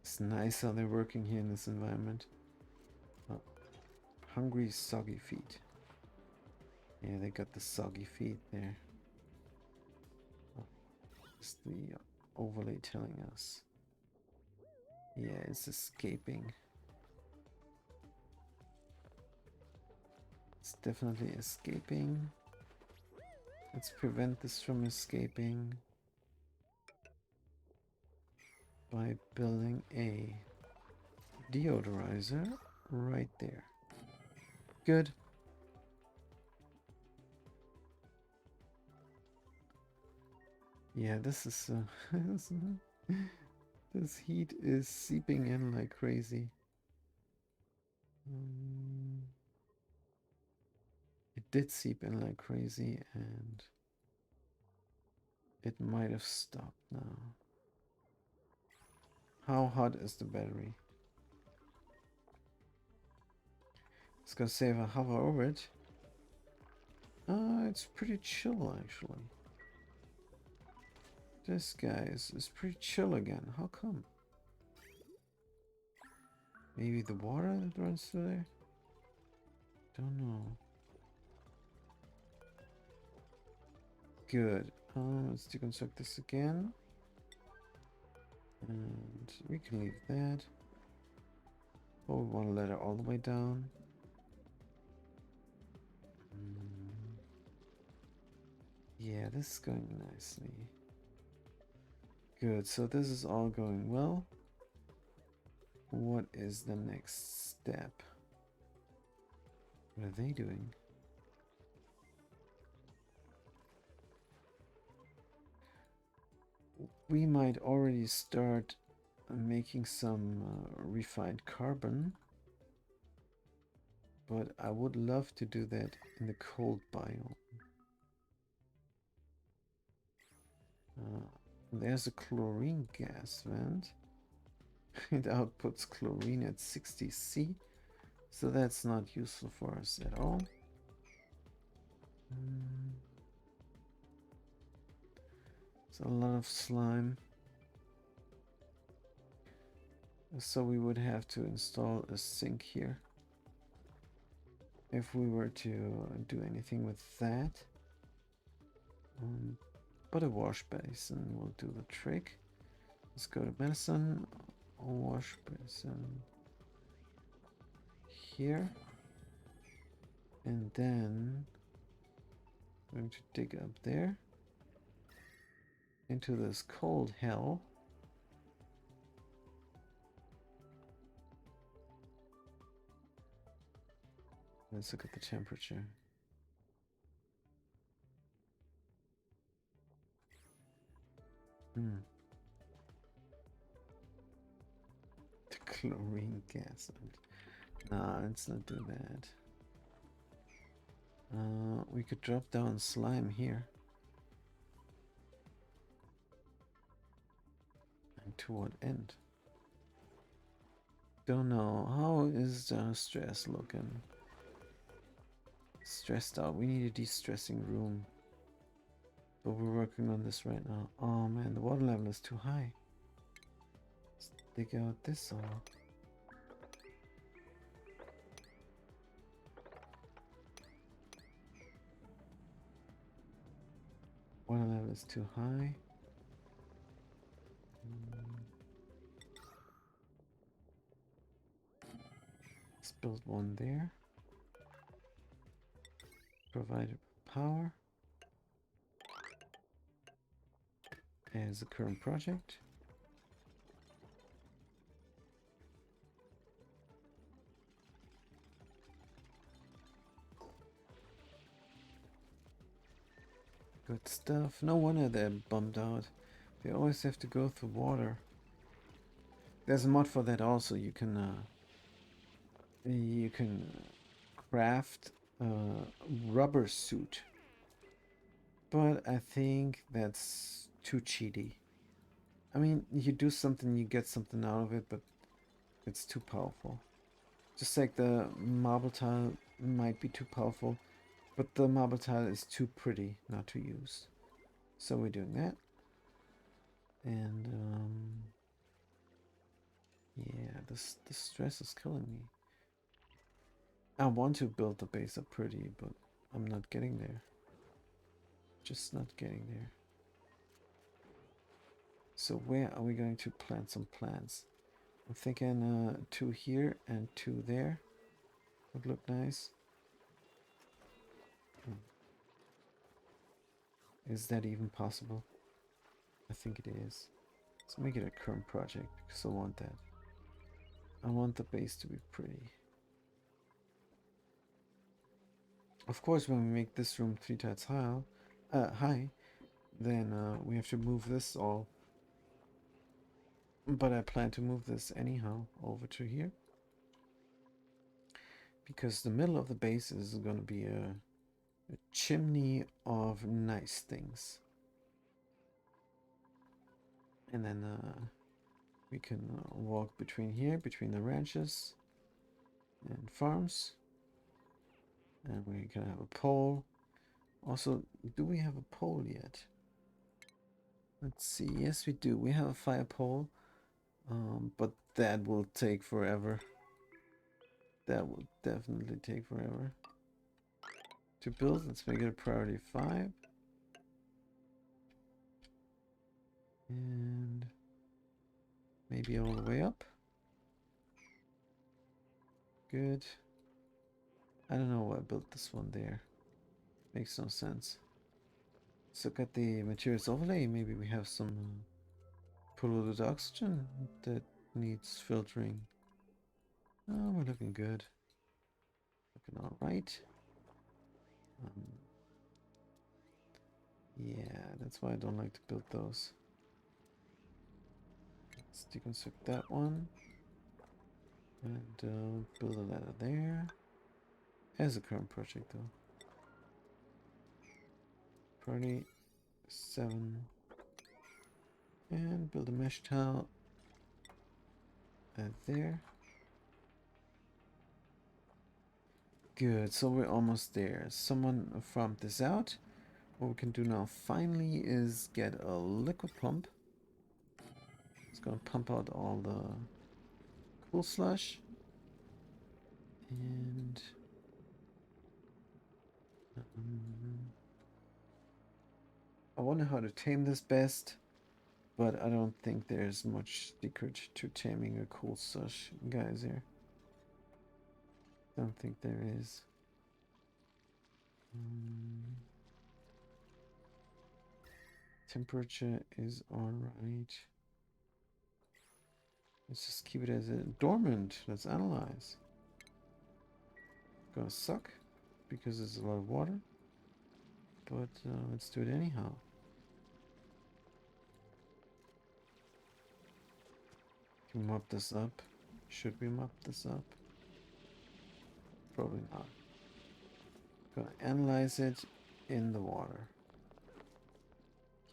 It's nice how they're working here in this environment. Oh, hungry, soggy feet. Yeah, they got the soggy feet there. Oh, it's the overlay telling us. Yeah, it's escaping. It's definitely escaping. Let's prevent this from escaping by building a deodorizer right there. Good. Yeah, this is this heat is seeping in like crazy. It did seep in like crazy, and it might have stopped now. How hot is the battery? It's gonna say if I hover over it. It's pretty chill actually. This guy is pretty chill again. How come? Maybe the water that runs through there? Don't know. Good. Let's deconstruct this again. And we can leave that. Oh, we want to let it all the way down. Yeah, this is going nicely. Good, so this is all going well. What is the next step? What are they doing? We might already start making some refined carbon. But I would love to do that in the cold biome. There's a chlorine gas vent. It outputs chlorine at 60 C. So that's not useful for us at all. It's a lot of slime. So we would have to install a sink here if we were to do anything with that. But a wash basin will do the trick. Let's go to medicine. Wash basin here. And then I'm going to dig up there into this cold hell. Let's look at the temperature. The chlorine gas. Nah, let's not do that. We could drop down slime here. And to what end? Don't know. How is the stress looking? Stressed out. We need a de-stressing room. But we're working on this right now. Oh man, the water level is too high. Let's dig out this all. Water level is too high. Let's build one there. Provide power. As a current project. Good stuff. No wonder they're bummed out. They always have to go through water. There's a mod for that also. You can craft a rubber suit. But I think that's too cheaty. I mean, you do something, you get something out of it, but it's too powerful. Just like the marble tile might be too powerful, but the marble tile is too pretty not to use. So we're doing that. And, yeah, the stress is killing me. I want to build the base up pretty, but I'm not getting there. Just not getting there. So where are we going to plant some plants? I'm thinking 2 here and 2 there would look nice. Is that even possible? I think it is. Let's make it a current project because I want that. I want the base to be pretty. Of course, when we make this room 3 times high, then we have to move this all. But I plan to move this anyhow over to here. Because the middle of the base is going to be a chimney of nice things. And then we can walk between here, between the ranches and farms. And we can have a pole. Also, do we have a pole yet? Let's see. Yes, we do. We have a fire pole. But that will take forever. That will definitely take forever to build. Let's make it a priority 5. And maybe all the way up. Good. I don't know why I built this one there. Makes no sense. Let's look at the materials overlay. Maybe we have some polluted oxygen that needs filtering. Oh, we're looking good. Looking alright. Yeah, that's why I don't like to build those. Let's deconstruct that one. And build a ladder there. As a current project though. Priority 7. And build a mesh tile there. Good, so we're almost there. Someone farmed this out. What we can do now finally is get a liquid pump. It's gonna pump out all the cool slush. And I wonder how to tame this best, but I don't think there's much secret to taming a cool slush geyser. Don't think there is. Temperature is alright. Let's just keep it as a dormant. Let's analyze. Gonna suck because there's a lot of water, but let's do it anyhow. Can we mop this up? Should we mop this up? Probably not. Gonna analyze it in the water.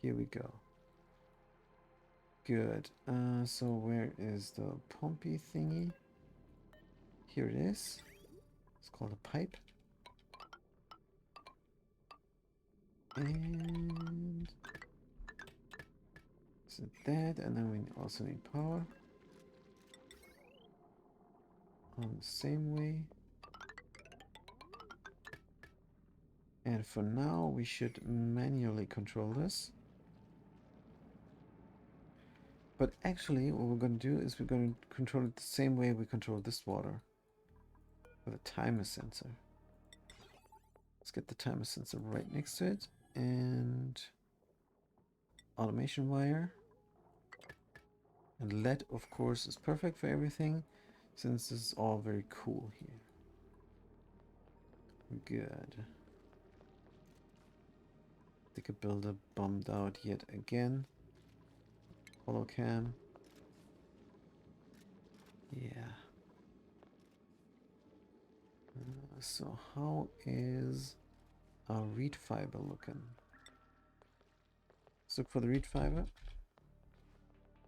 Here we go. Good. So where is the pumpy thingy? Here it is. It's called a pipe. And so that, and then we also need power. On the same way. And for now, we should manually control this. But actually, what we're going to do is we're going to control it the same way we control this water. With a timer sensor. Let's get the timer sensor right next to it. And automation wire. And LED, of course, is perfect for everything, since this is all very cool here. Good. Ticket builder bombed out yet again. Holocam. Yeah. So how is our reed fiber looking? Let's look for the reed fiber.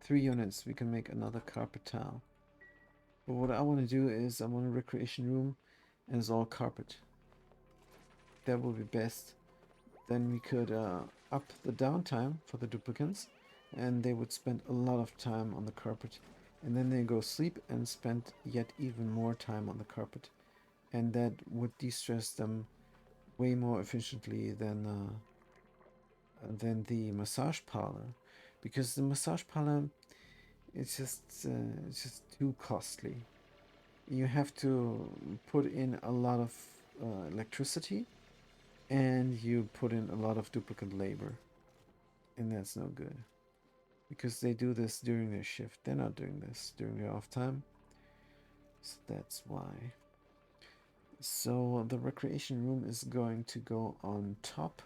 3 units, we can make another carpet tile. But what I want to do is I want a recreation room and it's all carpet. That would be best. Then we could up the downtime for the duplicants and they would spend a lot of time on the carpet. And then they go sleep and spend yet even more time on the carpet. And that would de-stress them way more efficiently than the massage parlor. Because the massage parlor, it's just too costly. You have to put in a lot of electricity and you put in a lot of duplicate labor, and that's no good because they do this during their shift. They're not doing this during their off time, so that's why. So the recreation room is going to go on top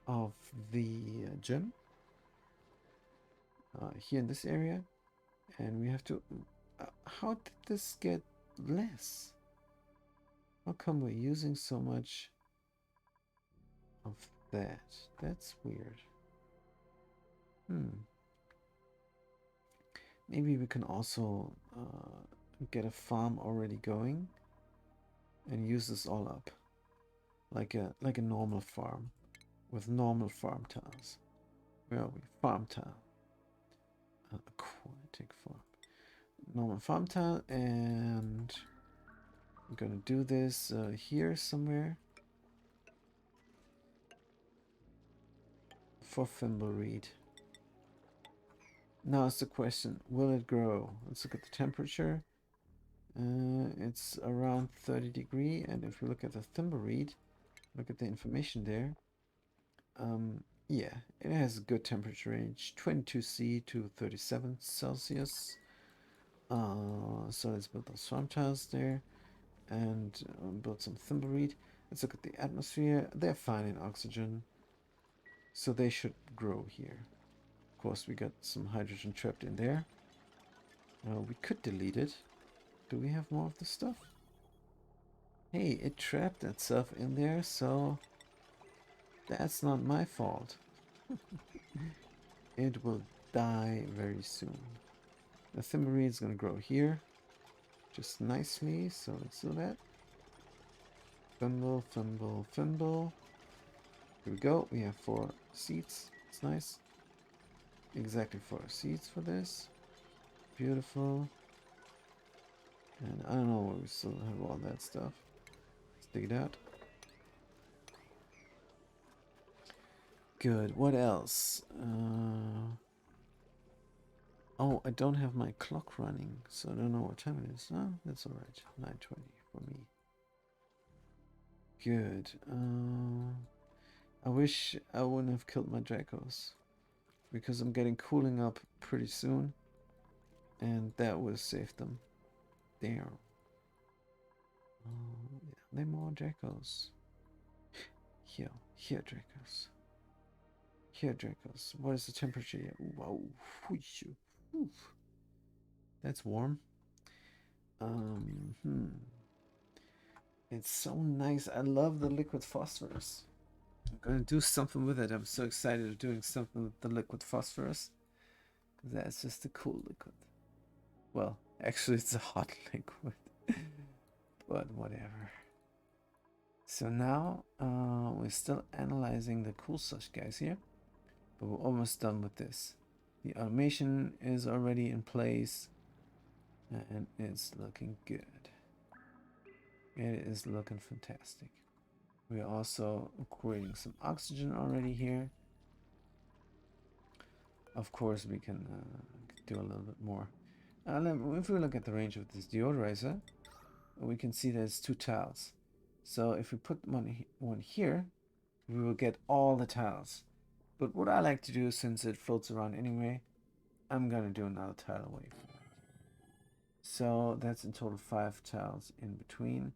of the gym here in this area, and we have to how did this get less? How come we're using so much of that? That's weird. Maybe we can also get a farm already going and use this all up like a normal farm with normal farm tiles. Where are we? Farm tile. Aquatic farm. Normal farm tile, and I'm gonna do this here somewhere for thimbleweed. Now it's the question, will it grow? Let's look at the temperature. It's around 30 degrees, and if we look at the thimbleweed, look at the information there. Yeah, it has a good temperature range, 22°C to 37 Celsius. So let's build those farm tiles there and build some thimbleweed. Let's look at the atmosphere. They're fine in oxygen, so they should grow here. Of course, we got some hydrogen trapped in there. We could delete it. Do we have more of the stuff? Hey, it trapped itself in there, so that's not my fault. It will die very soon. The thimbleweed is going to grow here just nicely, so let's do that. Thimble, thimble, thimble. Here we go. We have 4 seeds. It's nice. Exactly 4 seeds for this. Beautiful. And I don't know where we still have all that stuff. Let's dig it out. Good. What else? Oh, I don't have my clock running, so I don't know what time it is. Oh, that's alright. 9:20. for me. Good. I wish I wouldn't have killed my Dracos, because I'm getting cooling up pretty soon, and that would have saved them. Damn. Yeah, they're more Dracos. Here, Dracos. Here, Dracos. What is the temperature here? Wow. That's warm. It's so nice. I love the liquid phosphorus. I'm gonna do something with it. I'm so excited of doing something with the liquid phosphorus. That's just a cool liquid. Well, actually it's a hot liquid. But whatever. So now we're still analyzing the cool slush guys here. But we're almost done with this. The automation is already in place. And it's looking good. It is looking fantastic. We're also creating some oxygen already here. Of course, we can do a little bit more. If we look at the range of this deodorizer, we can see there's 2 tiles. So if we put one here, we will get all the tiles. But what I like to do, since it floats around anyway, I'm gonna do another tile away from it. So that's in total 5 tiles in between,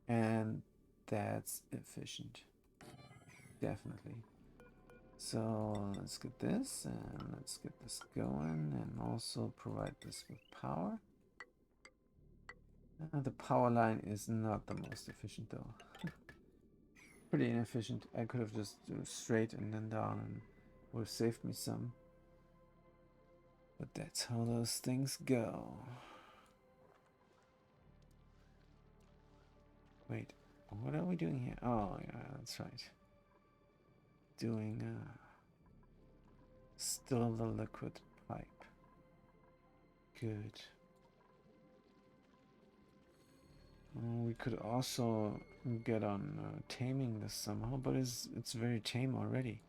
and that's efficient, definitely. So let's get this, and let's get this going, and also provide this with power. The power line is not the most efficient though. Pretty inefficient. I could have just do straight and then down, and would have saved me some. But that's how those things go. Wait, what are we doing here? Oh yeah, that's right. Doing still the liquid pipe. Good. We could also get on taming this somehow, but it's very tame already.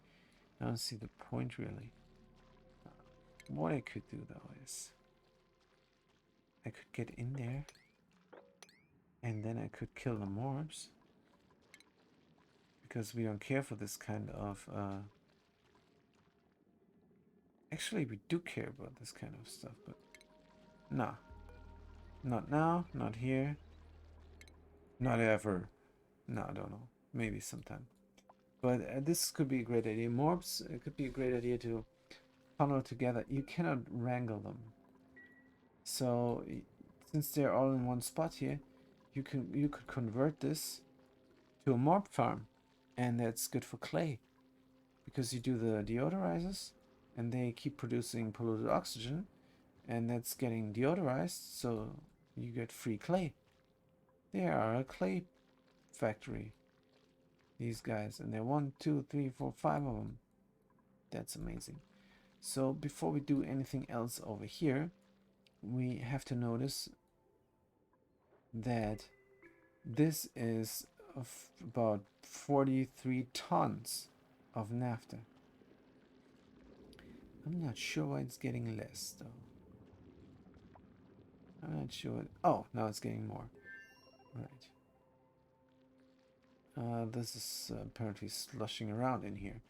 I don't see the point really. What I could do though is I could get in there, and then I could kill the morbs, because we don't care for this kind of actually we do care about this kind of stuff, but nah, not now, not here, not ever. No, I don't know, maybe sometime. But this could be a great idea. Morbs, it could be a great idea to funnel together. You cannot wrangle them, so since they're all in one spot here, you could convert this to a morb farm, and that's good for clay, because you do the deodorizers and they keep producing polluted oxygen, and that's getting deodorized, so you get free clay. They are a clay factory, these guys, and they're 1, 2, 3, 4, 5 of them. That's amazing. So before we do anything else over here, we have to notice that this is about 43 tons of naphtha. I'm not sure why it's getting less though. I'm not sure. Oh, now it's getting more. Right. This is apparently slushing around in here.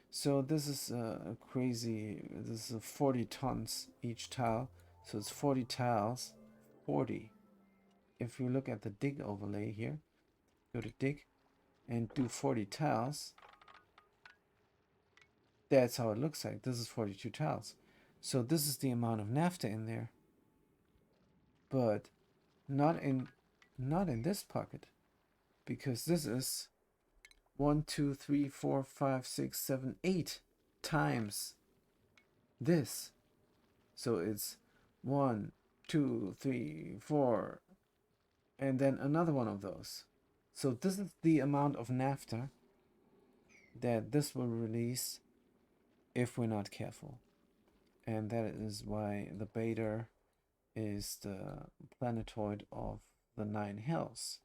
So this is crazy. This is 40 tons each tile. So it's 40 tiles. 40. If you look at the dig overlay here, go to dig and do 40 tiles. That's how it looks like. This is 42 tiles. So this is the amount of naphtha in there. But not in this pocket, because this is 1, 2, 3, 4, 5, 6, 7, 8 times this. So it's 1, 2, 3, 4, and then another one of those. So this is the amount of naphtha that this will release if we're not careful. And that is why the beta is the planetoid of the 9 hells,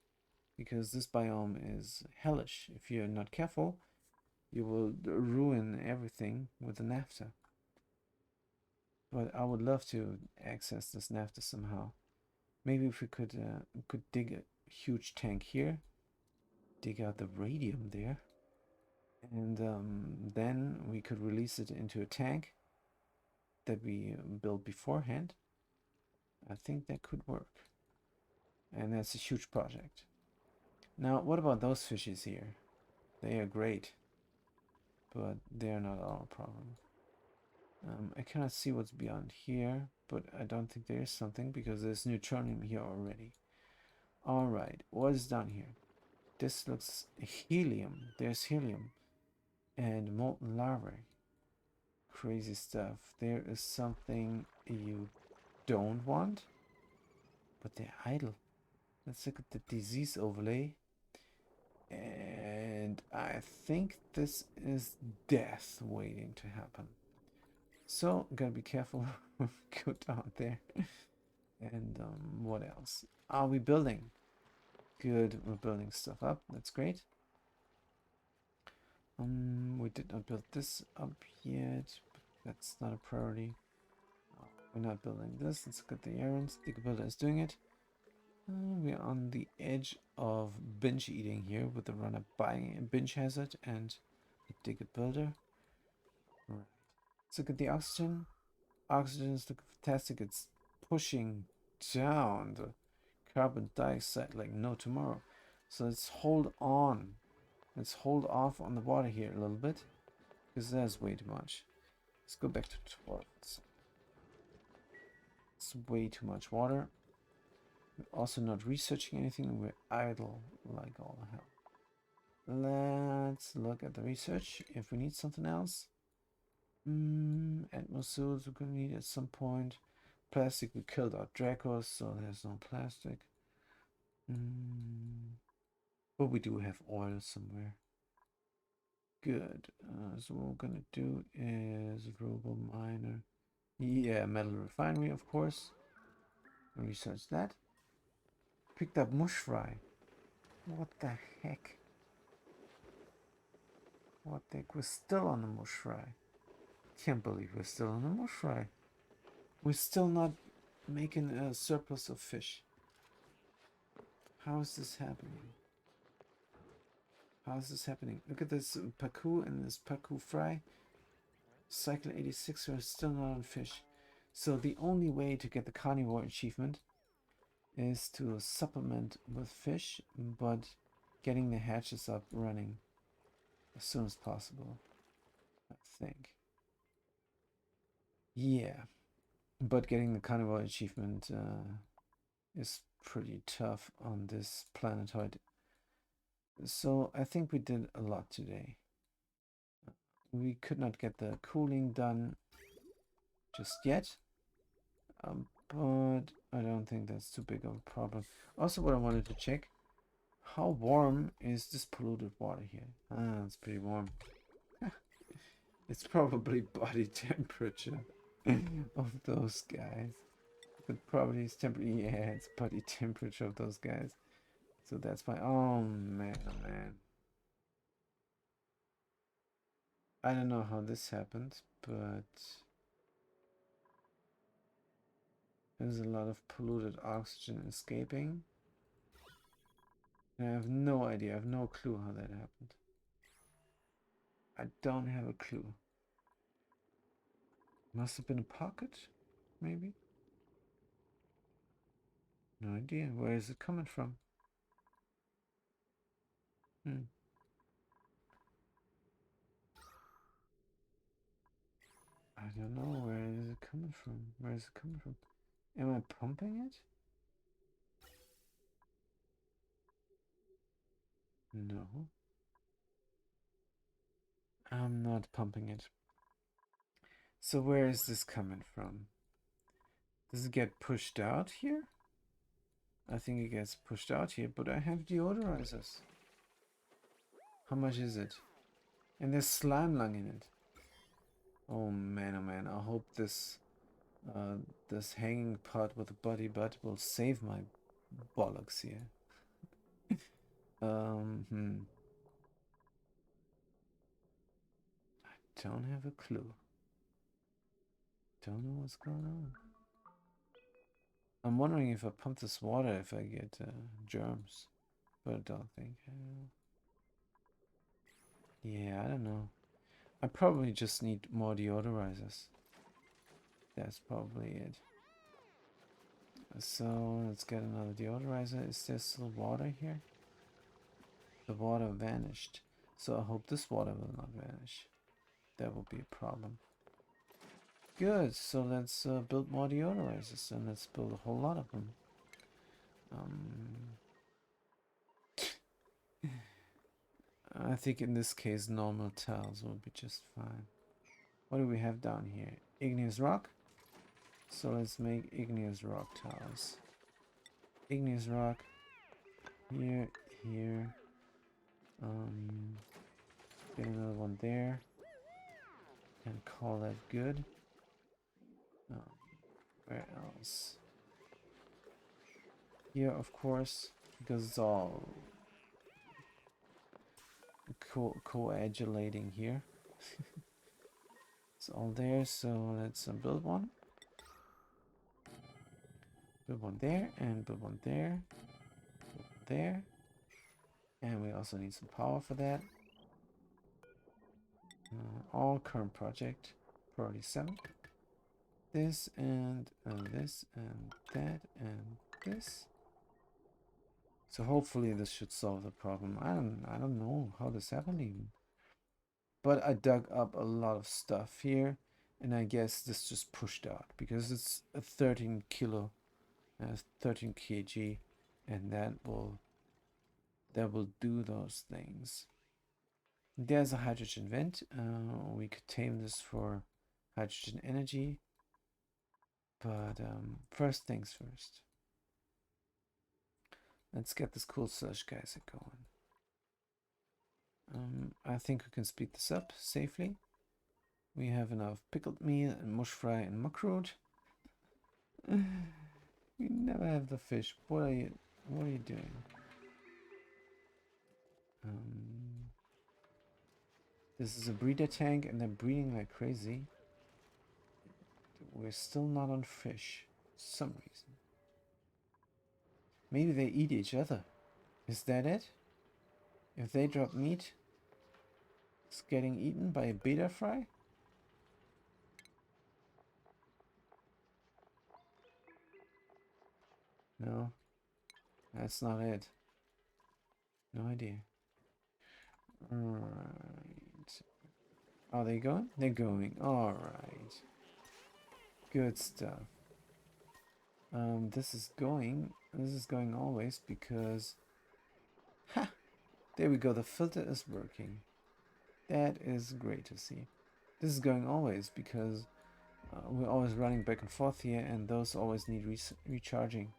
because this biome is hellish. If you're not careful, you will ruin everything with the naphtha. But I would love to access this naphtha somehow. Maybe if we could dig huge tank here. Dig out the radium there. And then we could release it into a tank that we built beforehand. I think that could work. And that's a huge project. Now, what about those fishes here? They are great, but they're not our problem. I cannot see what's beyond here, but I don't think there is something because there's neutronium here already. Alright, what is down here? This looks helium. There's helium and molten larvae. Crazy stuff. There is something you don't want, but they're idle. Let's look at the disease overlay. And I think this is death waiting to happen. So, gotta be careful. Go down there. And what else? Are we building? Good, we're building stuff up. That's great. We did not build this up yet, but that's not a priority. We're not building this. Let's look at the errands. The builder is doing it. We're on the edge of binge eating here with the runner buying a binge hazard and the digger builder. Right. Let's look at the oxygen. Oxygen is looking fantastic. It's pushing down the carbon dioxide like no tomorrow. So let's hold on. Let's hold off on the water here a little bit because that's way too much. Let's go back to 12. It's way too much water. We're also not researching anything. We're idle like all hell. Let's look at the research if we need something else. Atmosuits we're gonna need at some point. Plastic, we killed our Dracos, so there's no plastic. But we do have oil somewhere. Good. So what we're gonna do is Robo Miner. Yeah, metal refinery, of course. Research that. Picked up mush fry. What the heck? What the heck? We're still on the mush fry. Can't believe we're still on the mush fry. We're still not making a surplus of fish. How is this happening? How is this happening? Look at this paku and this paku fry. Cycle 86, we're still not on fish. So the only way to get the carnivore achievement is to supplement with fish, but getting the hatches up running as soon as possible, I think. Yeah, but getting the carnivore achievement is pretty tough on this planetoid. So I think we did a lot today. We could not get the cooling done just yet, but I don't think that's too big of a problem. Also, what I wanted to check, how warm is this polluted water here? Ah, it's pretty warm. It's probably body temperature of those guys. But probably it's temperature. Yeah, it's body temperature of those guys. So that's fine. Oh man, oh man. I don't know how this happened, but there's a lot of polluted oxygen escaping. And I have no idea. I have no clue how that happened. I don't have a clue. Must have been a pocket, maybe? No idea. Where is it coming from? I don't know. Where is it coming from? Where is it coming from? Am I pumping it? No. I'm not pumping it. So where is this coming from? Does it get pushed out here? I think it gets pushed out here, but I have deodorizers. How much is it? And there's slime lung in it. Oh man, I hope this this hanging part with the body butt will save my bollocks here. I don't have a clue. Don't know what's going on. I'm wondering if I pump this water if I get germs, but I don't think. Yeah, I don't know. I probably just need more deodorizers. That's probably it. So let's get another deodorizer. Is there still water here? The water vanished. So I hope this water will not vanish. That will be a problem. Good, so let's build more deodorizers and let's build a whole lot of them. I think in this case normal tiles will be just fine. What do we have down here? Igneous rock? So let's make igneous rock tiles. Igneous rock. Here, here. Get another one there. And call that good. Where else? Here, of course, because it's all coagulating here. It's all there, so let's build one. Build one there, and build one there. Build one there. And we also need some power for that. All current project. Priority 7. This and this and that and this. So hopefully this should solve the problem. I don't know how this happened even. But I dug up a lot of stuff here, and I guess this just pushed out because it's a 13 kilo, 13 kg, and that will do those things. There's a hydrogen vent. We could tame this for hydrogen energy, but first things first. Let's get this cool slush geyser going. I think we can speed this up safely. We have enough pickled meal and mush fry and muckroot. We never have the fish. What are you doing? This is a breeder tank and they're breeding like crazy. We're still not on fish for some reason. Maybe they eat each other. Is that it? If they drop meat, it's getting eaten by a beta fry? No, that's not it. No idea. Alright. Are they going? They're going. Alright. Good stuff. This is going always because... Ha! There we go, the filter is working. That is great to see. This is going always because we're always running back and forth here and those always need recharging.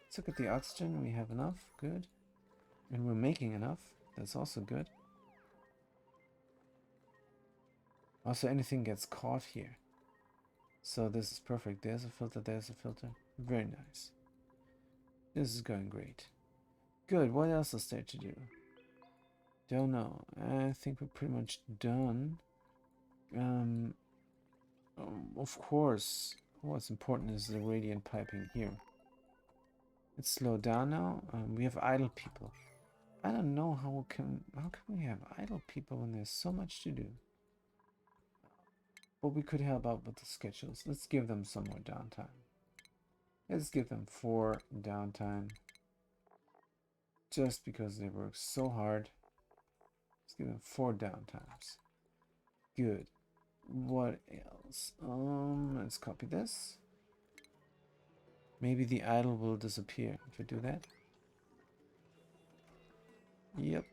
Let's look at the oxygen. We have enough. Good. And we're making enough. That's also good. Also, anything gets caught here. So this is perfect. There's a filter. There's a filter. Very nice. This is going great. Good. What else is there to do? Don't know. I think we're pretty much done. Of course, what's important is the radiant piping here. It's slowed down now. We have idle people. I don't know how can we have idle people when there's so much to do. But we could help out with the schedules. Let's give them some more downtime. Let's give them 4 downtime. Just because they work so hard. Let's give them 4 downtimes. Good. What else? Let's copy this. Maybe the idle will disappear if we do that. Yep.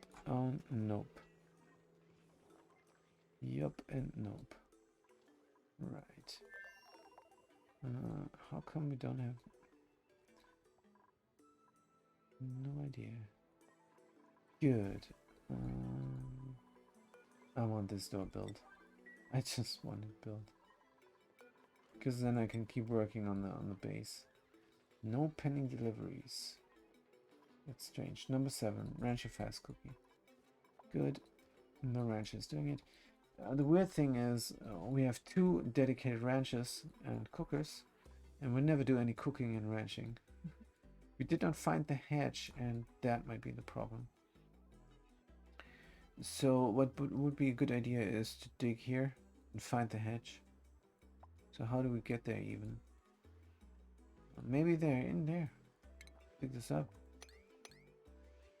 Nope. Yup and nope. Right. How come we don't have... No idea. Good. I want this door built. I just want it built. Because then I can keep working on the base. No pending deliveries. That's strange. Number 7, Rancher Fast Cookie. Good. No rancher is doing it. The weird thing is we have 2 dedicated ranchers and cookers, And we'll never do any cooking and ranching. We did not find the hatch, and that might be the problem. So what would be a good idea is to dig here and find the hatch. So how do we get there even? Maybe they're in there. Dig this up.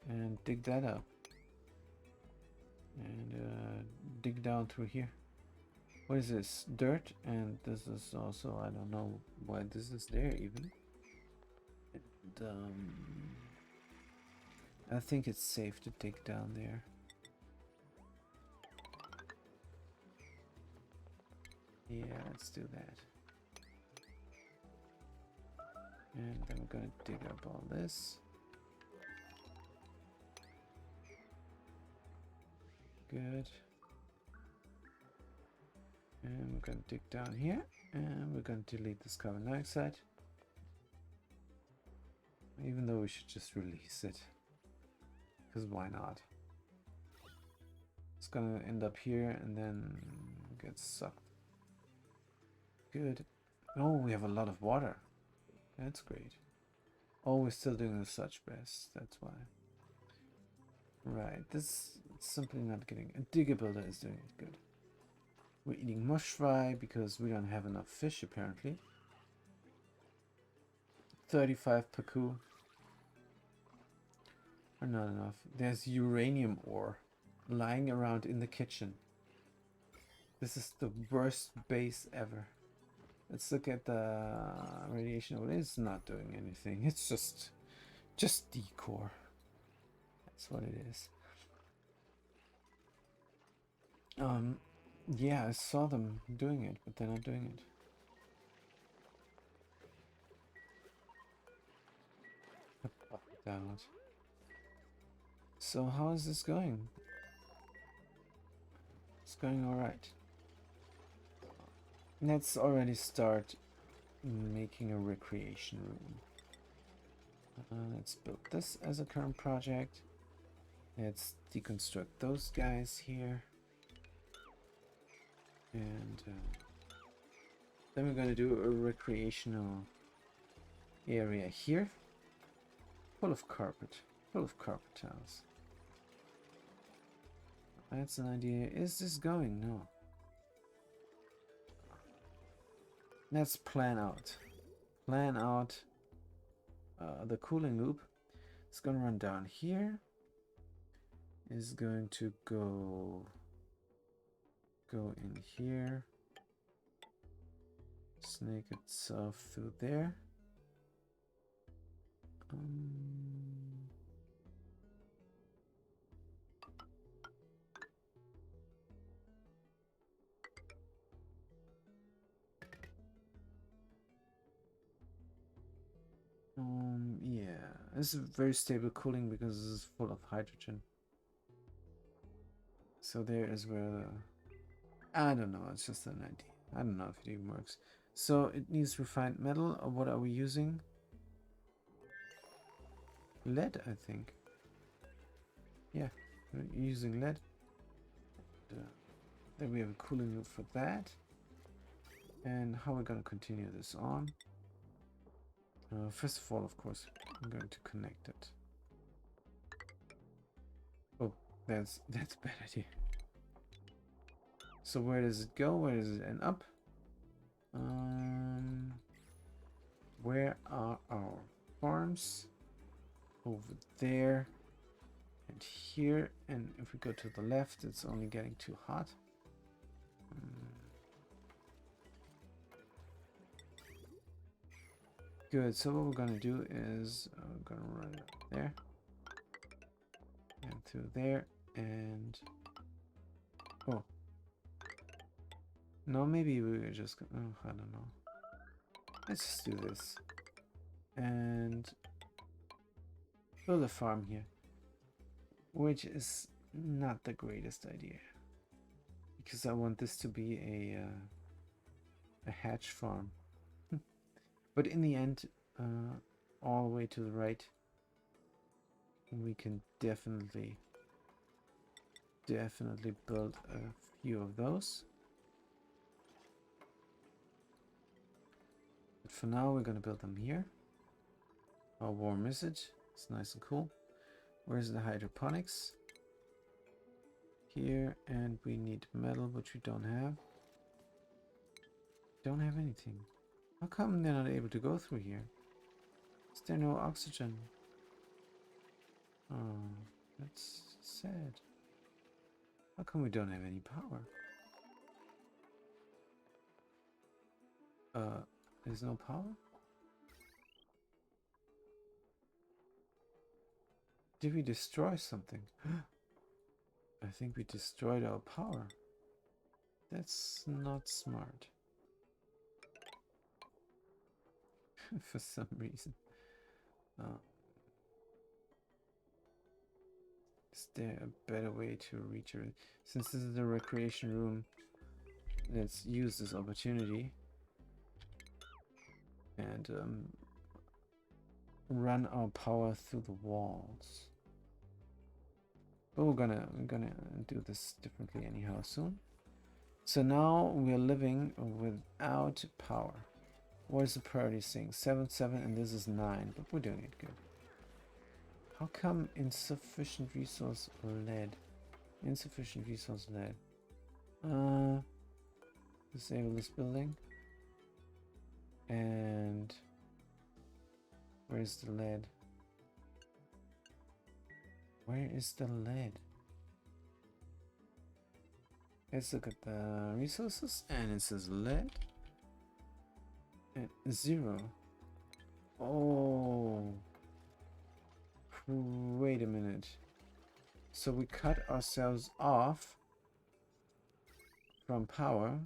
And dig that up. And dig down through here. What is this? Dirt, and this is also, I don't know why this is there even. And, I think it's safe to dig down there. Yeah, let's do that. And then we're gonna dig up all this. Good. And we're gonna dig down here, and we're gonna delete this carbon dioxide. Even though we should just release it. Because why not? It's gonna end up here and then get sucked. Good. Oh, we have a lot of water. That's great. Oh, we're still doing the such best. That's why. Right. This is simply not getting... A digger builder is doing it good. We're eating mush fry because we don't have enough fish apparently. 35 paku are not enough. There's uranium ore lying around in the kitchen. This is the worst base ever. Let's look at the radiation. Well, it's not doing anything. It's just decor. That's what it is. Yeah, I saw them doing it, but they're not doing it. Damn it. So how is this going? It's going alright. Let's already start making a recreation room. Let's build this as a current project. Let's deconstruct those guys here. And then we're going to do a recreational area here. Full of carpet tiles. That's an idea. Is this going? No. Let's plan out. Plan out the cooling loop. It's going to run down here. Is going to go in here. Snake itself through there. Yeah, this is very stable cooling because this is full of hydrogen. So there is where I don't know, it's just an idea. I don't know if it even works. So it needs refined metal, or what are we using? Lead, I think. Yeah, we're using lead. Then we have a cooling loop for that. And how we're going to continue this on. First of all, of course, I'm going to connect it. Oh, that's a bad idea. So where does it go? Where does it end up? Where are our farms? Over there and here. And if we go to the left, it's only getting too hot. Good, so what we're gonna do is we're gonna run it up there and through there, and oh no, maybe we were just gonna, oh, I don't know. Let's just do this and build a farm here, which is not the greatest idea because I want this to be a hatch farm. But in the end, all the way to the right, we can definitely build a few of those. But for now, we're gonna build them here. How warm is it? It's nice and cool. Where's the hydroponics? Here, and we need metal, which we don't have. Don't have anything. How come they're not able to go through here? Is there no oxygen? Oh, that's sad. How come we don't have any power? There's no power? Did we destroy something? I think we destroyed our power. That's not smart. For some reason. Is there a better way to reach it? Since this is the recreation room, let's use this opportunity and run our power through the walls. But we're gonna do this differently anyhow soon. So now we're living without power. What is the priority saying? 7, 7, and this is 9, but we're doing it good. How come insufficient resource lead? Insufficient resource lead. Disable this building. And where's the lead? Where is the lead? Let's look at the resources, and it says lead and 0. Oh, wait a minute. So we cut ourselves off from power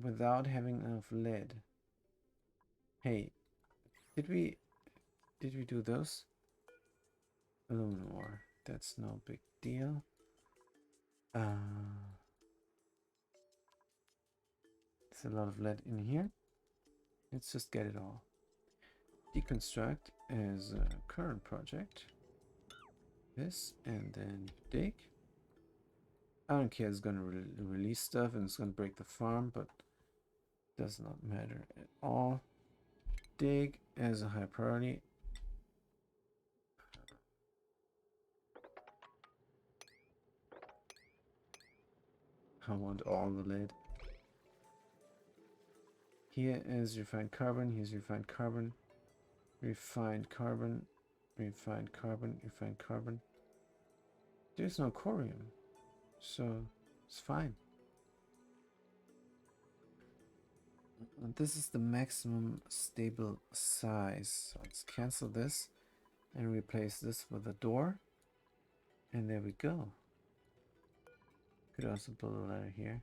without having enough lead. Hey, did we do those? Aluminum ore. That's no big deal. There's a lot of lead in here. Let's just get it all. Deconstruct is a current project. This, and then dig. I don't care, it's gonna release stuff and it's gonna break the farm, but does not matter at all. Dig as a high priority. I want all the lead. Here is refined carbon, here's refined carbon, refined carbon, refined carbon, refined carbon. There's no corium, so it's fine. And this is the maximum stable size. So let's cancel this and replace this with a door. And there we go. Could also build a ladder here.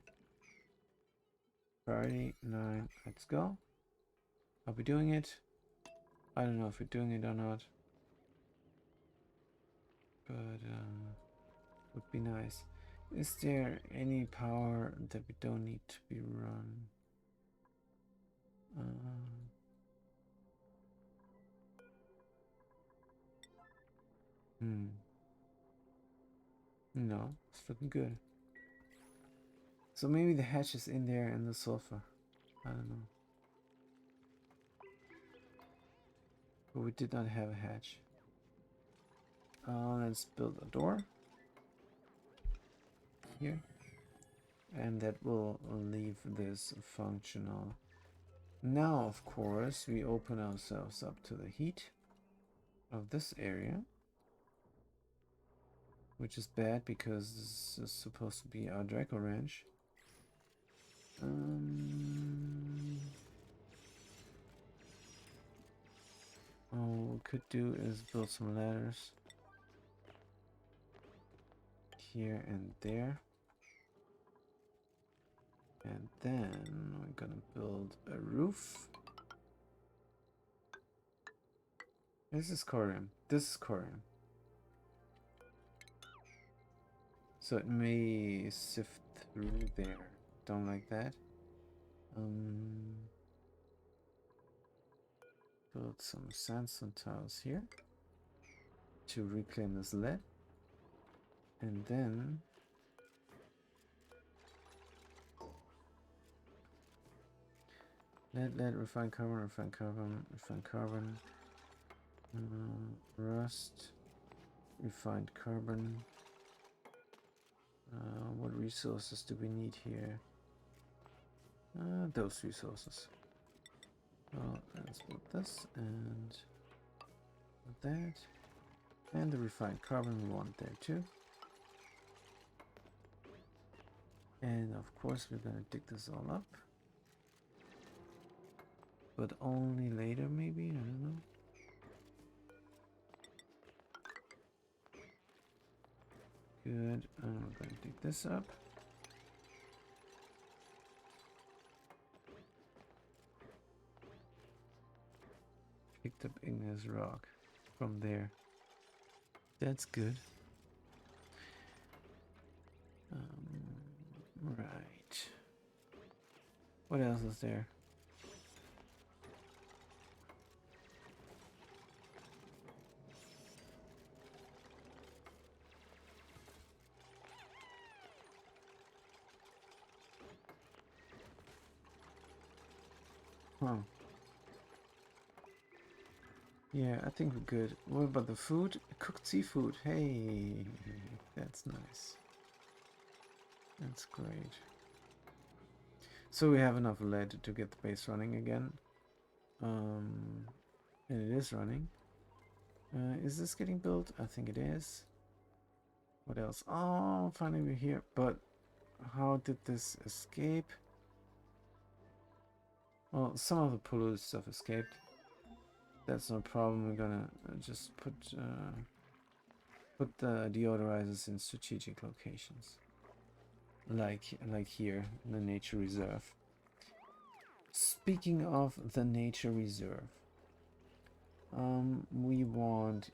Priority 9, let's go. Are we doing it? I don't know if we're doing it or not. But would be nice. Is there any power that we don't need to be run? No, it's looking good. So maybe the hatch is in there and the sulfur. I don't know. But we did not have a hatch. Let's build a door here. And that will leave this functional. Now, of course, we open ourselves up to the heat of this area. Which is bad because this is supposed to be our Draco Ranch. All we could do is build some ladders here and there. And then we're gonna build a roof. This is corium. This is corium. So it may sift through there. Don't like that. Build some sandstone tiles here to reclaim this lead. And then Lead, refined carbon, refined carbon, refined carbon. Rust, refined carbon. What resources do we need here? Those resources. Well, let's put this and that. And the refined carbon we want there too. And of course we're gonna dig this all up. But only later maybe, I don't know. Good, I'm gonna dig this up. Picked up igneous rock from there. That's good. Right. What else is there? Huh. Yeah, I think we're good. What about the food? Cooked seafood. Hey, that's nice. That's great. So we have enough lead to get the base running again. And it is running. Is this getting built? I think it is. What else? Oh, finally we're here. But how did this escape? Well, some of the polluted stuff escaped. That's no problem. We're gonna just put the deodorizers in strategic locations, like here in the nature reserve. Speaking of the nature reserve, we want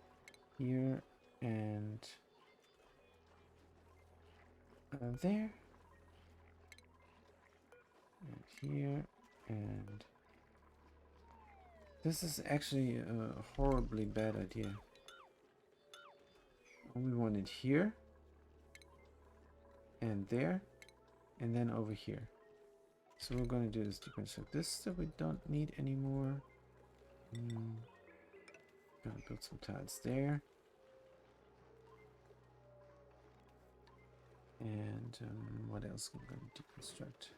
here and there, and here, and this is actually a horribly bad idea. We want it here, and there, and then over here. So we're going to do this different. So this stuff we don't need anymore. Gonna build some tiles there. And what else am I going to deconstruct?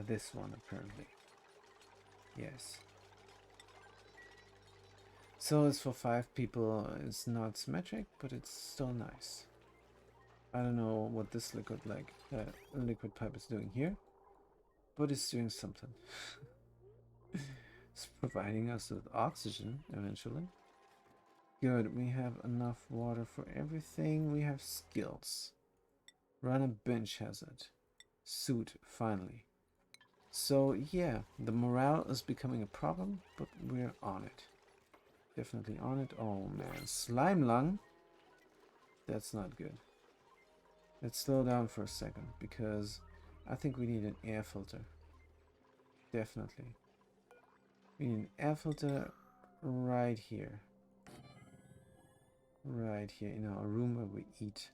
This one apparently. Yes. So it's for 5 people. It's not symmetric, but it's still nice. I don't know what this liquid pipe is doing here, but it's doing something. It's providing us with oxygen eventually. Good, we have enough water for everything. We have skills. Run a bench hazard. Suit, finally. So yeah, the morale is becoming a problem, but we're on it. Definitely on it. Oh man, slime lung. That's not good. Let's slow down for a second, because I think we need an air filter. Definitely. We need an air filter right here. Right here in our room where we eat.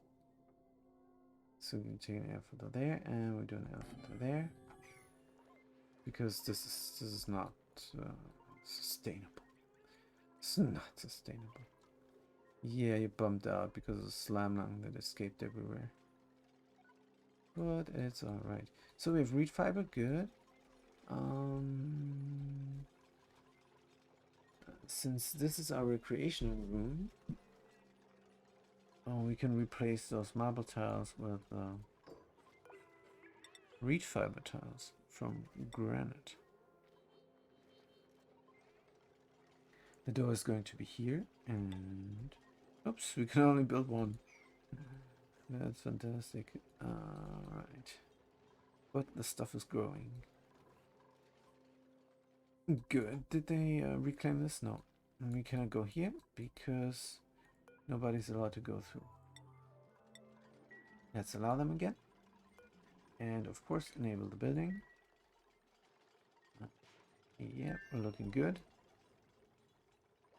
So we can take an air filter there, and we do an air filter there. Because this is not sustainable. It's not sustainable. Yeah, you're bummed out because of the slime lung that escaped everywhere. But it's alright. So we have reed fiber, good. Since this is our recreational room, we can replace those marble tiles with reed fiber tiles from granite. The door is going to be here, and oops, we can only build one. That's fantastic. Alright. But the stuff is growing. Good. Did they reclaim this? No. We cannot go here because nobody's allowed to go through. Let's allow them again. And of course, enable the building. Yeah, we're looking good.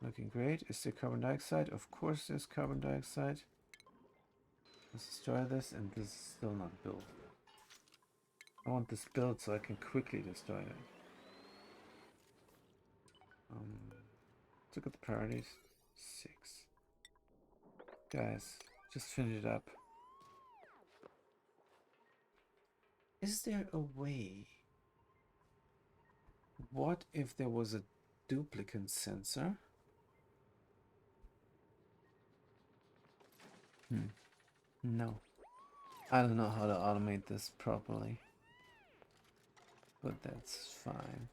Looking great. Is there carbon dioxide? Of course there's carbon dioxide. Let's destroy this, and this is still not built. I want this built so I can quickly destroy it. Let's look at the priorities. 6. Guys, just finish it up. Is there a way? What if there was a duplicate sensor? No. I don't know how to automate this properly. But that's fine.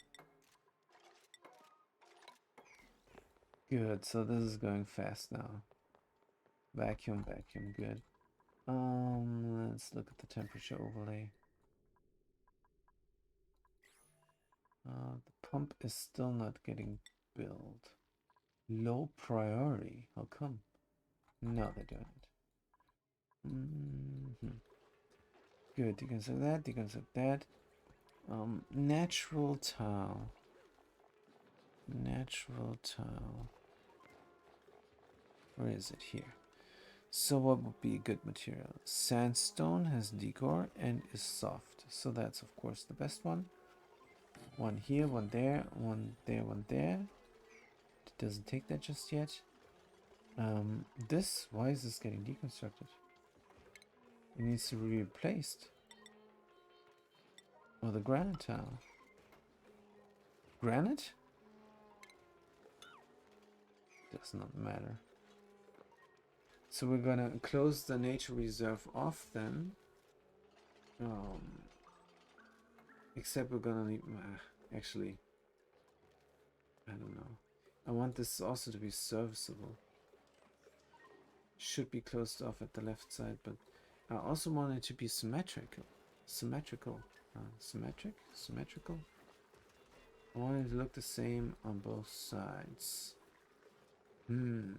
Good, so this is going fast now. Vacuum, vacuum, good. Let's look at the temperature overlay. The pump is still not getting built. Low priority. How come? No, they're doing it. Good. Deconstruct that. Deconstruct that. Natural tile. Natural tile. Where is it? Here. So what would be a good material? Sandstone has decor and is soft. So that's of course the best one. One here, one there, one there, one there. It doesn't take that just yet. Why is this getting deconstructed? It needs to be replaced. Oh, the granite tile. Granite? Does not matter. So we're gonna close the nature reserve off then. Except we're gonna need... actually, I don't know. I want this also to be serviceable. Should be closed off at the left side, but I also want it to be symmetrical. Symmetrical. Symmetrical. I want it to look the same on both sides. We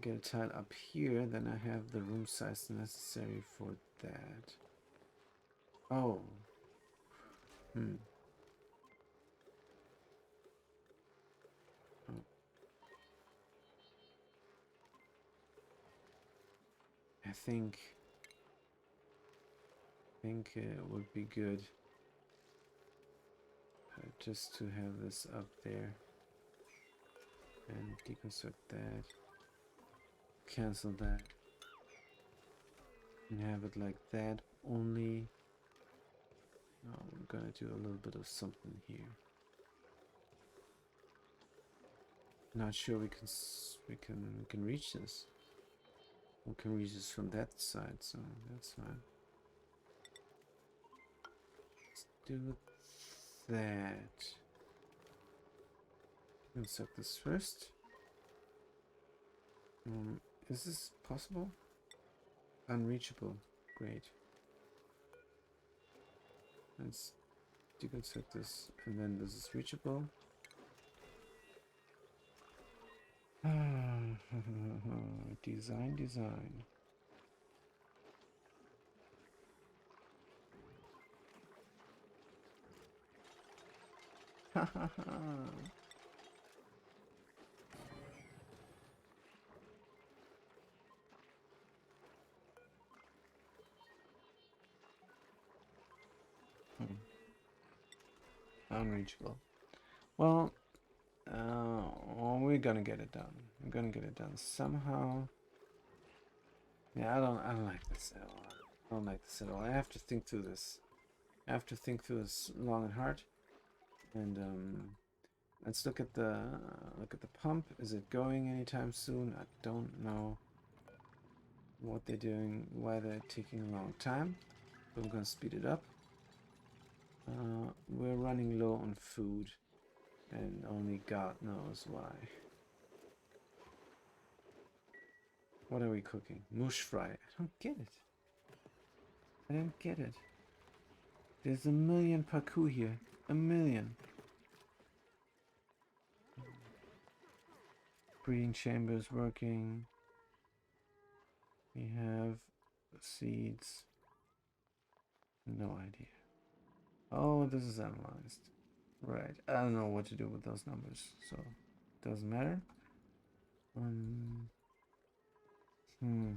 get a tile up here, then I have the room size necessary for that. Oh. Oh. I think it would be good just to have this up there and deconstruct that, cancel that, and have it like that only. Now we're gonna do a little bit of something here. Not sure we can reach this. We can reach this from that side, so that's fine. Let's do that. Insert this first. Is this possible? Unreachable. Great. Let's deconstruct this, and then this is reachable. Design. Unreachable. Well, we're gonna get it done. We're gonna get it done somehow. Yeah, I don't like this at all. I don't like this at all. I have to think through this. I have to think through this long and hard. And let's look at the pump. Is it going anytime soon? I don't know what they're doing, why they're taking a long time. But I'm gonna speed it up. We're running low on food, and only God knows why. What are we cooking? Mush fry. I don't get it. I don't get it. There's a million parkour here. A million. Breeding chambers working. We have seeds. No idea. Oh, this is analyzed. Right. I don't know what to do with those numbers, so it doesn't matter. Hmm.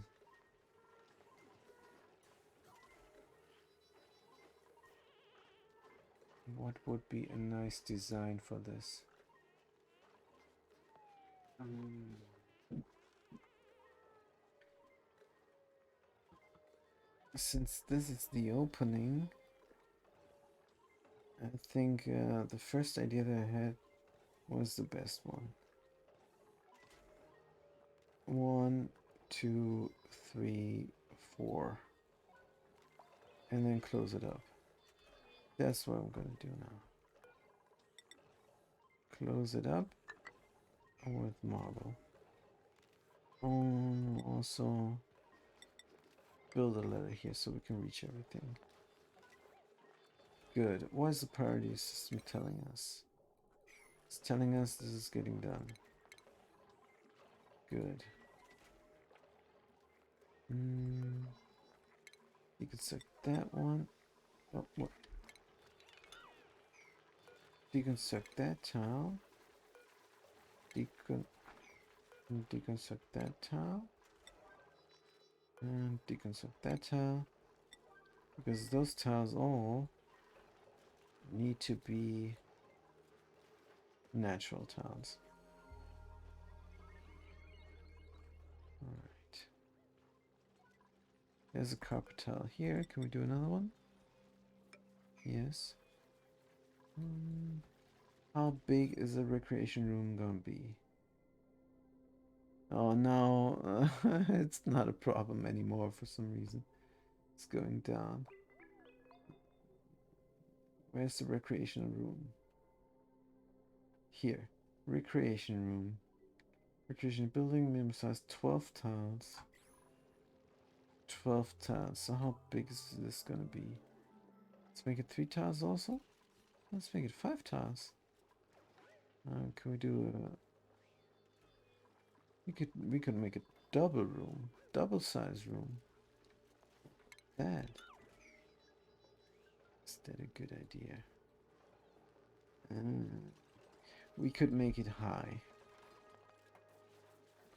What would be a nice design for this? Since this is the opening, I think the first idea that I had was the best one. 1, 2, 3, 4. And then close it up. That's what I'm gonna do now. Close it up with marble. Also build a ladder here so we can reach everything. Good. What is the priority system telling us? It's telling us this is getting done. Good. You could select that one. Oh, what? Deconstruct that tile. Deconstruct that tile. And deconstruct that tile. Because those tiles all need to be natural tiles. Alright. There's a carpet tile here. Can we do another one? Yes. How big is the recreation room gonna be? Oh no, it's not a problem anymore for some reason. It's going down. Where's the recreational room? Here. Recreation room. Recreation building, minimum size 12 tiles. 12 tiles. So how big is this gonna be? Let's make it 3 tiles also? Let's make it 5 tiles. Can we do a... We could make a double room. Double size room. That. Is that a good idea? We could make it high.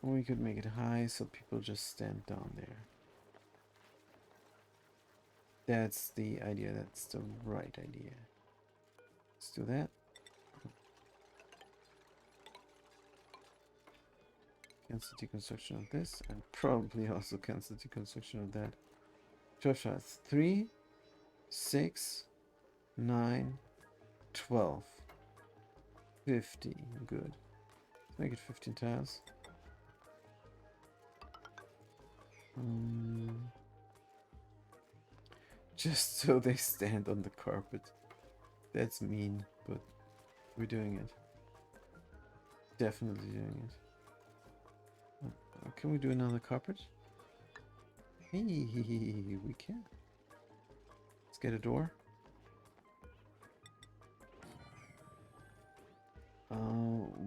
We could make it high so people just stand down there. That's the idea. That's the right idea. Let's do that. Cancel deconstruction of this, and probably also cancel deconstruction of that. 12 shots. 3, 6, 9, 12. 50. Good. Let's make it 15 tiles. Just so they stand on the carpet. That's mean, but we're doing it. Definitely doing it. Can we do another carpet? Hey, we can. Let's get a door.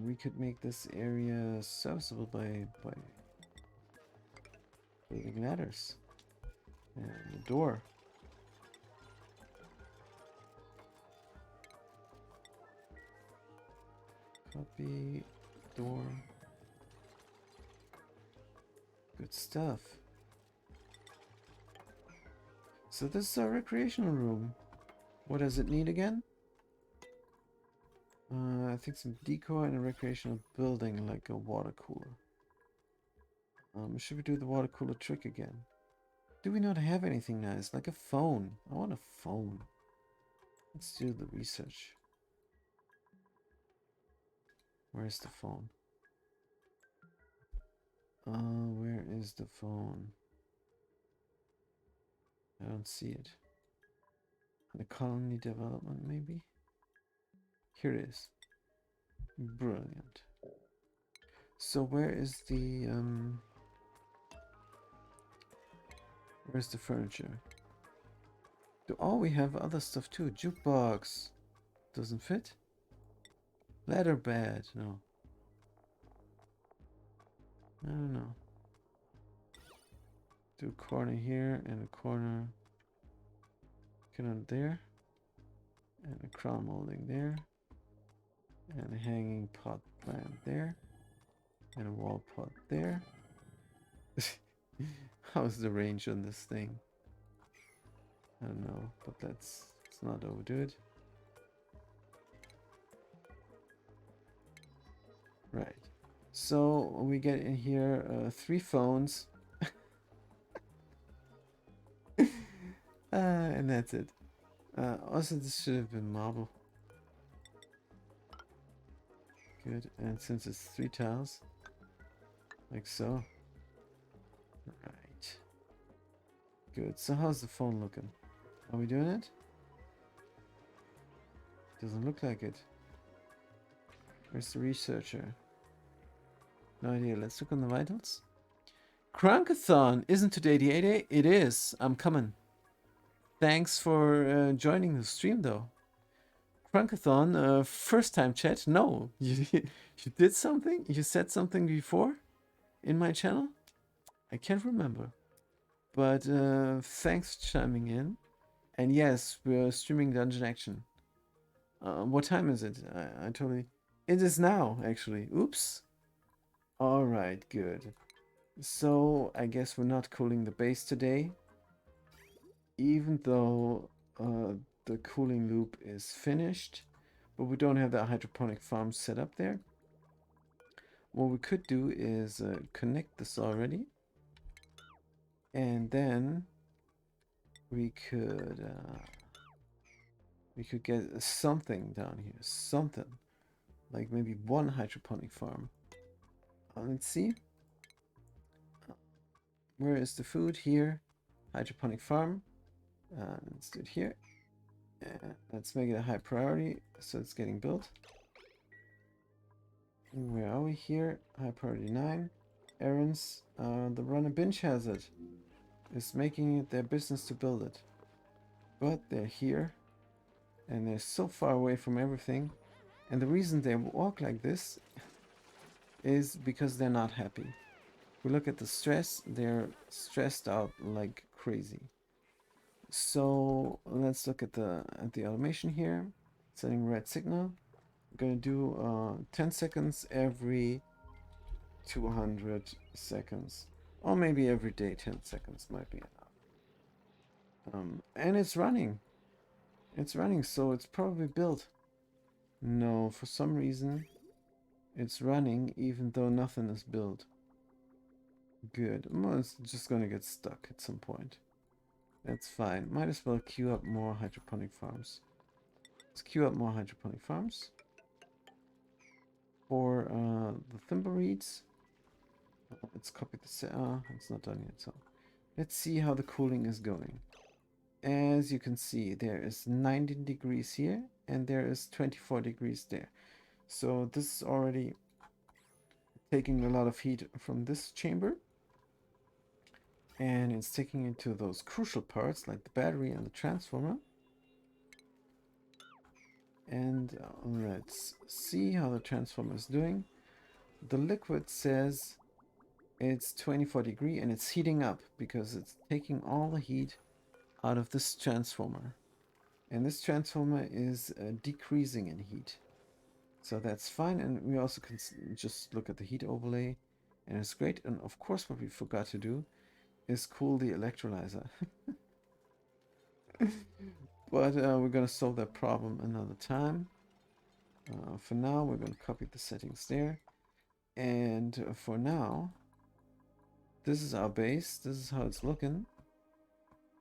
We could make this area serviceable by building ladders. And a door. Copy, door. Good stuff. So this is our recreational room. What does it need again? I think some decor and a recreational building like a water cooler. Should we do the water cooler trick again? Do we not have anything nice? Like a phone. I want a phone. Let's do the research. Where's the phone? Where is the phone? I don't see it. The colony development, maybe? Here it is. Brilliant. So where is the where's the furniture? Oh, we have other stuff too. Jukebox. Doesn't fit. Ladder bed. No. I don't know. Do a corner here and a corner kind of there. And a crown molding there. And a hanging pot plant there. And a wall pot there. How's the range on this thing? I don't know, but let's not overdo it. Right. So we get in here 3 phones. And that's it. Also, this should have been marble. Good. And since it's 3 tiles, like so. Right. Good. So how's the phone looking? Are we doing it? Doesn't look like it. Where's the researcher? No idea. Let's look on the vitals. Crunkathon! Isn't today the 8A? It is. I'm coming. Thanks for joining the stream, though. Crunkathon, first time chat? No. You did something? You said something before in my channel? I can't remember. But thanks for chiming in. And yes, we're streaming Dungeon Action. What time is it? I totally... It is now, actually. Oops. Alright, good. So, I guess we're not cooling the base today. Even though the cooling loop is finished. But we don't have the hydroponic farm set up there. What we could do is connect this already. And then we could get something down here. Something. Like maybe 1 hydroponic farm. Let's see. Where is the food? Here. Hydroponic farm. Let's do it here. Let's make it a high priority so it's getting built. Where are we here? High priority 9. Errands. The runner binge hazard is making it their business to build it. But they're here. And they're so far away from everything. And the reason they walk like this is because they're not happy. If we look at the stress, they're stressed out like crazy. So let's look at the automation here. Setting red signal. I'm gonna do 10 seconds every 200 seconds. Or maybe every day 10 seconds might be enough. And it's running. It's running, so it's probably built. No, for some reason it's running even though nothing is built. Good. Well, it's just gonna get stuck at some point. That's fine. Might as well queue up more hydroponic farms. Let's queue up more hydroponic farms. For the thimbleweeds. Let's copy the it's not done yet, so let's see how the cooling is going. As you can see, there is 19 degrees here and there is 24 degrees there. So this is already taking a lot of heat from this chamber. And it's taking it to those crucial parts like the battery and the transformer. And let's see how the transformer is doing. The liquid says it's 24 degrees and it's heating up because it's taking all the heat out of this transformer. And this transformer is decreasing in heat. So that's fine. And we also can just look at the heat overlay and it's great. And of course what we forgot to do is cool the electrolyzer. But we're going to solve that problem another time. For now, we're going to copy the settings there. And for now, this is our base. This is how it's looking.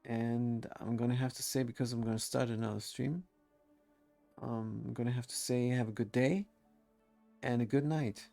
And I'm going to have to say, because I'm going to start another stream, I'm going to have to say have a good day and a good night.